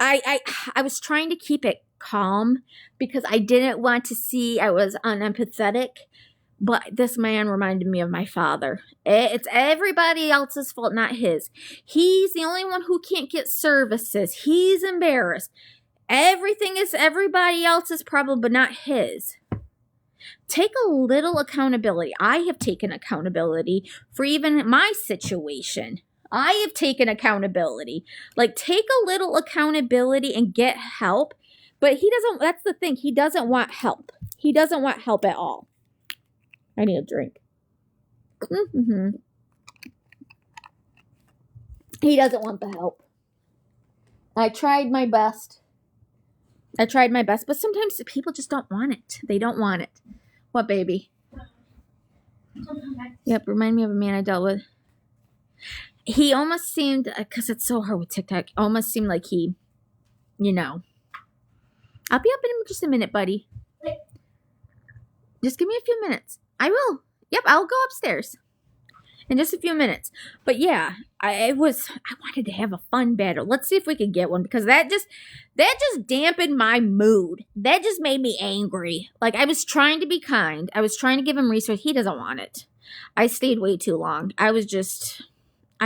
Speaker 1: I was trying to keep it calm because I didn't want to see I was unempathetic. But this man reminded me of my father. It's everybody else's fault, not his. He's the only one who can't get services. He's embarrassed. Everything is everybody else's problem, but not his. Take a little accountability. I have taken accountability for even my situation. I have taken accountability. Like, take a little accountability and get help. But he doesn't, that's the thing. He doesn't want help. He doesn't want help at all. I need a drink. Mm-hmm. He doesn't want the help. I tried my best. But sometimes people just don't want it. They don't want it. What, baby? Yep, remind me of a man I dealt with. He almost seemed, because it's so hard with TikTok, almost seemed like he, I'll be up in just a minute, buddy. Just give me a few minutes. I will. Yep, I'll go upstairs in just a few minutes. But yeah, I wanted to have a fun battle. Let's see if we can get one, because that just dampened my mood. That just made me angry. Like, I was trying to be kind. I was trying to give him resource. He doesn't want it. I stayed way too long. I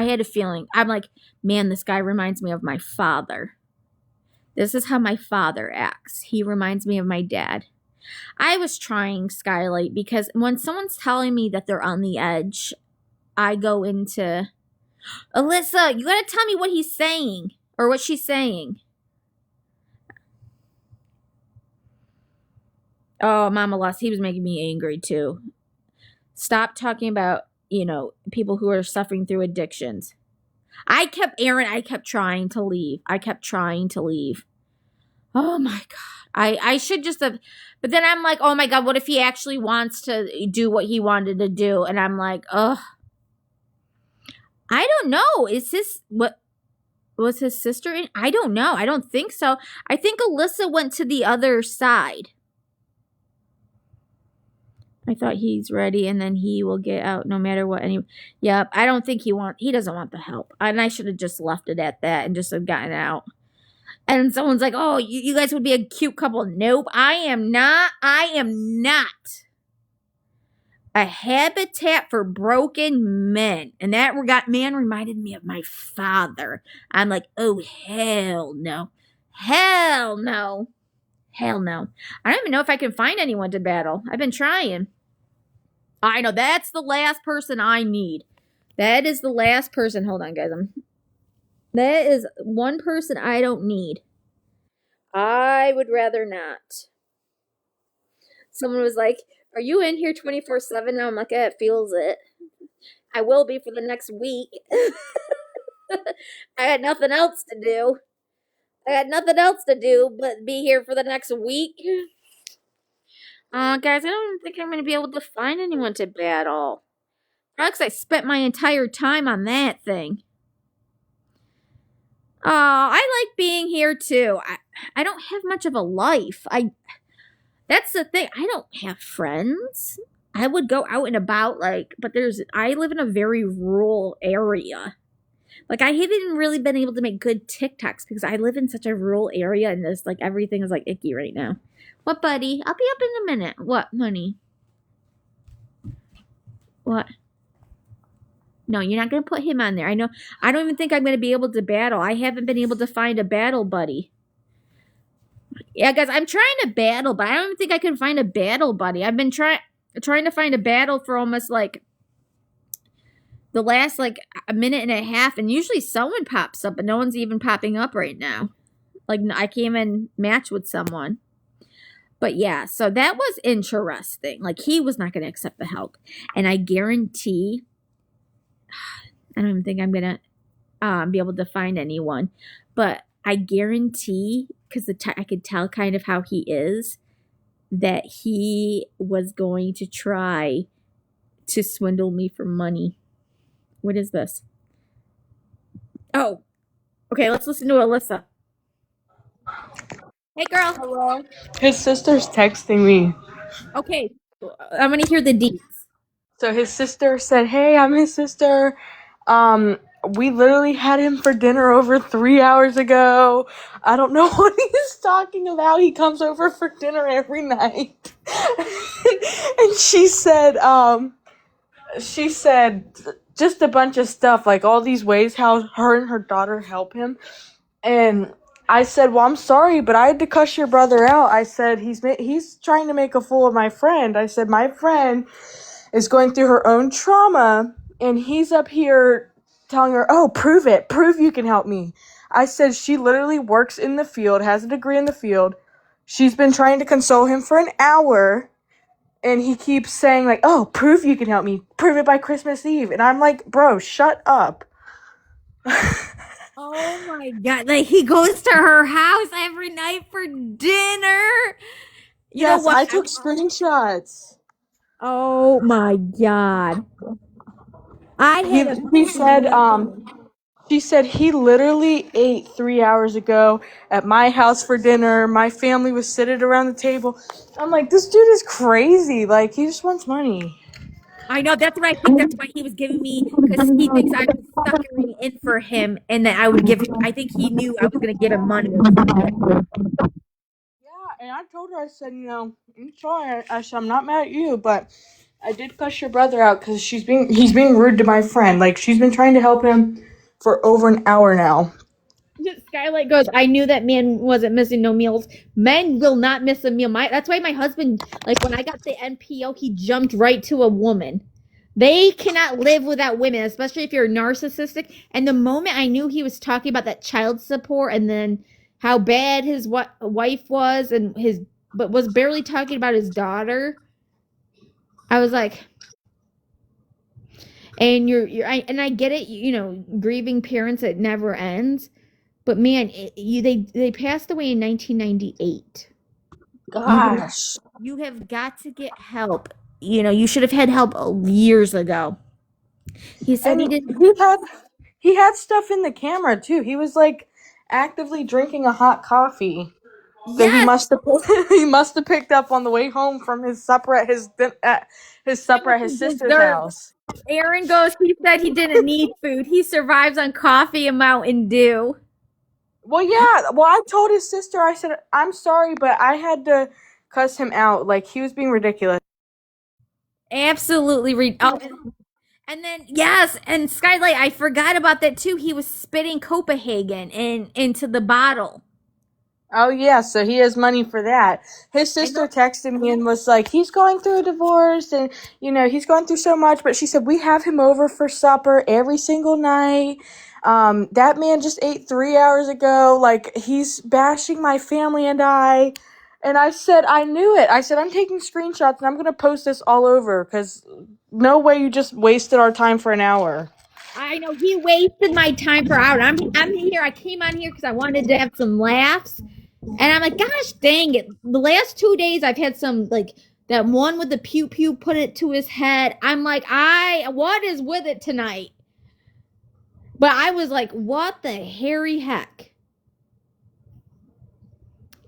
Speaker 1: had a feeling. I'm like, man, this guy reminds me of my father. This is how my father acts. He reminds me of my dad. I was trying Skylight because when someone's telling me that they're on the edge, I go into, Alyssa, you gotta tell me what he's saying or what she's saying. Oh, Mama Lost, he was making me angry too. Stop talking about, people who are suffering through addictions. I kept trying to leave. Oh my God. I should just have, but then I'm like, oh my God, what if he actually wants to do what he wanted to do? And I'm like, ugh. I don't know. Is this, what, was his sister in? I don't know. I don't think so. I think Alyssa went to the other side. I thought he's ready and then he will get out no matter what. Yep. I don't think he doesn't want the help. And I should have just left it at that and just have gotten out. And someone's like, oh, you guys would be a cute couple. Nope, I am not a habitat for broken men. And that man reminded me of my father. I'm like, oh, hell no. Hell no. Hell no. I don't even know if I can find anyone to battle. I've been trying. I know, that's the last person I need. That is the last person. Hold on, guys. That is one person I don't need. I would rather not. Someone was like, are you in here 24/7 now? I'm like, yeah, it feels it. I will be for the next week. I had nothing else to do. But be here for the next week. Guys, I don't think I'm going to be able to find anyone to battle. Because I spent my entire time on that thing. Oh, I like being here too. I don't have much of a life. That's the thing. I don't have friends. I would go out and about, but I live in a very rural area. Like, I haven't really been able to make good TikToks because I live in such a rural area and there's everything is icky right now. What, buddy? I'll be up in a minute. What, honey? What? No, you're not going to put him on there. I know. I don't even think I'm going to be able to battle. I haven't been able to find a battle buddy. Yeah, guys, I'm trying to battle, but I don't even think I can find a battle buddy. I've been trying to find a battle for almost the last a minute and a half, and usually someone pops up, but no one's even popping up right now. I can't even match with someone. But yeah, so that was interesting. He was not going to accept the help, and I guarantee, I don't even think I'm going to be able to find anyone, but I guarantee, because I could tell kind of how he is, that he was going to try to swindle me for money. What is this? Oh, okay, let's listen to Alyssa. Hey, girl.
Speaker 5: Hello? His sister's texting me.
Speaker 1: Okay, I'm gonna hear the deets.
Speaker 5: So his sister said, "Hey, I'm his sister. Um, we literally had him for dinner over 3 hours ago. I don't know what he's talking about. He comes over for dinner every night." And she said just a bunch of stuff, like all these ways how her and her daughter help him. And I said, "Well, I'm sorry, but I had to cuss your brother out." I said, he's trying to make a fool of my friend." I said, "My friend is going through her own trauma, and he's up here telling her, oh, prove it. Prove you can help me." I said, "She literally works in the field, has a degree in the field. She's been trying to console him for an hour, and he keeps saying, like, oh, prove you can help me. Prove it by Christmas Eve." And I'm like, bro, shut up.
Speaker 1: Oh my god! Like he goes to her house every night for dinner. You know
Speaker 5: Yes,
Speaker 1: what?
Speaker 5: I took screenshots.
Speaker 1: Oh my god! I
Speaker 5: He,
Speaker 1: had a
Speaker 5: he said, She said he literally ate 3 hours ago at my house for dinner. My family was sitting around the table. I'm like, this dude is crazy. Like, he just wants money.
Speaker 1: I know that's what I think. That's why he was giving me because he thinks I was suckering in for him, and that I would give him. I think he knew I was going to give him money or something.
Speaker 5: Yeah, and I told her, I said, I'm sorry. I said, I'm not mad at you, but I did cuss your brother out because he's being rude to my friend. Like, she's been trying to help him for over an hour now.
Speaker 1: Skylight goes, I knew that man wasn't missing no meals. Men will not miss a meal. That's why my husband, like when I got the NPO, he jumped right to a woman. They cannot live without women, especially if you're narcissistic. And the moment I knew he was talking about that child support and then how bad his wife was and but was barely talking about his daughter, I was like, and I get it, grieving parents, it never ends. But man, they passed away in 1998.
Speaker 5: Gosh.
Speaker 1: You have got to get help. You should have had help years ago. He said he
Speaker 5: And
Speaker 1: didn't.
Speaker 5: he had stuff in the camera too. He was like actively drinking a hot coffee that he
Speaker 1: Yes,
Speaker 5: must have he must have picked up on the way home from his supper at his supper at his sister's
Speaker 1: dessert.
Speaker 5: house.
Speaker 1: Aaron goes. He said he didn't need food. He survives on coffee and Mountain Dew.
Speaker 5: Well, yeah. Well, I told his sister. I said, "I'm sorry, but I had to cuss him out. Like, he was being ridiculous."
Speaker 1: Absolutely. Oh, and then yes, and Skylight. I forgot about that too. He was spitting Copenhagen into the bottle.
Speaker 5: Oh, yeah, so he has money for that. His
Speaker 1: I
Speaker 5: sister
Speaker 1: know.
Speaker 5: texted me and was like, he's going through a divorce and, he's going through so much. But she said, we have him over for supper every single night. That man just ate 3 hours ago. Like, he's bashing my family and I. And I said, I knew it. I said, I'm taking screenshots and I'm going to post this all over because no way you just wasted our time for an hour.
Speaker 1: I know he wasted my time for hours. I'm here. I came on here because I wanted to have some laughs. And I'm like, gosh dang it. The last 2 days I've had some like that one with the pew pew put it to his head. I'm like, what is with it tonight? But I was like, what the hairy heck?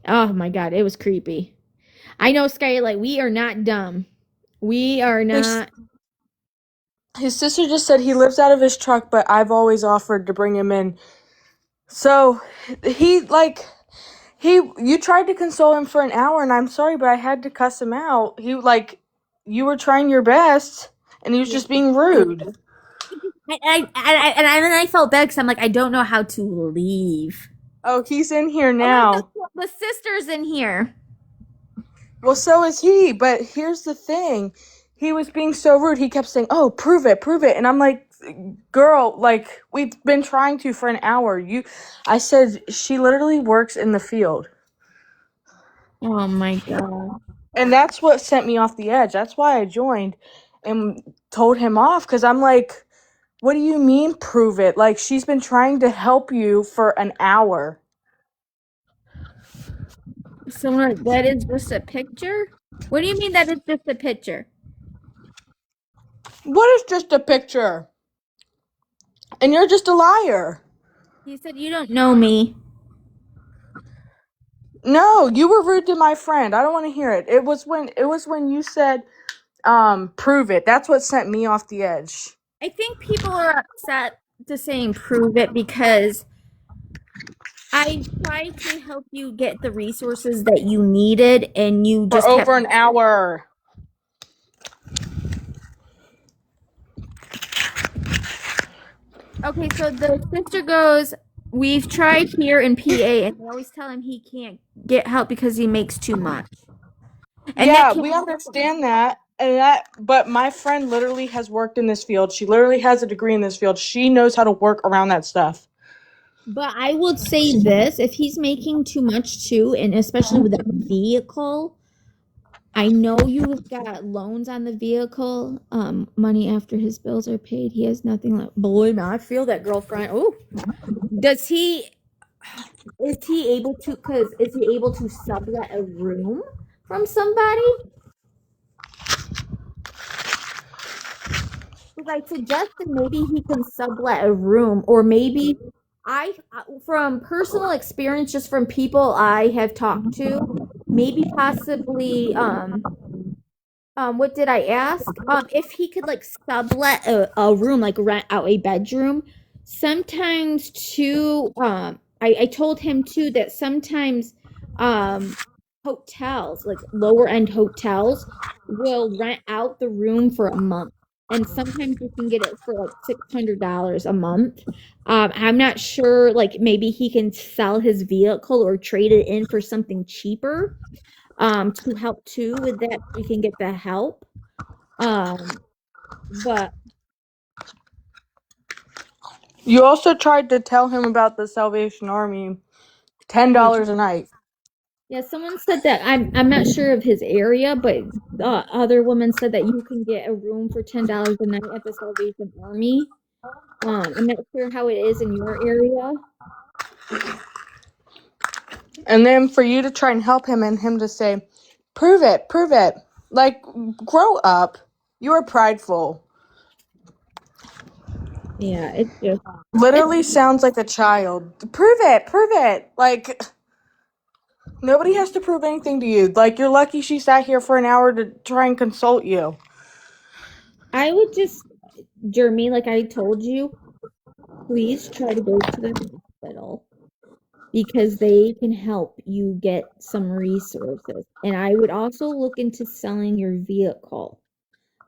Speaker 1: Oh my god, it was creepy. I know, Skylight, we are not dumb. We are not.
Speaker 5: His sister just said he lives out of his truck, but I've always offered to bring him in. So you tried to console him for an hour, and I'm sorry, but I had to cuss him out. You were trying your best, and he was just being rude.
Speaker 1: And I felt bad because I'm like, I don't know how to leave.
Speaker 5: Oh, he's in here
Speaker 1: Oh, look,
Speaker 5: now.
Speaker 1: the sister's in here.
Speaker 5: Well, so is he, but here's the thing. He was being so rude. He kept saying, "Oh, prove it, prove it." And I'm like, "Girl, like we've been trying to for an hour." I said she literally works in the field.
Speaker 1: Oh my god.
Speaker 5: And that's what sent me off the edge. That's why I joined and told him off cuz I'm like, "What do you mean prove it? Like she's been trying to help you for an hour."
Speaker 1: Someone that is just a picture? What do you mean that is just a picture?
Speaker 5: What is just a picture? And you're just a liar.
Speaker 1: You said you don't know me.
Speaker 5: No, you were rude to my friend. I don't want to hear it. It was when you said, prove it. That's what sent me off the edge.
Speaker 1: I think people are upset to saying prove it because I tried to help you get the resources that you needed and you
Speaker 5: For
Speaker 1: just kept.
Speaker 5: over an hour.
Speaker 1: Okay, so the sister goes, we've tried here in PA and they always tell him he can't get help because he makes too much. And that
Speaker 5: Yeah,
Speaker 1: can't.
Speaker 5: we understand that. But my friend literally has worked in this field. She literally has a degree in this field. She knows how to work around that stuff.
Speaker 1: But I would say this, if he's making too much too, and especially with that vehicle, I know you've got loans on the vehicle, money after his bills are paid. He has nothing left. Believe me, I feel that girlfriend. Oh, does he, is he able to, is he able to sublet a room from somebody? Because I suggested maybe he can sublet a room, or maybe from personal experience, just from people I have talked to, maybe possibly, what did I ask? If he could like sublet a room, like rent out a bedroom. Sometimes too, I told him too that sometimes, hotels, like lower end hotels, will rent out the room for a month. And sometimes you can get it for like $600 a month. I'm not sure, like maybe he can sell his vehicle or trade it in for something cheaper, to help too with that. We can get the help. But
Speaker 5: You also tried to tell him about the Salvation Army. $10 a night.
Speaker 1: yeah, someone said that I'm not sure of his area, but the other woman said that you can get a room for $10 a night at the Salvation Army. I'm not sure how it is in your area.
Speaker 5: And then for you to try and help him and him to say, prove it, prove it. Like, grow up. You are prideful.
Speaker 1: Yeah, it's just
Speaker 5: Literally sounds like a child. Prove it, prove it. Like, nobody has to prove anything to you. Like, you're lucky she sat here for an hour to try and consult you.
Speaker 1: I would just, Jeremy, like I told you, please try to go to the hospital because they can help you get some resources. And I would also look into selling your vehicle.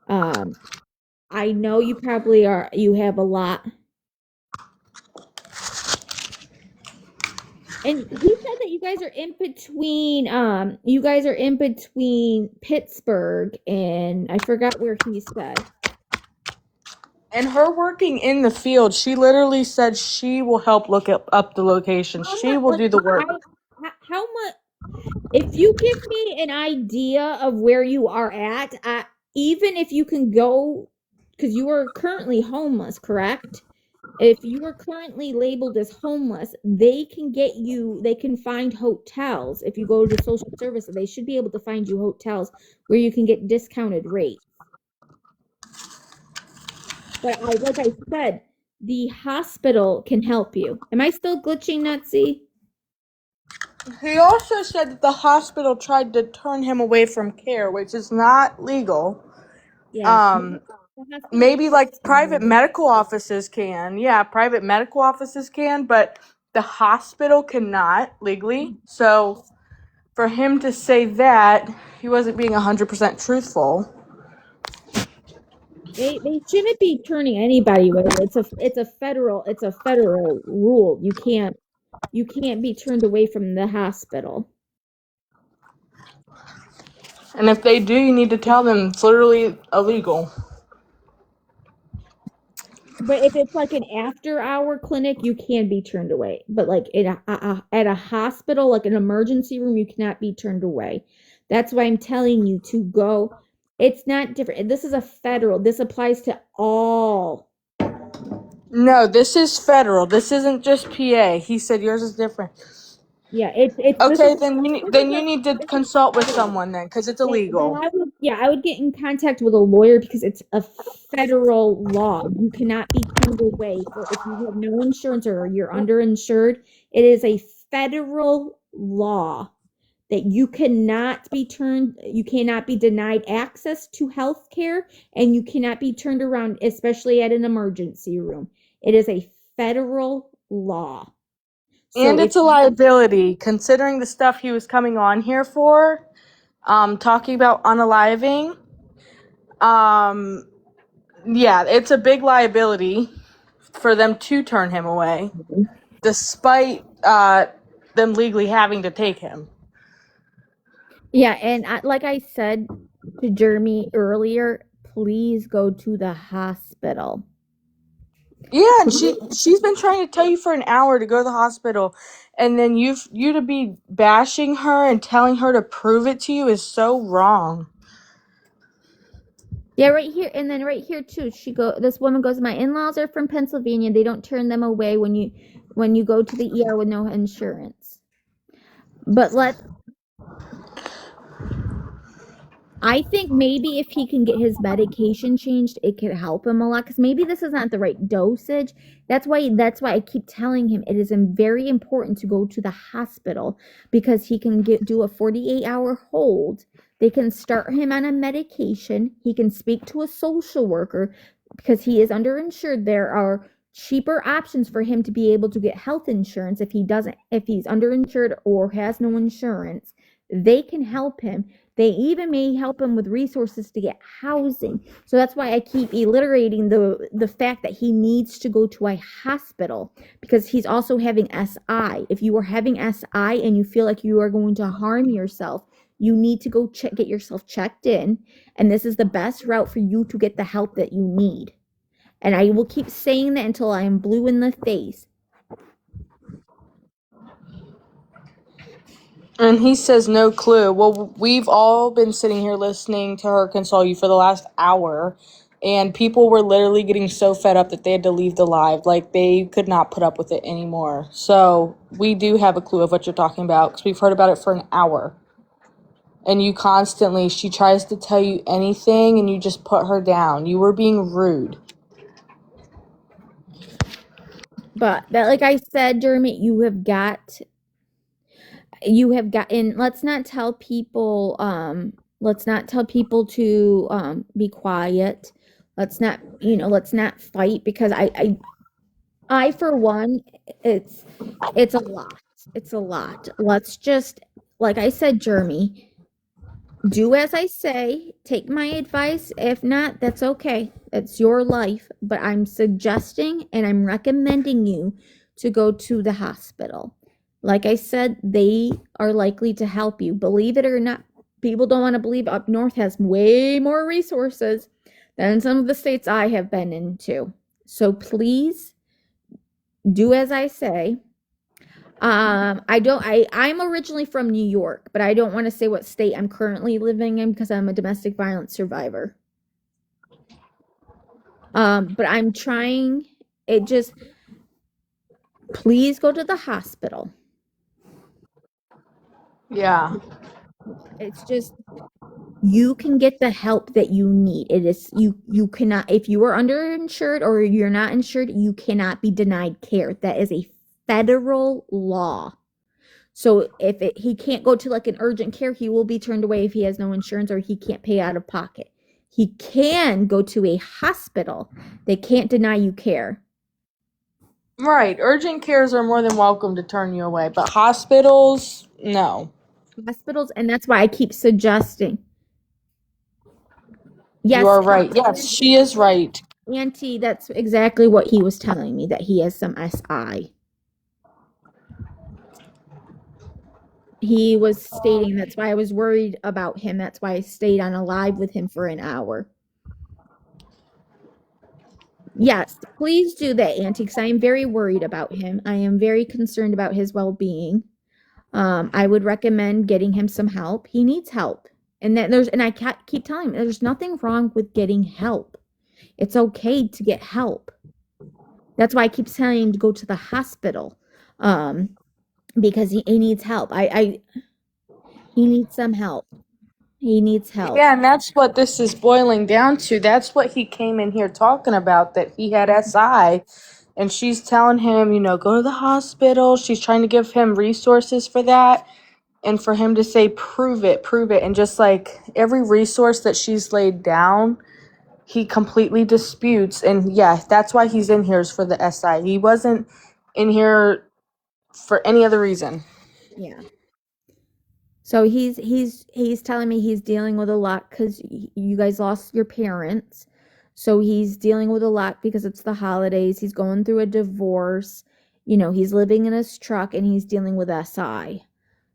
Speaker 1: Um, I know you probably are, you have a lot. And he said that you guys are in between Pittsburgh and I forgot where he said.
Speaker 5: And her working in the field, she literally said she will help look up the locations. She will do the work.
Speaker 1: How much, if you give me an idea of where you are at, even if you can go, because you are currently homeless, correct? If you are currently labeled as homeless, they can find hotels. If you go to social services, they should be able to find you hotels where you can get discounted rates. But like I said, the hospital can help you. Am I still glitching, Nutsy?
Speaker 5: He also said that the hospital tried to turn him away from care, which is not legal.
Speaker 1: Yeah. The hospital.
Speaker 5: Maybe like private medical offices can. Yeah, private medical offices can, but the hospital cannot legally. So for him to say that, he wasn't being 100% truthful.
Speaker 1: They shouldn't be turning anybody away. It's a federal rule. You can't be turned away from the hospital.
Speaker 5: And if they do, you need to tell them it's literally illegal.
Speaker 1: But if it's like an after-hour clinic, you can be turned away. But like at a hospital, like an emergency room, you cannot be turned away. That's why I'm telling you to go. It's not different. This is a federal. This applies to all.
Speaker 5: No, this is federal. This isn't just PA. He said yours is different.
Speaker 1: Yeah, it's this
Speaker 5: Okay,
Speaker 1: is
Speaker 5: then you need to consult with someone then, because it's
Speaker 1: then
Speaker 5: illegal.
Speaker 1: I would get in contact with a lawyer because it's a federal law. You cannot be turned away for if you have no insurance or you're underinsured. It is a federal law that you cannot be denied access to health care and you cannot be turned around, especially at an emergency room. It is a federal law. So
Speaker 5: And
Speaker 1: if
Speaker 5: it's a liability, considering the stuff he was coming on here for, talking about unaliving. Yeah, it's a big liability for them to turn him away, despite them legally having to take him.
Speaker 1: yeah, and like I said to Jeremy earlier, please go to the hospital.
Speaker 5: Yeah, and she's been trying to tell you for an hour to go to the hospital, and then you to be bashing her and telling her to prove it to you is so wrong.
Speaker 1: Yeah, right here, and then right here too. This woman goes, my in-laws are from Pennsylvania. They don't turn them away when you go to the ER with no insurance. But I think maybe if he can get his medication changed, it could help him a lot. Because maybe this is not the right dosage. That's why I keep telling him it is very important to go to the hospital because he can do a 48-hour hold. They can start him on a medication. He can speak to a social worker because he is underinsured. There are cheaper options for him to be able to get health insurance if he's underinsured or has no insurance. They can help him. They even may help him with resources to get housing. So that's why I keep reiterating the fact that he needs to go to a hospital because he's also having SI. If you are having SI and you feel like you are going to harm yourself, you need to go get yourself checked in, and this is the best route for you to get the help that you need. And I will keep saying that until I am blue in the face.
Speaker 5: And he says no clue. Well, we've all been sitting here listening to her console you for the last hour, and people were literally getting so fed up that they had to leave the live. Like, they could not put up with it anymore. So, we do have a clue of what you're talking about, because we've heard about it for an hour. And she tries to tell you anything, and you just put her down. You were being rude.
Speaker 1: But that, like I said, Jeremy, and let's not tell people to be quiet. Let's not fight because I for one, it's a lot. It's a lot. Let's just, like I said, Jeremy, do as I say, take my advice. If not, that's okay. That's your life. But I'm suggesting and I'm recommending you to go to the hospital. Like I said, they are likely to help you. Believe it or not, people don't want to believe up north has way more resources than some of the states I have been into. So please do as I say. I'm originally from New York, but I don't want to say what state I'm currently living in because I'm a domestic violence survivor. But I'm trying it just please go to the hospital.
Speaker 5: Yeah.
Speaker 1: It's just you can get the help that you need. It is you cannot if you are underinsured or you're not insured, you cannot be denied care. That is a federal law. So he can't go to like an urgent care, he will be turned away if he has no insurance or he can't pay out of pocket. He can go to a hospital. They can't deny you care.
Speaker 5: Right. Urgent cares are more than welcome to turn you away, but hospitals, no.
Speaker 1: Hospitals, and that's why I keep suggesting.
Speaker 5: You
Speaker 1: Yes,
Speaker 5: are right. Yes, she is right.
Speaker 1: Auntie, that's exactly what he was telling me, that he has some SI. He was stating that's why I was worried about him. That's why I stayed on a live with him for an hour. Yes, please do that, Auntie, because I am very worried about him. I am very concerned about his well-being. I would recommend getting him some help. He needs help. And I keep telling him there's nothing wrong with getting help. It's okay to get help. That's why I keep telling him to go to the hospital. because he needs help. He needs some help. He needs help.
Speaker 5: Yeah, and that's what this is boiling down to. That's what he came in here talking about, that he had SI. And she's telling him, go to the hospital. She's trying to give him resources for that. And for him to say, prove it. And just like every resource that she's laid down, he completely disputes. And yeah, that's why he's in here, is for the SI. He wasn't in here for any other reason.
Speaker 1: Yeah. So he's telling me he's dealing with a lot because you guys lost your parents. So he's dealing with a lot because it's the holidays. He's going through a divorce. He's living in his truck and he's dealing with SI.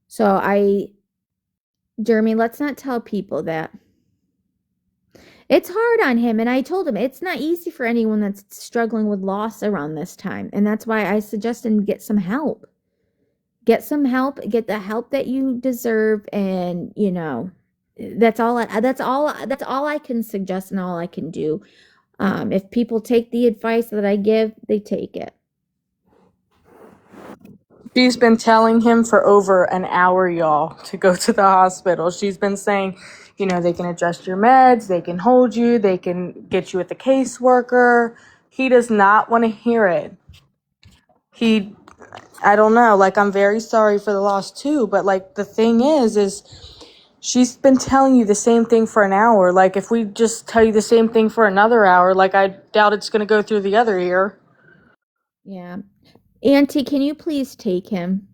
Speaker 1: So Jeremy, let's not tell people that. It's hard on him, and I told him it's not easy for anyone that's struggling with loss around this time, and that's why I suggest him get some help. Get some help, get the help that you deserve, and that's all I can suggest and all I can do. If people take the advice that I give, they take it.
Speaker 5: She's been telling him for over an hour, y'all, to go to the hospital. She's been saying, they can adjust your meds, they can hold you, they can get you with the caseworker. He does not want to hear it. I don't know, I'm very sorry for the loss too, but the thing is she's been telling you the same thing for an hour. If we just tell you the same thing for another hour, I doubt it's going to go through the other ear.
Speaker 1: Yeah. Auntie, can you please take him?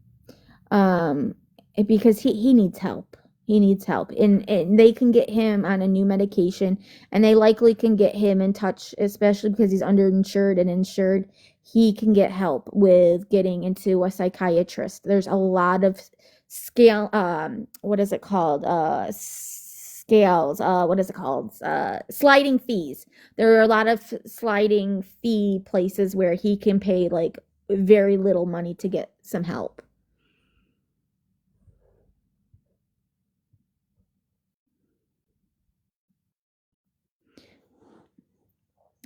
Speaker 1: Because he needs help. He needs help. And they can get him on a new medication, and they likely can get him in touch, especially because he's underinsured and insured. He can get help with getting into a psychiatrist. There's a lot of what is it called? Scales. What is it called? Sliding fees. There are a lot of sliding fee places where he can pay very little money to get some help.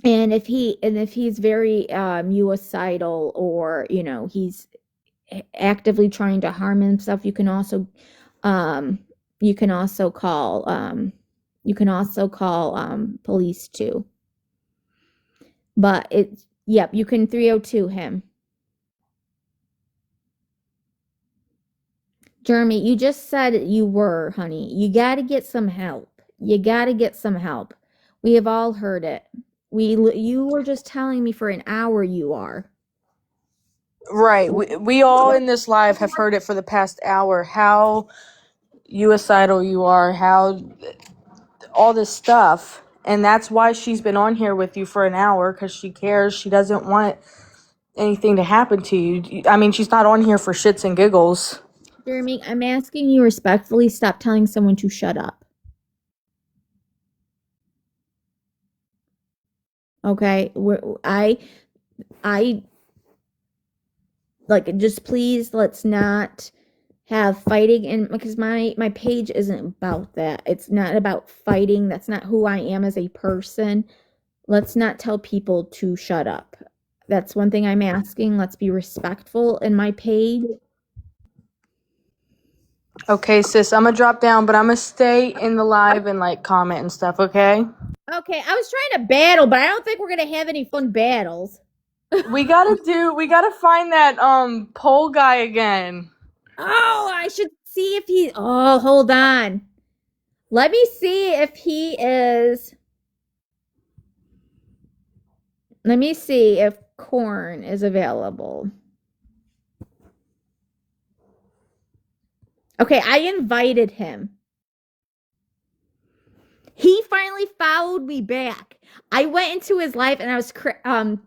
Speaker 1: And if he's very suicidal, or he's actively trying to harm himself, you can also call police too. But you can 302 him. Jeremy, you just said you were, honey. You got to get some help. We have all heard it. You were just telling me for an hour you are.
Speaker 5: Right. We all in this live have heard it for the past hour, how suicidal you are, how all this stuff. And that's why she's been on here with you for an hour, because she cares. She doesn't want anything to happen to you. I mean, she's not on here for shits and giggles.
Speaker 1: Jeremy, I'm asking you respectfully, stop telling someone to shut up. Okay? Just please, let's not have fighting, and because my page isn't about that. It's not about fighting. That's not who I am as a person. Let's not tell people to shut up. That's one thing I'm asking. Let's be respectful in my page.
Speaker 5: Okay, sis, I'm gonna drop down, but I'm gonna stay in the live and comment and stuff, okay?
Speaker 1: Okay, I was trying to battle, but I don't think we're gonna have any fun battles.
Speaker 5: We gotta find that pole guy again.
Speaker 1: Oh, I should see if hold on. Let me see if he is. Let me see if Corn is available. Okay, I invited him. He finally followed me back. I went into his live and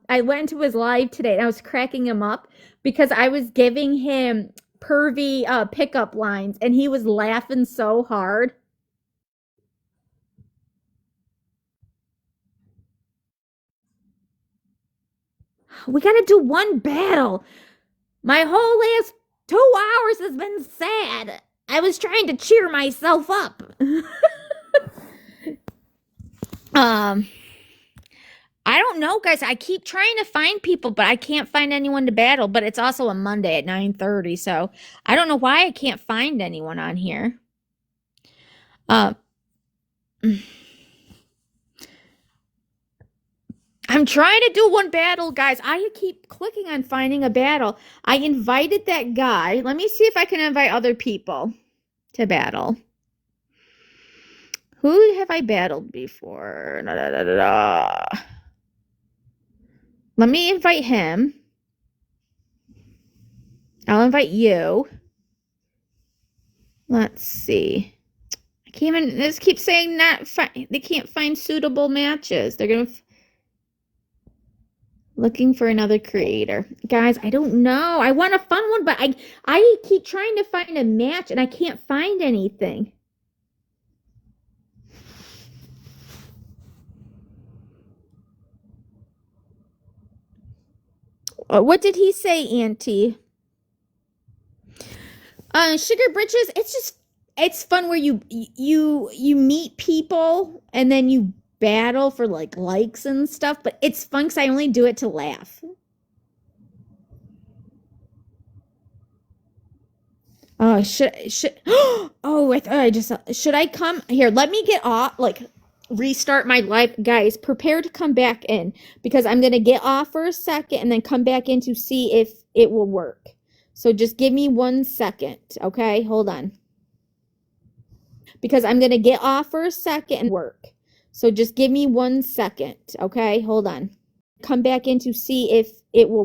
Speaker 1: I went into his live today and I was cracking him up because I was giving him pervy pickup lines and he was laughing so hard. We gotta do one battle. My whole last 2 hours has been sad. I was trying to cheer myself up. I don't don't know, guys. I keep trying to find people, but I can't find anyone to battle. But it's also a Monday at 9:30, so I don't know why I can't find anyone on here. I'm trying to do one battle, guys. I keep clicking on finding a battle. I invited that guy. Let me see if I can invite other people to battle. Who have I battled before? Let me invite him. I'll invite you. Let's see. I can't even, this keeps saying they can't find suitable matches. They're going to, looking for another creator. Guys, I don't know. I want a fun one, but I keep trying to find a match and I can't find anything. What did he say, Auntie? Sugar Britches, it's fun where you meet people and then you battle for like likes and stuff, but it's fun because I only do it to laugh. Oh, oh, I thought I just should I come here? Let me get off, like restart my live, guys. Prepare to come back in because I'm gonna get off for a second and then come back in to see if it will work. So just give me 1 second, okay? Hold on. Because I'm gonna get off for a second and work. So just give me 1 second, okay? Hold on. Come back in to see if it will